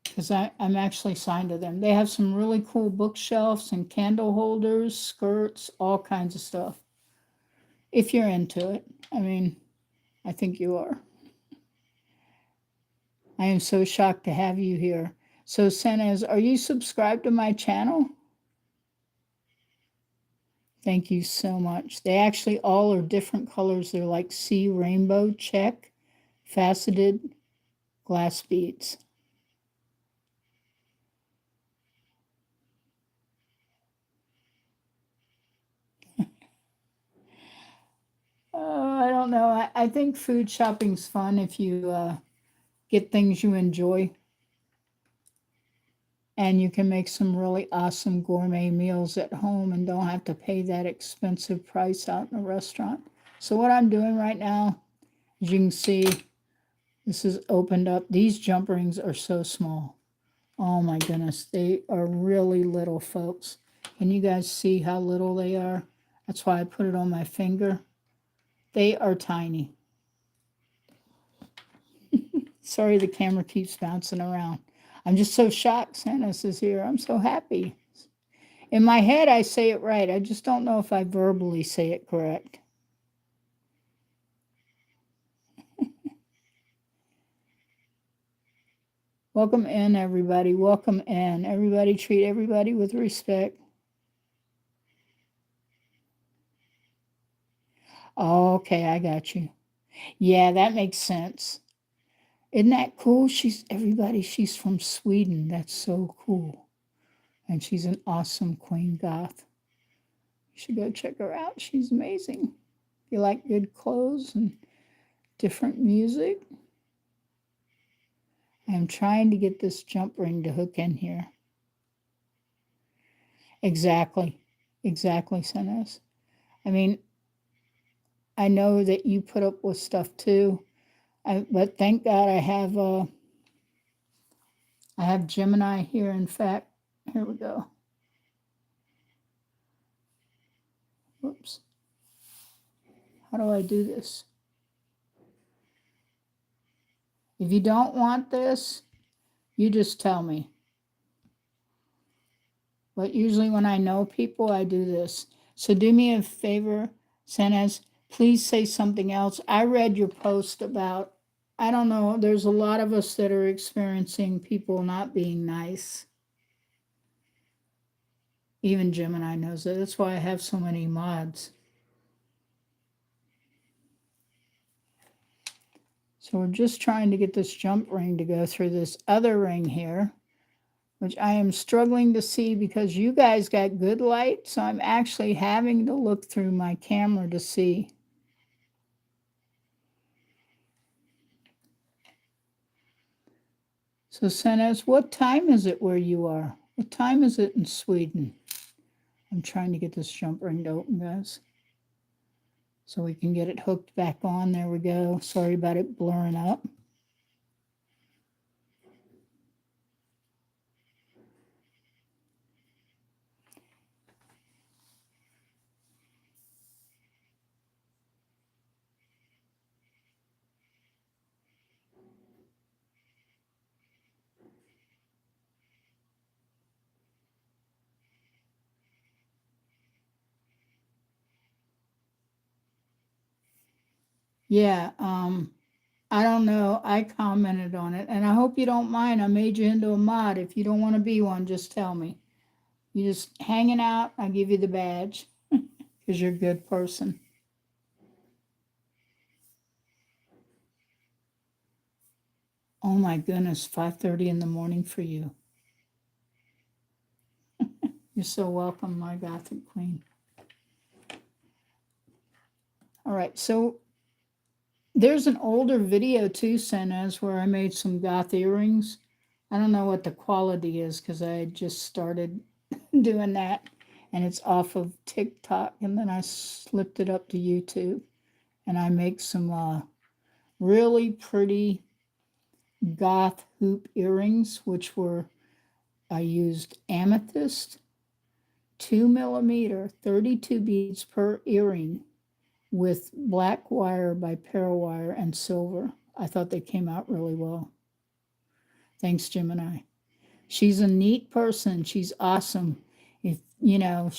Because I'm actually signed to them. They have some really cool bookshelves and candle holders, skirts, all kinds of stuff. If you're into it. I mean, I think you are. I am so shocked to have you here. So, Senez, are you subscribed to my channel? Thank you so much. They actually all are different colors. They're like sea rainbow check, faceted glass beads. I don't know. I think food shopping's fun if you get things you enjoy. And you can make some really awesome gourmet meals at home and don't have to pay that expensive price out in a restaurant. So what I'm doing right now, as you can see, this is opened up. These jump rings are so small. Oh my goodness, they are really little, folks. Can you guys see how little they are? That's why I put it on my finger. They are tiny. Sorry the camera keeps bouncing around. I'm just so shocked Santa's is here. I'm so happy. In my head, I say it right. I just don't know if I verbally say it correct. Welcome in, everybody. Welcome in. Everybody treat everybody with respect. Oh, okay, I got you. Yeah, that makes sense. Isn't that cool? She's from Sweden. That's so cool. And she's an awesome queen goth. You should go check her out. She's amazing. If you like good clothes and different music. I'm trying to get this jump ring to hook in here. Exactly. Exactly, Senes. I mean, I know that you put up with stuff too. But thank God I have Gemini here. In fact, here we go. Whoops. How do I do this? If you don't want this, you just tell me. But usually when I know people, I do this. So do me a favor, Senes, please say something else. I read your post about, I don't know, there's a lot of us that are experiencing people not being nice. Even Gemini knows that. That's why I have so many mods. So we're just trying to get this jump ring to go through this other ring here, which I am struggling to see because you guys got good light, so I'm actually having to look through my camera to see. So Senes, what time is it where you are? What time is it in Sweden? I'm trying to get this jump ring to open, guys, so we can get it hooked back on. There we go. Sorry about it blurring up. Yeah, I don't know. I commented on it, and I hope you don't mind. I made you into a mod. If you don't want to be one, just tell me. You just hanging out, I give you the badge because you're a good person. Oh my goodness, 5:30 in the morning for you. You're so welcome, my Gothic Queen. All right, so there's an older video too, Senes, where I made some goth earrings. I don't know what the quality is because I just started doing that, and it's off of TikTok, and then I slipped it up to YouTube, and I make some really pretty goth hoop earrings, which were, I used amethyst, 2 millimeter, 32 beads per earring with black wire by Parawire and silver. I thought they came out really well. Thanks, Gemini. She's a neat person. She's awesome. If you know,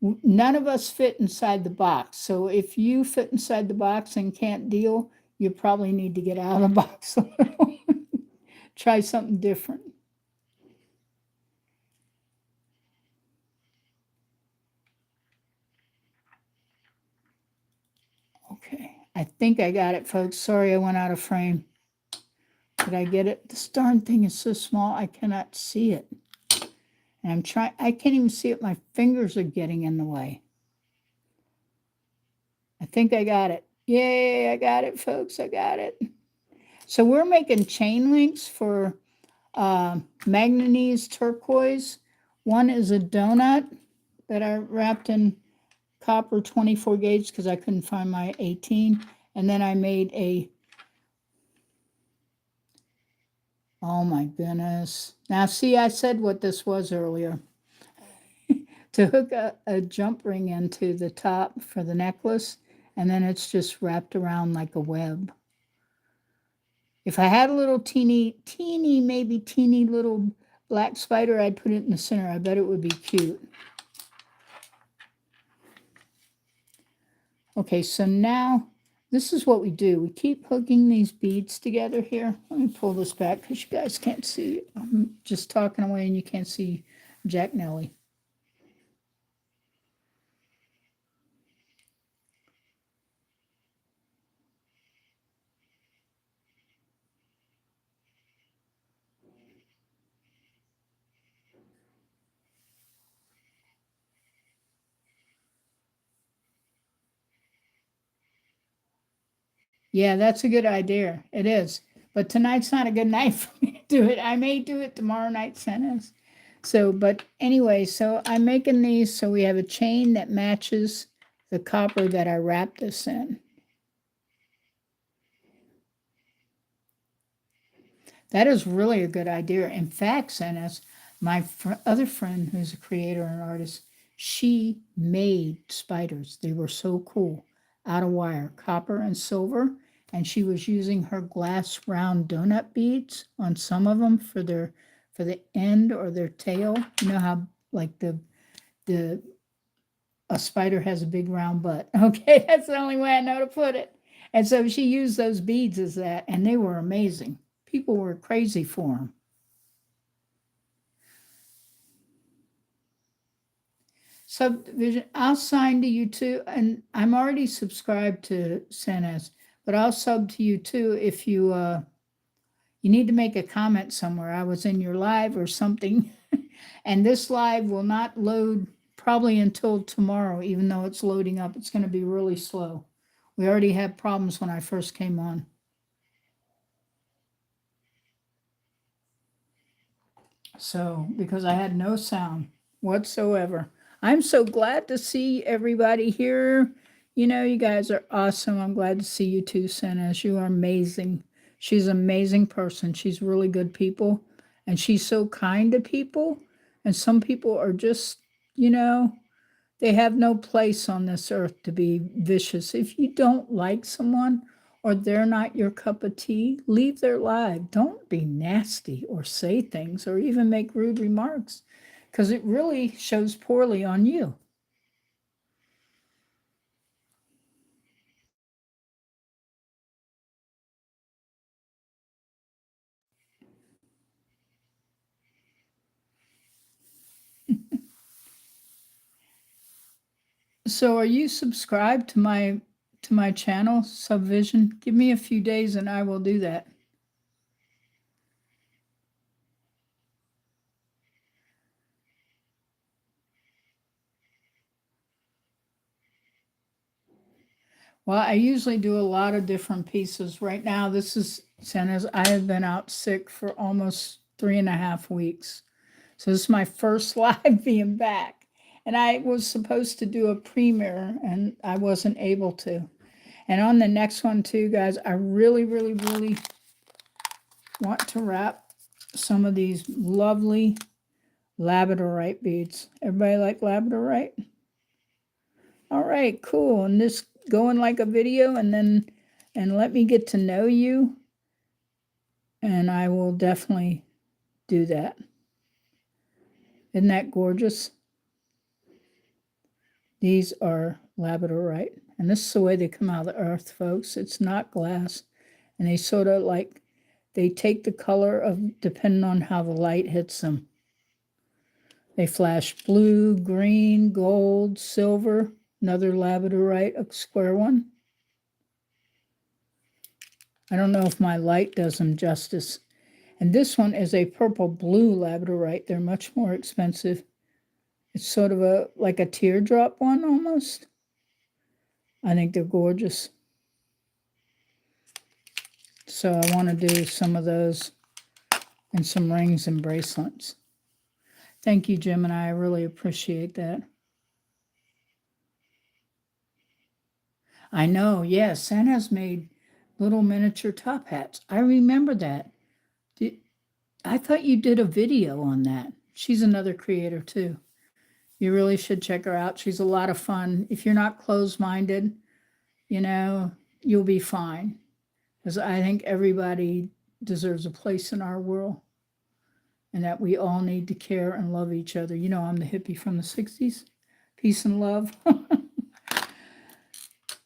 none of us fit inside the box. So if you fit inside the box and can't deal, you probably need to get out of the box a little. Try something different. Okay, I think I got it, folks. Sorry I went out of frame. Did I get it? This darn thing is so small I cannot see it. And I'm trying, I can't even see it. My fingers are getting in the way. I think I got it. Yay, I got it, folks. I got it. So we're making chain links for manganese turquoise. One is a donut that I wrapped in copper 24 gauge because I couldn't find my 18. And then I made a, oh my goodness. Now see, I said what this was earlier. To hook a jump ring into the top for the necklace, and then it's just wrapped around like a web. If I had a little teeny, maybe teeny little black spider, I'd put it in the center. I bet it would be cute. Okay, so now this is what we do. We keep hooking these beads together here. Let me pull this back because you guys can't see. I'm just talking away and you can't see Jack Nelly. Yeah, that's a good idea. It is. But tonight's not a good night for me to do it. I may do it tomorrow night, sentence. So, but anyway, so I'm making these so we have a chain that matches the copper that I wrapped this in. That is really a good idea. In fact, Senes, my other friend who's a creator and artist, she made spiders. They were so cool, out of wire, copper and silver. and she was using her glass round donut beads on some of them for the end or their tail. You know how like the a spider has a big round butt. Okay, that's the only way I know to put it. And so she used those beads as that, and they were amazing. People were crazy for them. Subdivision, I'll sign to you too, and I'm already subscribed to Senes, but I'll sub to you too if you need to make a comment somewhere. I was in your live or something, and this live will not load probably until tomorrow, even though it's loading up. It's going to be really slow. We already had problems when I first came on. So, because I had no sound whatsoever. I'm so glad to see everybody here. You know, you guys are awesome. I'm glad to see you too, Senes. You are amazing. She's an amazing person. She's really good people. And she's so kind to people. And some people are just, you know, they have no place on this earth to be vicious. If you don't like someone or they're not your cup of tea, leave their life. Don't be nasty or say things or even make rude remarks because it really shows poorly on you. So are you subscribed to my channel, Subvision? Give me a few days and I will do that. Well, I usually do a lot of different pieces. Right now, this is Centers. I have been out sick for almost 3.5 weeks. So this is my first live being back. And I was supposed to do a premiere and I wasn't able to. And on the next one too, guys, I really, really, really want to wrap some of these lovely labradorite beads. Everybody like labradorite? All right, cool. And this going like a video and let me get to know you. And I will definitely do that. Isn't that gorgeous? These are labradorite. And this is the way they come out of the earth, folks. It's not glass. And they sort of like, they take the color of, depending on how the light hits them. They flash blue, green, gold, silver, another labradorite, a square one. I don't know if my light does them justice. And this one is a purple blue labradorite. They're much more expensive. It's sort of a like a teardrop one almost. I think they're gorgeous. So I want to do some of those and some rings and bracelets. Thank you, Gemini. I really appreciate that. I know, yes, Santa's made little miniature top hats. I remember that. I thought you did a video on that. She's another creator too. You really should check her out. She's a lot of fun. If you're not closed-minded, you know, you'll be fine. Because I think everybody deserves a place in our world and that we all need to care and love each other. You know, I'm the hippie from the 60s. Peace and love.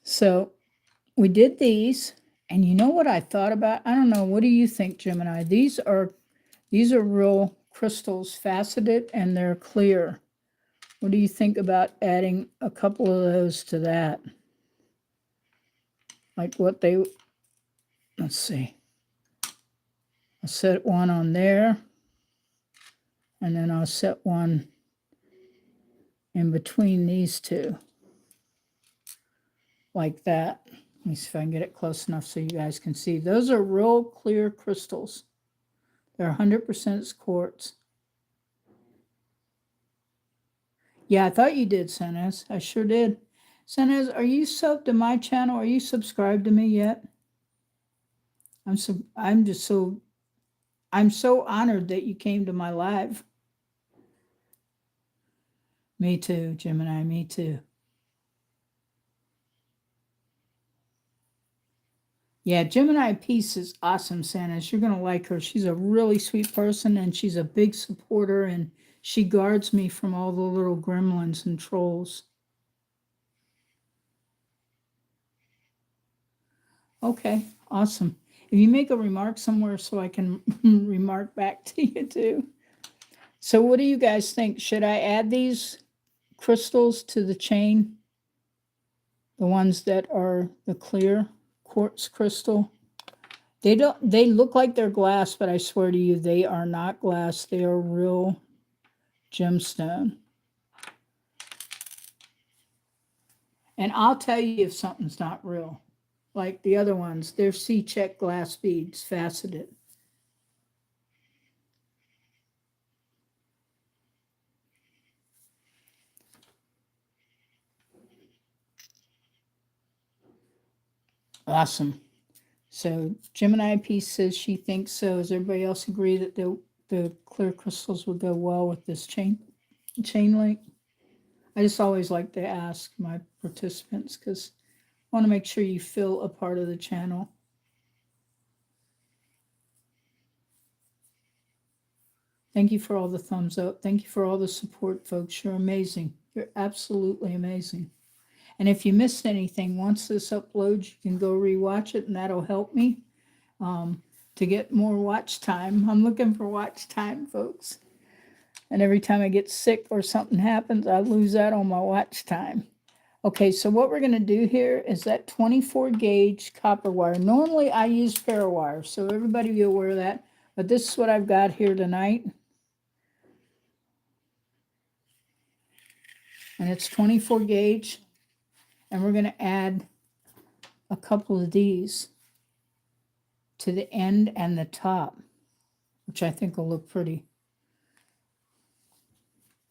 So we did these. And you know what I thought about? I don't know. What do you think, Gemini? These are real crystals, faceted, and they're clear. What do you think about adding a couple of those to that? Like what they, let's see. I'll set one on there. And then I'll set one in between these two. Like that. Let me see if I can get it close enough so you guys can see. Those are real clear crystals. They're 100% quartz. Yeah, I thought you did, Senes. I sure did. Senes, are you subbed to my channel? Are you subscribed to me yet? I'm so honored that you came to my live. Me too, Gemini, me too. Yeah, Gemini Peace is awesome, Santas. You're going to like her. She's a really sweet person, and she's a big supporter, and she guards me from all the little gremlins and trolls. Okay, awesome. If you make a remark somewhere so I can remark back to you too. So what do you guys think? Should I add these crystals to the chain? The ones that are the clear quartz crystal? They look like they're glass, but I swear to you, they are not glass. They are real gemstone. And I'll tell you if something's not real. Like the other ones, they're C-check glass beads, faceted. Awesome. So Gemini Peace says she thinks so. Does everybody else agree that the clear crystals would go well with this chain link? I just always like to ask my participants because I want to make sure you feel a part of the channel. Thank you for all the thumbs up. Thank you for all the support, folks. You're amazing. You're absolutely amazing. And if you missed anything, once this uploads, you can go rewatch it, and that'll help me to get more watch time. I'm looking for watch time, folks. And every time I get sick or something happens, I lose out on my watch time. Okay, so what we're going to do here is that 24 gauge copper wire. Normally I use parawire, so everybody be aware of that. But this is what I've got here tonight. And it's 24 gauge. And we're going to add a couple of these to the end and the top, which I think will look pretty.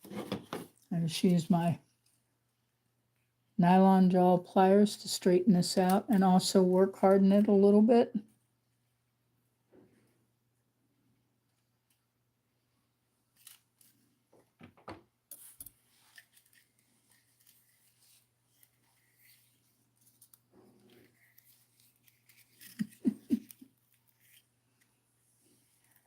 I just use my nylon jaw pliers to straighten this out and also work harden it a little bit.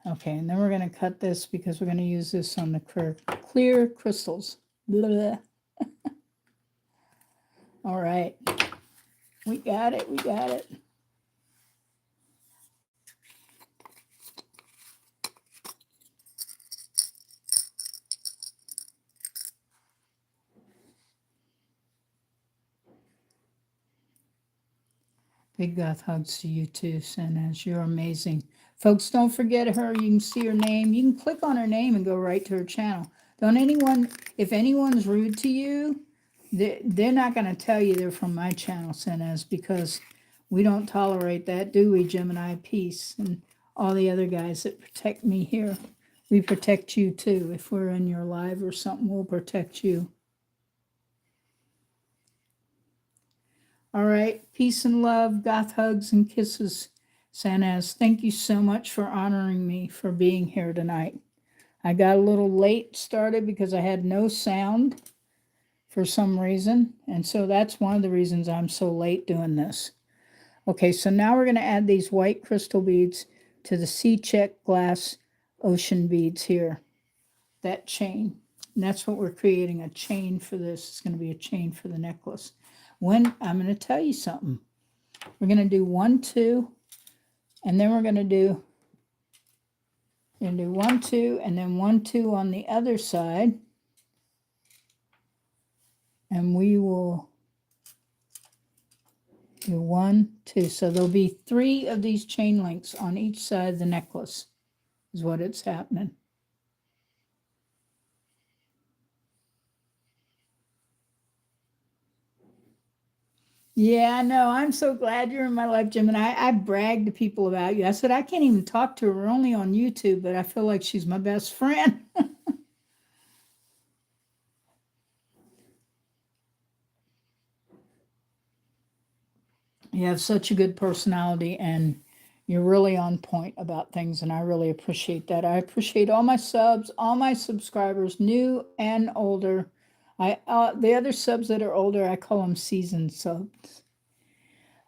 Okay, and then we're going to cut this because we're going to use this on the clear crystals. Blah. All right. We got it. We got it. Big goth hugs to you too, Sanaz. You're amazing. Folks, don't forget her. You can see her name. You can click on her name and go right to her channel. If anyone's rude to you, they're not going to tell you they're from my channel, Sanaz, because we don't tolerate that, do we, Gemini Peace and all the other guys that protect me here. We protect you too. If we're in your live or something, we'll protect you. All right, peace and love, goth hugs and kisses. Sanaz, thank you so much for honoring me for being here tonight. I got a little late started because I had no sound for some reason, and so that's one of the reasons I'm so late doing this. Okay, so now we're going to add these white crystal beads to the C-check glass ocean beads here, that chain. And that's what we're creating, a chain for this. It's going to be a chain for the necklace. I'm going to tell you something. We're going to do 1, 2, and then we're going to do 1, 2, and then 1, 2 on the other side. And we will do 1, 2. So there'll be 3 of these chain links on each side of the necklace is what it's happening. Yeah, no, I'm so glad you're in my life, Jim. And I bragged to people about you. I said, I can't even talk to her. We're only on YouTube, but I feel like she's my best friend. You have such a good personality, and you're really on point about things, and I really appreciate that. I appreciate all my subs, all my subscribers, new and older. The other subs that are older, I call them seasoned subs.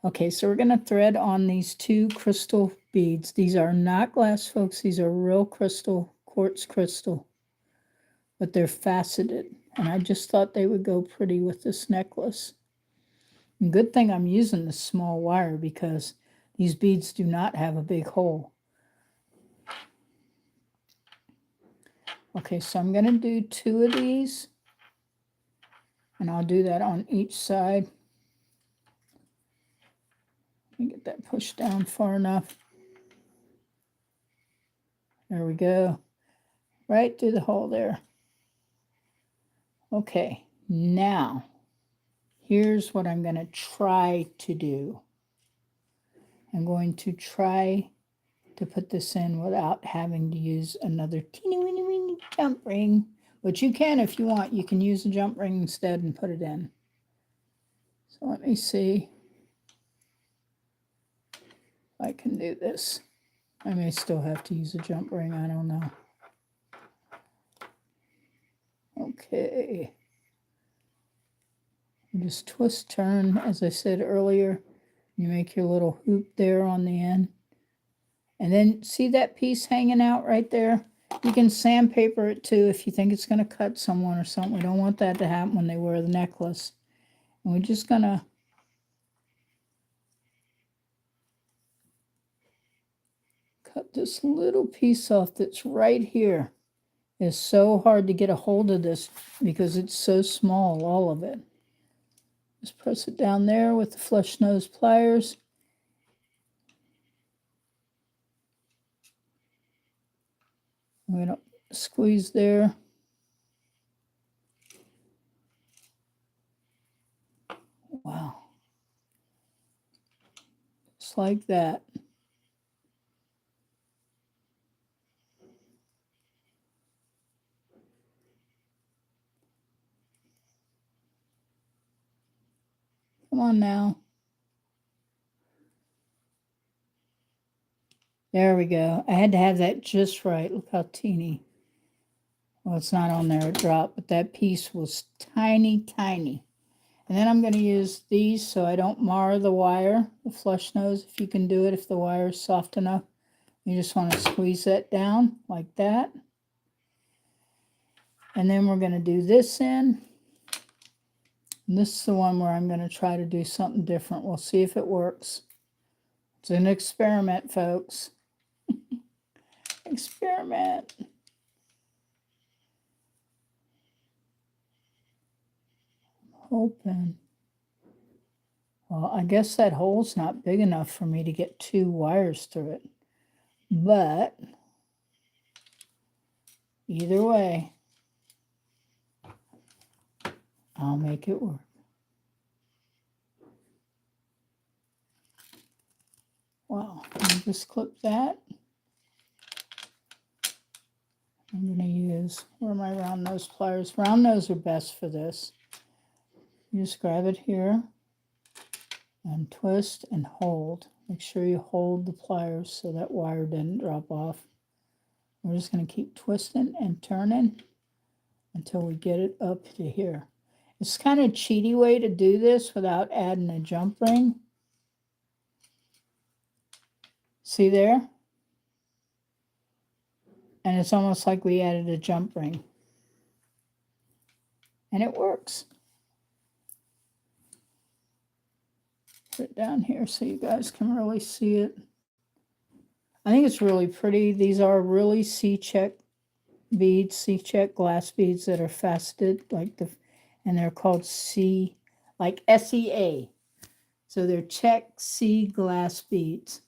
Okay, so we're going to thread on these 2 crystal beads. These are not glass, folks. These are real crystal, quartz crystal, but they're faceted. And I just thought they would go pretty with this necklace. And good thing I'm using this small wire because these beads do not have a big hole. Okay, so I'm going to do 2 of these, and I'll do that on each side. Let me get that pushed down far enough. There we go. Right through the hole there. Okay, now here's what I'm going to try to do. I'm going to try to put this in without having to use another teeny weeny weeny jump ring. But you can, if you want, you can use a jump ring instead and put it in. So let me see if I can do this. I may still have to use a jump ring, I don't know. Okay. You just twist, turn, as I said earlier. You make your little hoop there on the end. And then see that piece hanging out right there? You can sandpaper it too if you think it's going to cut someone or something. We don't want that to happen when they wear the necklace. And we're just going to cut this little piece off that's right here. It's so hard to get a hold of this because it's so small, all of it. Just press it down there with the flush nose pliers. I'm going to squeeze there. Wow. Just like that. Come on now. There we go. I had to have that just right. Look how teeny. Well, it's not on there, it dropped, but that piece was tiny, tiny. And then I'm going to use these so I don't mar the wire, the flush nose, if you can do it, if the wire is soft enough. You just want to squeeze that down like that. And then we're going to do this in. And this is the one where I'm going to try to do something different. We'll see if it works. It's an experiment, folks. Experiment. Open. Well, I guess that hole's not big enough for me to get 2 wires through it. But either way, I'll make it work. Wow, I'll just clip that. I'm going to use, where are my round nose pliers? Round nose are best for this. You just grab it here and twist and hold. Make sure you hold the pliers so that wire didn't drop off. We're just going to keep twisting and turning until we get it up to here. It's kind of a cheaty way to do this without adding a jump ring. See there? And it's almost like we added a jump ring. And it works. Put it down here so you guys can really see it. I think it's really pretty. These are really C-check beads, C-check glass beads that are faceted, like and they're called C, like SEA. So they're check C glass beads.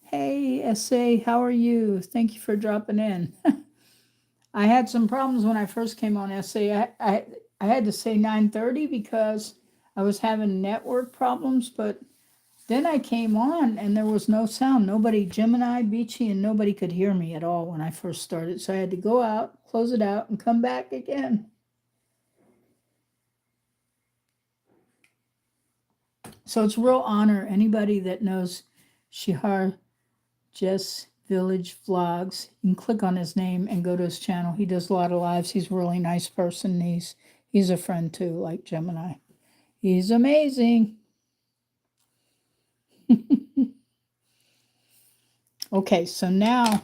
Hey, SA, how are you? Thank you for dropping in. I had some problems when I first came on SA. I had to say 9:30 because I was having network problems, but then I came on and there was no sound. Nobody, Gemini, Beachy, and nobody could hear me at all when I first started. So I had to go out, close it out, and come back again. So it's a real honor. Anybody that knows Shihar Jess Village Vlogs, you can click on his name and go to his channel. He does a lot of lives. He's a really nice person. He's a friend too, like Gemini. He's amazing. Okay, so now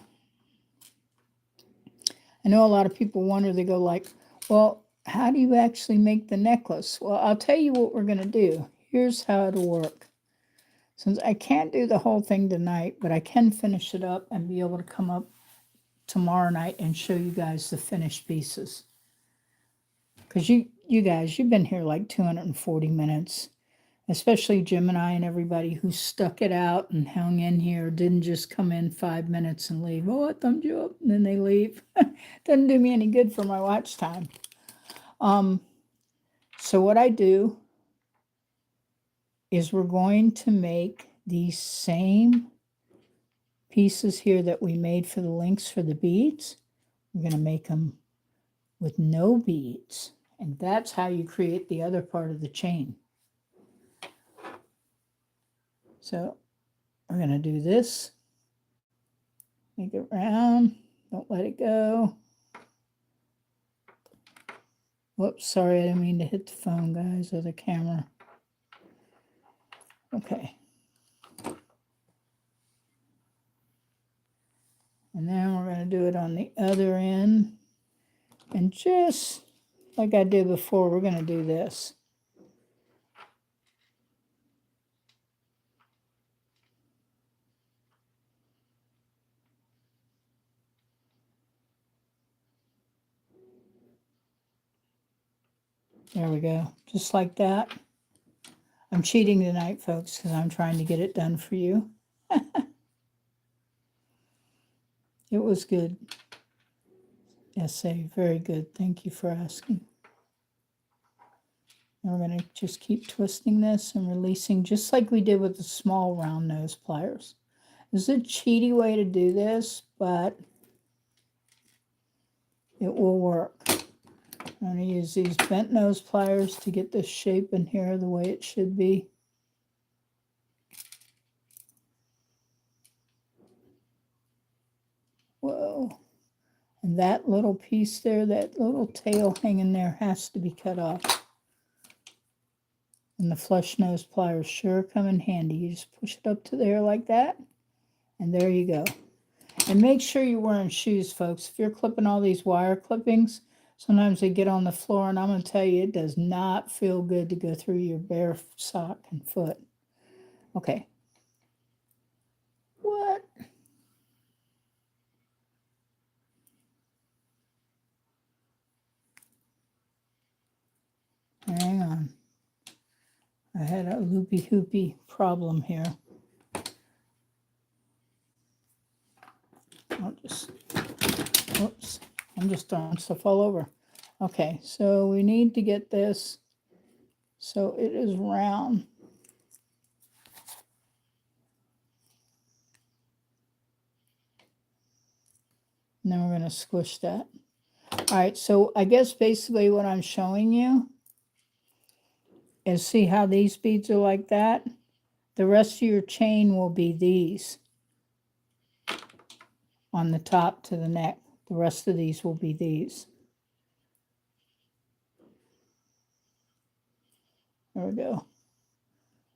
I know a lot of people wonder, they go like, well, how do you actually make the necklace? Well, I'll tell you what we're going to do. Here's how it'll work. Since I can't do the whole thing tonight, but I can finish it up and be able to come up tomorrow night and show you guys the finished pieces. Because you guys, you've been here like 240 minutes, especially Gemini and everybody who stuck it out and hung in here, didn't just come in 5 minutes and leave. Oh, I thumbed you up, and then they leave. Doesn't do me any good for my watch time. So what I do is we're going to make these same pieces here that we made for the links for the beads. We're going to make them with no beads. And that's how you create the other part of the chain. So we're going to do this. Make it round. Don't let it go. Whoops, sorry, I didn't mean to hit the phone, guys, or the camera. Okay. And then we're going to do it on the other end. And just like I did before, we're going to do this. There we go, just like that. I'm cheating tonight, folks, because I'm trying to get it done for you. It was good. Essay, very good. Thank you for asking. And we're going to just keep twisting this and releasing, just like we did with the small round nose pliers. This is a cheaty way to do this, but it will work. I'm going to use these bent nose pliers to get this shape in here the way it should be. Whoa. And that little piece there, that little tail hanging there has to be cut off. And the flush nose pliers sure come in handy. You just push it up to there like that, and there you go. And make sure you're wearing shoes, folks. If you're clipping all these wire clippings, sometimes they get on the floor, and I'm going to tell you, it does not feel good to go through your bare sock and foot. Okay. What? Hang on. I had a loopy-hoopy problem here. Whoops, I'm just throwing stuff all over. Okay, so we need to get this so it is round. And then we're going to squish that. All right, so I guess basically what I'm showing you is, see how these beads are like that? The rest of your chain will be these on the top to the neck. The rest of these will be these. There we go.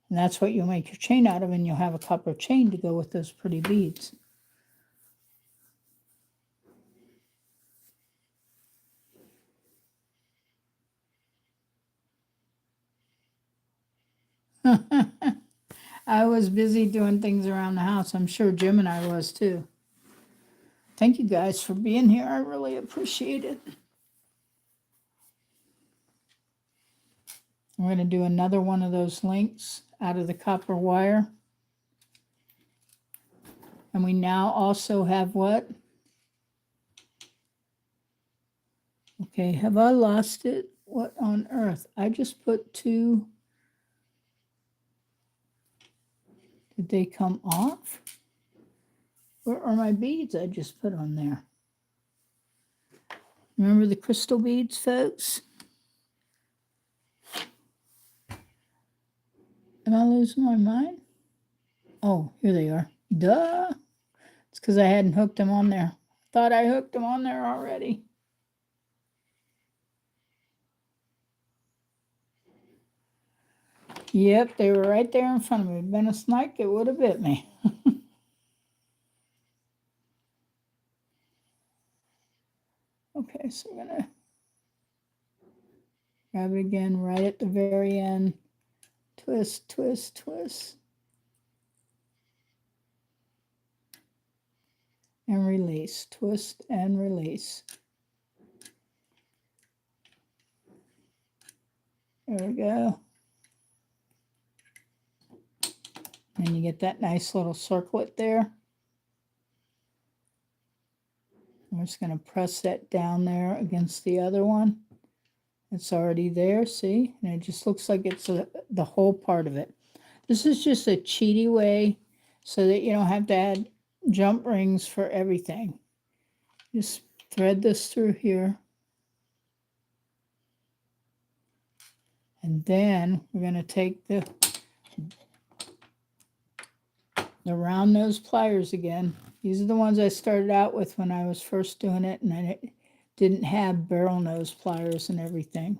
And that's what you'll make your chain out of, and you'll have a copper chain to go with those pretty beads. I was busy doing things around the house. I'm sure Jim and I was too. Thank you guys for being here. I really appreciate it. We're going to do another one of those links out of the copper wire. And we now also have what? Okay, have I lost it? What on earth? I just put two. Did they come off? Where are my beads I just put on there? Remember the crystal beads, folks? Am I losing my mind? Oh, here they are. Duh. It's because I hadn't hooked them on there. Thought I hooked them on there already. Yep, they were right there in front of me. Been a snake, it would have bit me. Okay, so we're gonna grab it again right at the very end. Twist, twist, twist. And release. Twist and release. There we go. And you get that nice little circlet there. I'm just going to press that down there against the other one. It's already there, see? And it just looks like it's the whole part of it. This is just a cheaty way so that you don't have to add jump rings for everything. Just thread this through here. And then we're going to take the round nose pliers again. These are the ones I started out with when I was first doing it, and I didn't have barrel nose pliers and everything.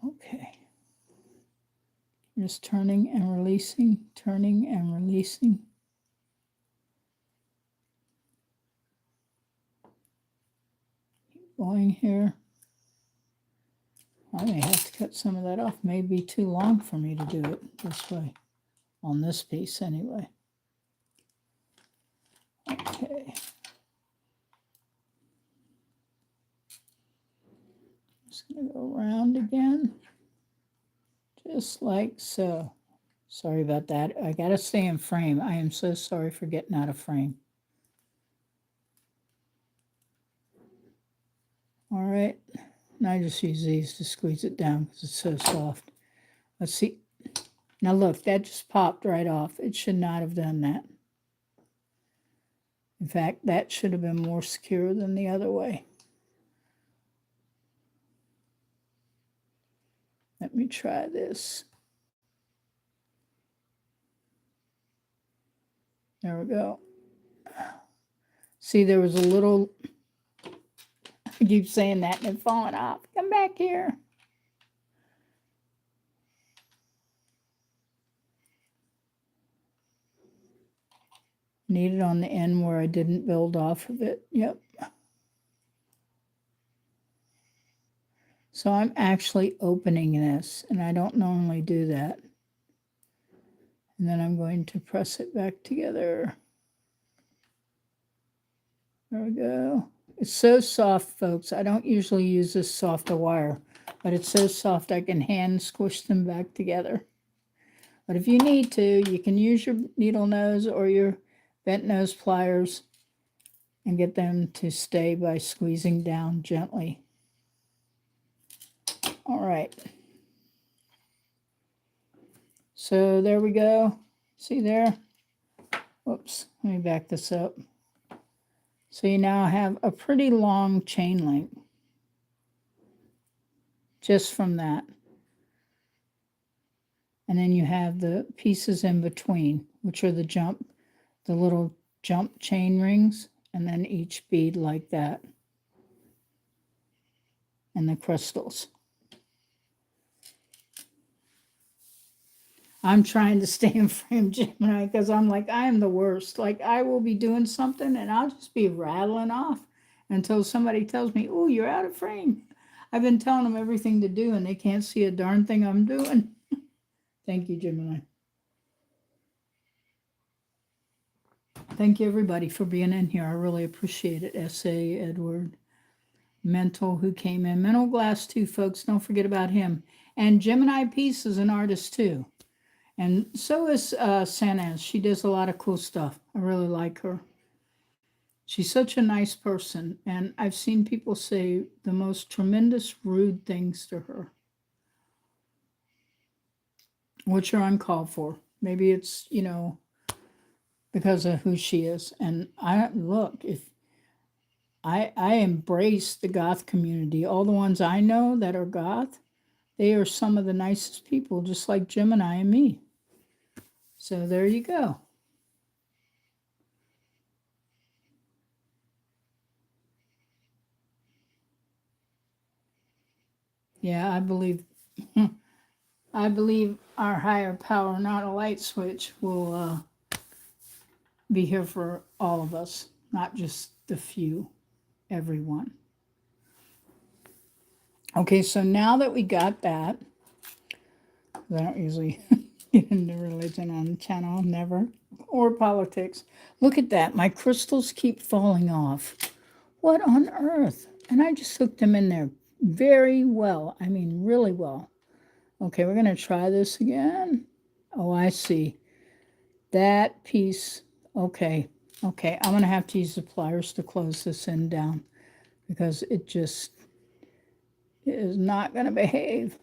Okay. Just turning and releasing, turning and releasing. Keep going here. I may have to cut some of that off. May be too long for me to do it this way. On this piece anyway. Okay. Just going to go around again. Just like so. Sorry about that. I got to stay in frame. I am so sorry for getting out of frame. All right. And I just use these to squeeze it down because it's so soft. Let's see. Now look, that just popped right off. It should not have done that. In fact, that should have been more secure than the other way. Let me try this. There we go. See, there was a little, I keep saying that and it's falling off. Come back here. Need it on the end where I didn't build off of it. Yep. So I'm actually opening this, and I don't normally do that. And then I'm going to press it back together. There we go. It's so soft, folks. I don't usually use this softer wire, but it's so soft I can hand squish them back together. But if you need to, you can use your needle nose or your bent nose pliers and get them to stay by squeezing down gently. All right. So there we go. See there? Whoops, let me back this up. So you now have a pretty long chain link just from that. And then you have the pieces in between, which are the little jump chain rings, and then each bead like that. And the crystals. I'm trying to stay in frame, Gemini, because I'm like, I am the worst. Like, I will be doing something and I'll just be rattling off until somebody tells me, oh, you're out of frame. I've been telling them everything to do and they can't see a darn thing I'm doing. Thank you, Gemini. Thank you, everybody, for being in here. I really appreciate it. S.A. Edward. Mental, who came in. Mental Glass, too, folks. Don't forget about him. And Gemini Peace is an artist, too. And so is Sanaz. She does a lot of cool stuff. I really like her. She's such a nice person. And I've seen people say the most tremendous rude things to her, which are uncalled for. Maybe it's, because of who she is. And if I embrace the goth community, all the ones I know that are goth, they are some of the nicest people, just like Gemini and me. So there you go. Yeah, I believe our higher power, not a light switch, will be here for all of us, not just the few, everyone. Okay, so now that we got that, I don't usually get into religion on the channel, never, or politics. Look at that, my crystals keep falling off. What on earth? And I just hooked them in there very well. I mean, really well. Okay, we're going to try this again. Oh, I see. That piece. Okay. Okay, I'm going to have to use the pliers to close this end down because it just is not going to behave.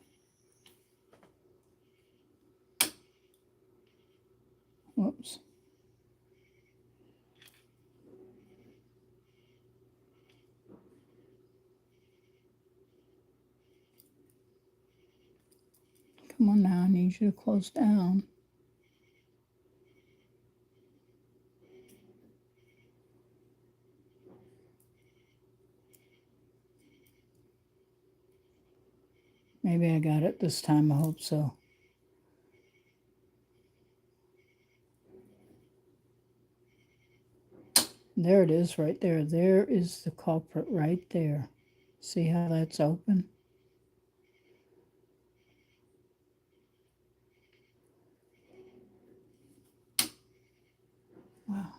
Whoops. Come on now, I need you to close down. Maybe I got it this time, I hope so. There it is right there. There is the culprit right there. See how that's open? Wow.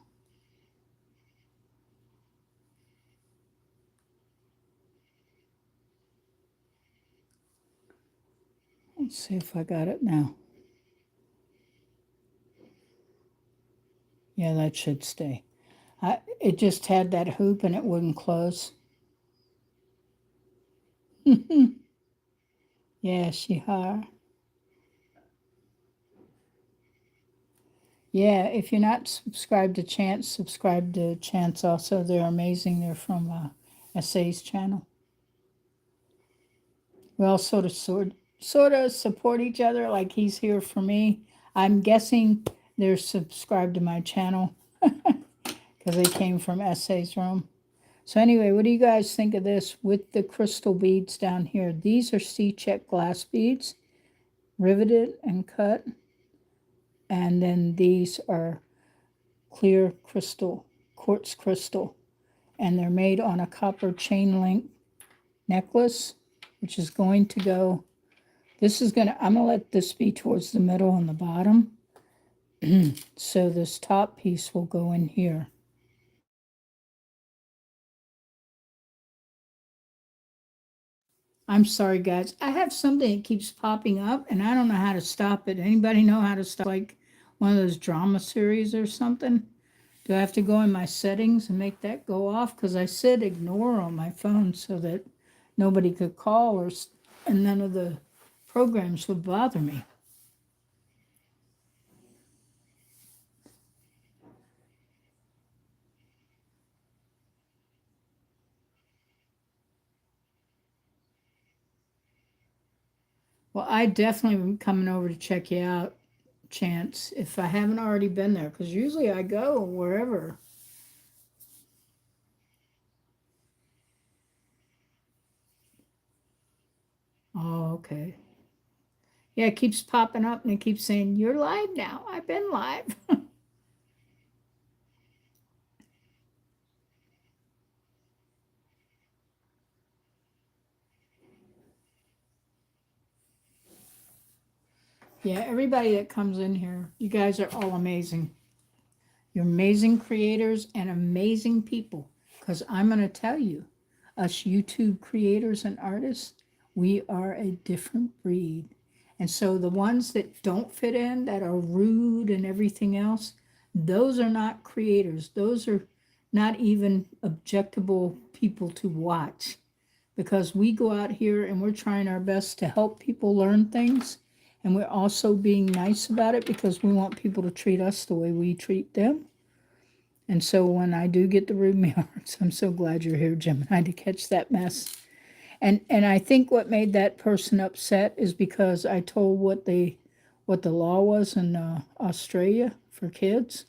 Let's see if I got it now. Yeah, that should stay. It just had that hoop and it wouldn't close. Yeah, she are. Yeah, if you're not subscribed to Chance, subscribe to Chance also. They're amazing. They're from SA's channel. We all sort of support each other. Like he's here for me. I'm guessing they're subscribed to my channel because they came from SA's room. So anyway, what do you guys think of this with the crystal beads down here? These are C-check glass beads, riveted and cut. And then these are clear crystal, quartz crystal. And they're made on a copper chain link necklace, which is going to go, I'm going to let this be towards the middle and the bottom. So this top piece will go in here. I'm sorry, guys. I have something that keeps popping up, and I don't know how to stop it. Anybody know how to stop, like one of those drama series or something? Do I have to go in my settings and make that go off? Because I said ignore on my phone so that nobody could call and none of the programs would bother me. Well, I definitely am coming over to check you out, Chance, if I haven't already been there, because usually I go wherever. Oh, okay. Yeah, it keeps popping up and it keeps saying, you're live now. I've been live. Yeah, everybody that comes in here, you guys are all amazing. You're amazing creators and amazing people. Because I'm going to tell you, us YouTube creators and artists, we are a different breed. And so the ones that don't fit in, that are rude and everything else, those are not creators. Those are not even objectable people to watch. Because we go out here and we're trying our best to help people learn things. And we're also being nice about it because we want people to treat us the way we treat them. And so when I do get the rude remarks, I'm so glad you're here, Gemini, to catch that mess. And I think what made that person upset is because I told what the law was in Australia for kids.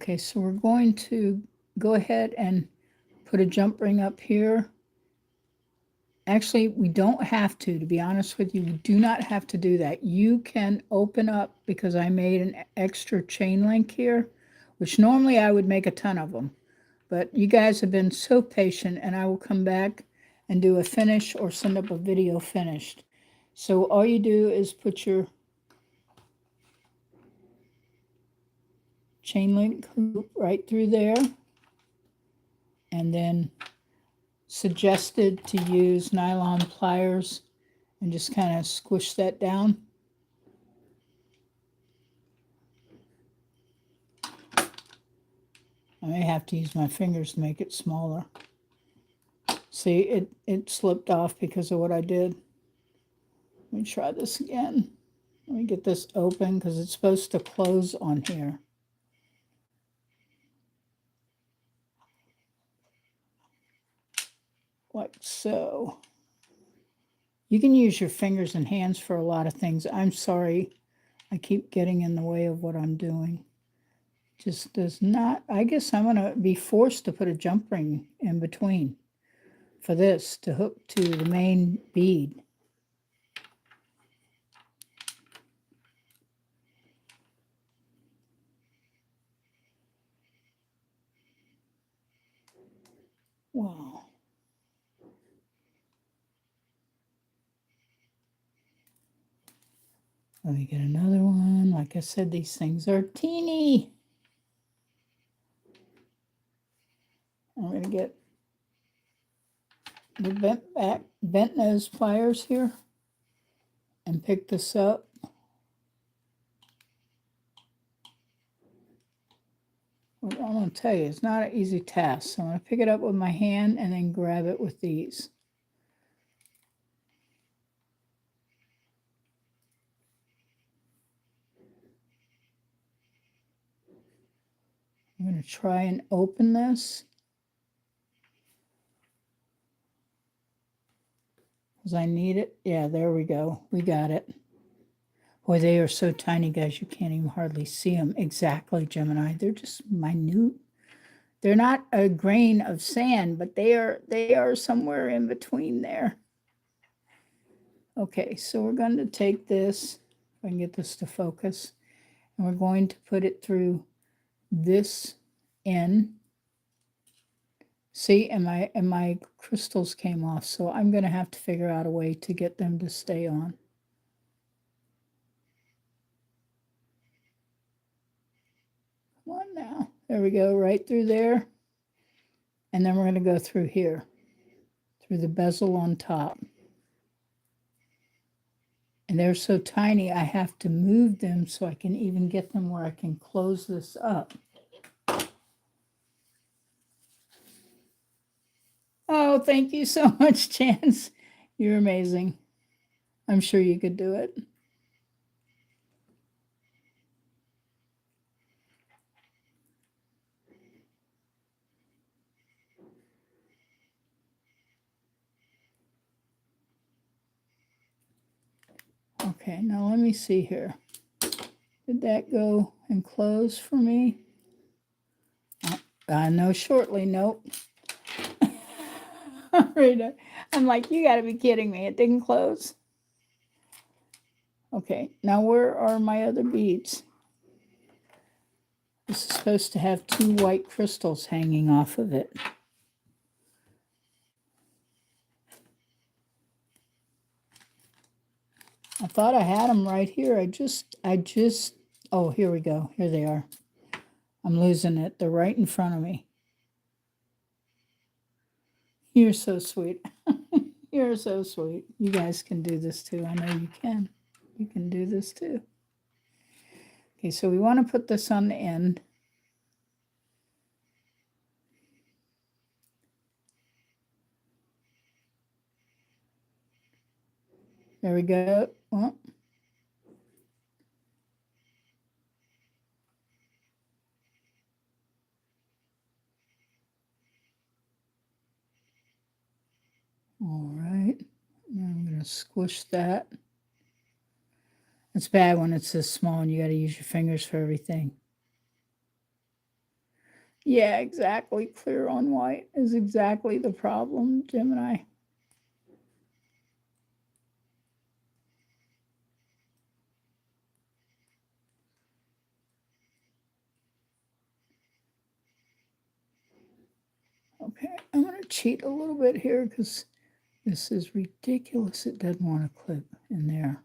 Okay, so we're going to go ahead and put a jump ring up here. Actually, we don't have to be honest with you. We do not have to do that. You can open up, because I made an extra chain link here, which normally I would make a ton of them. But you guys have been so patient, and I will come back and do a finish or send up a video finished. So all you do is put your chain link right through there, and then suggested to use nylon pliers and just kind of squish that down. I may have to use my fingers to make it smaller. See, it slipped off because of what I did. Let me try this again. Let me get this open because it's supposed to close on here. Like so. You can use your fingers and hands for a lot of things. I'm sorry, I keep getting in the way of what I'm doing. Just does not, I guess I'm going to be forced to put a jump ring in between for this to hook to the main bead. Wow. Let me get another one. Like I said, these things are teeny. I'm going to get the bent nose pliers here and pick this up. Well, I'm going to tell you, it's not an easy task. So I'm going to pick it up with my hand and then grab it with these. I'm going to try and open this, because I need it. Yeah, there we go. We got it. Boy, they are so tiny, guys. You can't even hardly see them. Exactly, Gemini. They're just minute. They're not a grain of sand, but they are somewhere in between there. Okay, so we're going to take this, if I can get this to focus, and we're going to put it through this end. See, and my crystals came off, so I'm going to have to figure out a way to get them to stay on. Come on now. There we go, right through there. And then we're going to go through here, through the bezel on top. And they're so tiny, I have to move them so I can even get them where I can close this up. Oh, thank you so much, Chance. You're amazing. I'm sure you could do it. Okay, now let me see here. Did that go and close for me? No, shortly, nope. I'm like, you got to be kidding me. It didn't close. Okay, now where are my other beads? This is supposed to have 2 white crystals hanging off of it. I thought I had them right here. Oh, here we go. Here they are. I'm losing it. They're right in front of me. You're so sweet. You're so sweet. You guys can do this too. I know you can. You can do this too. Okay, so we want to put this on the end. There we go. Oh. All right. Now I'm going to squish that. It's bad when it's this small and you got to use your fingers for everything. Yeah, exactly. Clear on white is exactly the problem, Gemini. Okay, I'm going to cheat a little bit here because this is ridiculous. It doesn't want to clip in there.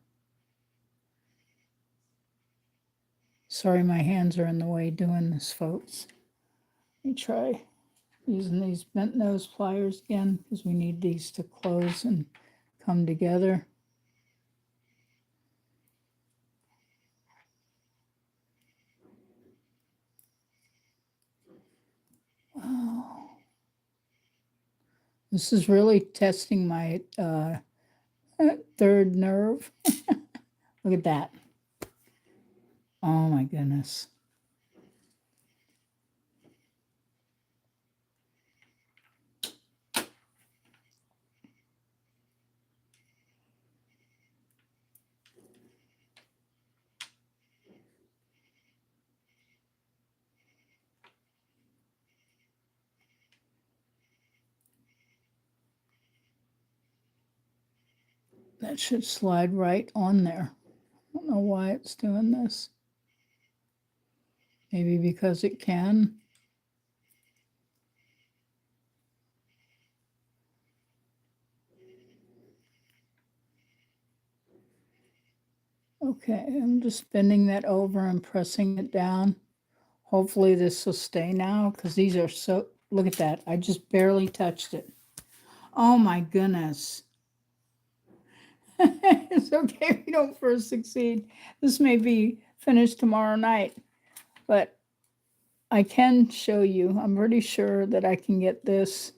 Sorry, my hands are in the way doing this, folks. Let me try using these bent nose pliers again because we need these to close and come together. Wow. This is really testing my third nerve. Look at that. Oh my goodness. That should slide right on there. I don't know why it's doing this. Maybe because it can. Okay, I'm just bending that over and pressing it down. Hopefully this will stay now because these are so, look at that. I just barely touched it. Oh my goodness. It's okay if you don't first succeed. This may be finished tomorrow night, but I can show you. I'm pretty sure that I can get this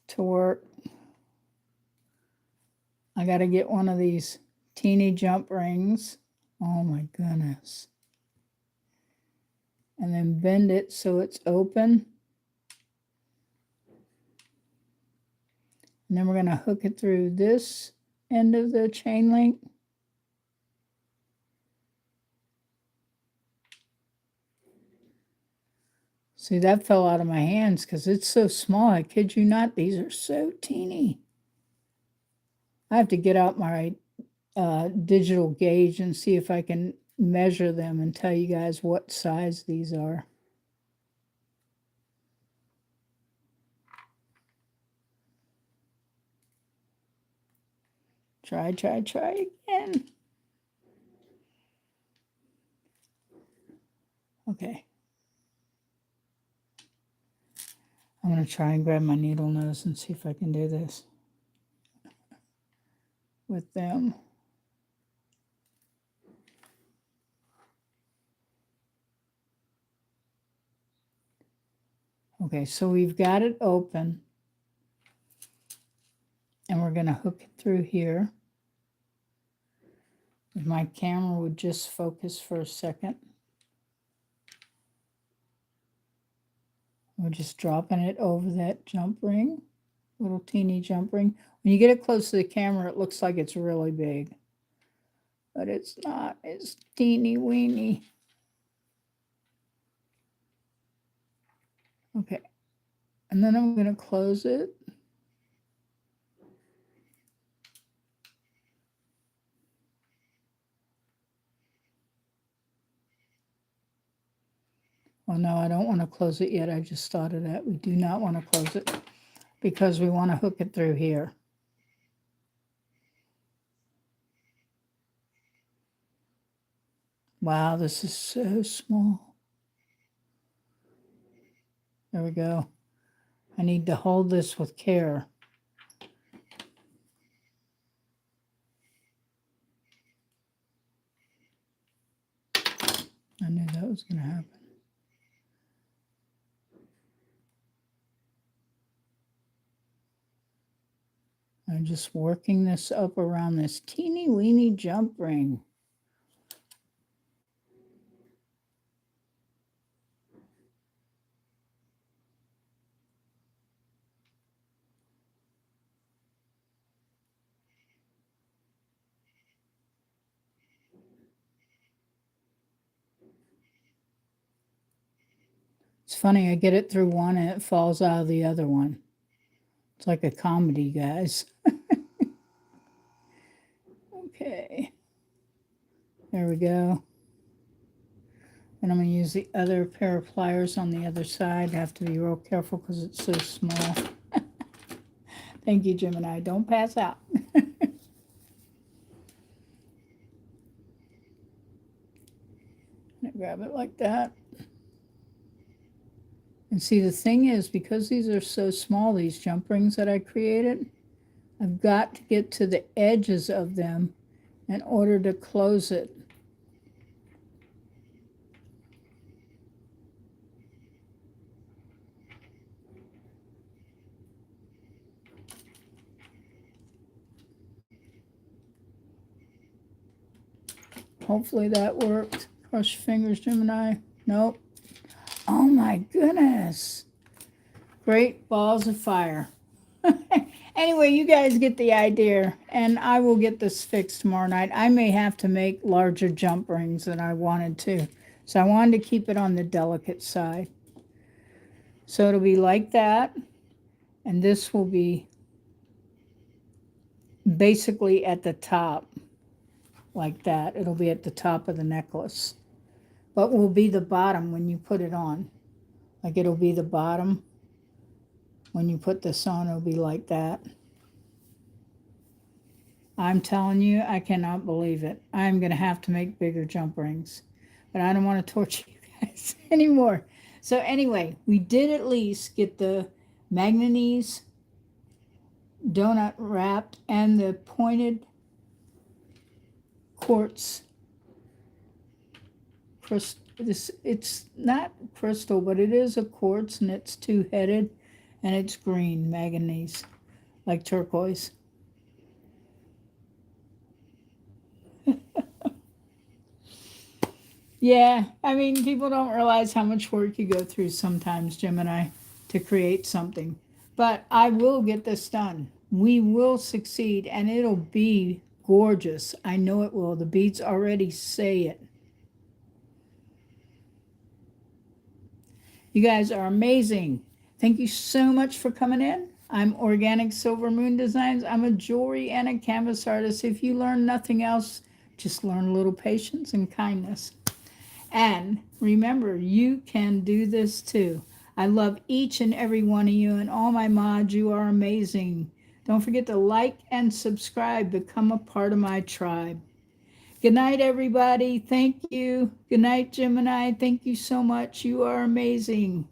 to work. I got to get one of these teeny jump rings. Oh my goodness. And then bend it so it's open. And then we're going to hook it through this end of the chain link. See, that fell out of my hands because it's so small. I kid you not. These are so teeny. I have to get out my digital gauge and see if I can measure them and tell you guys what size these are. Try again. Okay. I'm going to try and grab my needle nose and see if I can do this with them. Okay, so we've got it open. And we're going to hook it through here. If my camera would just focus for a second. We're just dropping it over that jump ring, little teeny jump ring. When you get it close to the camera, it looks like it's really big. But it's not, it's teeny weeny. Okay, and then I'm going to close it. Well, no, I don't want to close it yet. I just thought of that. We do not want to close it because we want to hook it through here. Wow, this is so small. There we go. I need to hold this with care. I knew that was going to happen. I'm just working this up around this teeny weeny jump ring. funny, I get it through one and it falls out of the other one. It's like a comedy, guys. Okay. There we go. And I'm going to use the other pair of pliers on the other side. I have to be real careful because it's so small. Thank you, Gemini. Don't pass out. Grab it like that. And see, the thing is, because these are so small, these jump rings that I created, I've got to get to the edges of them in order to close it. Hopefully that worked. Cross your fingers, Gemini. Nope. Oh my goodness. Great balls of fire. Anyway, you guys get the idea, and I will get this fixed tomorrow night. I may have to make larger jump rings than I wanted to. So I wanted to keep it on the delicate side. So it'll be like that, and this will be basically at the top, like that. It'll be at the top of the necklace, but will be the bottom when you put it on. Like it'll be the bottom. When you put this on, it'll be like that. I'm telling you, I cannot believe it. I'm going to have to make bigger jump rings. But I don't want to torture you guys anymore. So anyway, we did at least get the manganese donut wrapped and the pointed quartz. It's not crystal, but it is a quartz, and it's two-headed, and it's green manganese, like turquoise. Yeah, I mean, people don't realize how much work you go through sometimes, Gemini, to create something. But I will get this done. We will succeed, and it'll be gorgeous. I know it will. The beads already say it. You guys are amazing. Thank you so much for coming in. I'm Organic Silver Moon Designs. I'm a jewelry and a canvas artist. If you learn nothing else, just learn a little patience and kindness. And remember, you can do this too. I love each and every one of you, and all my mods. You are amazing. Don't forget to like and subscribe. Become a part of my tribe. Good night, everybody. Thank you. Good night, Gemini. Thank you so much. You are amazing.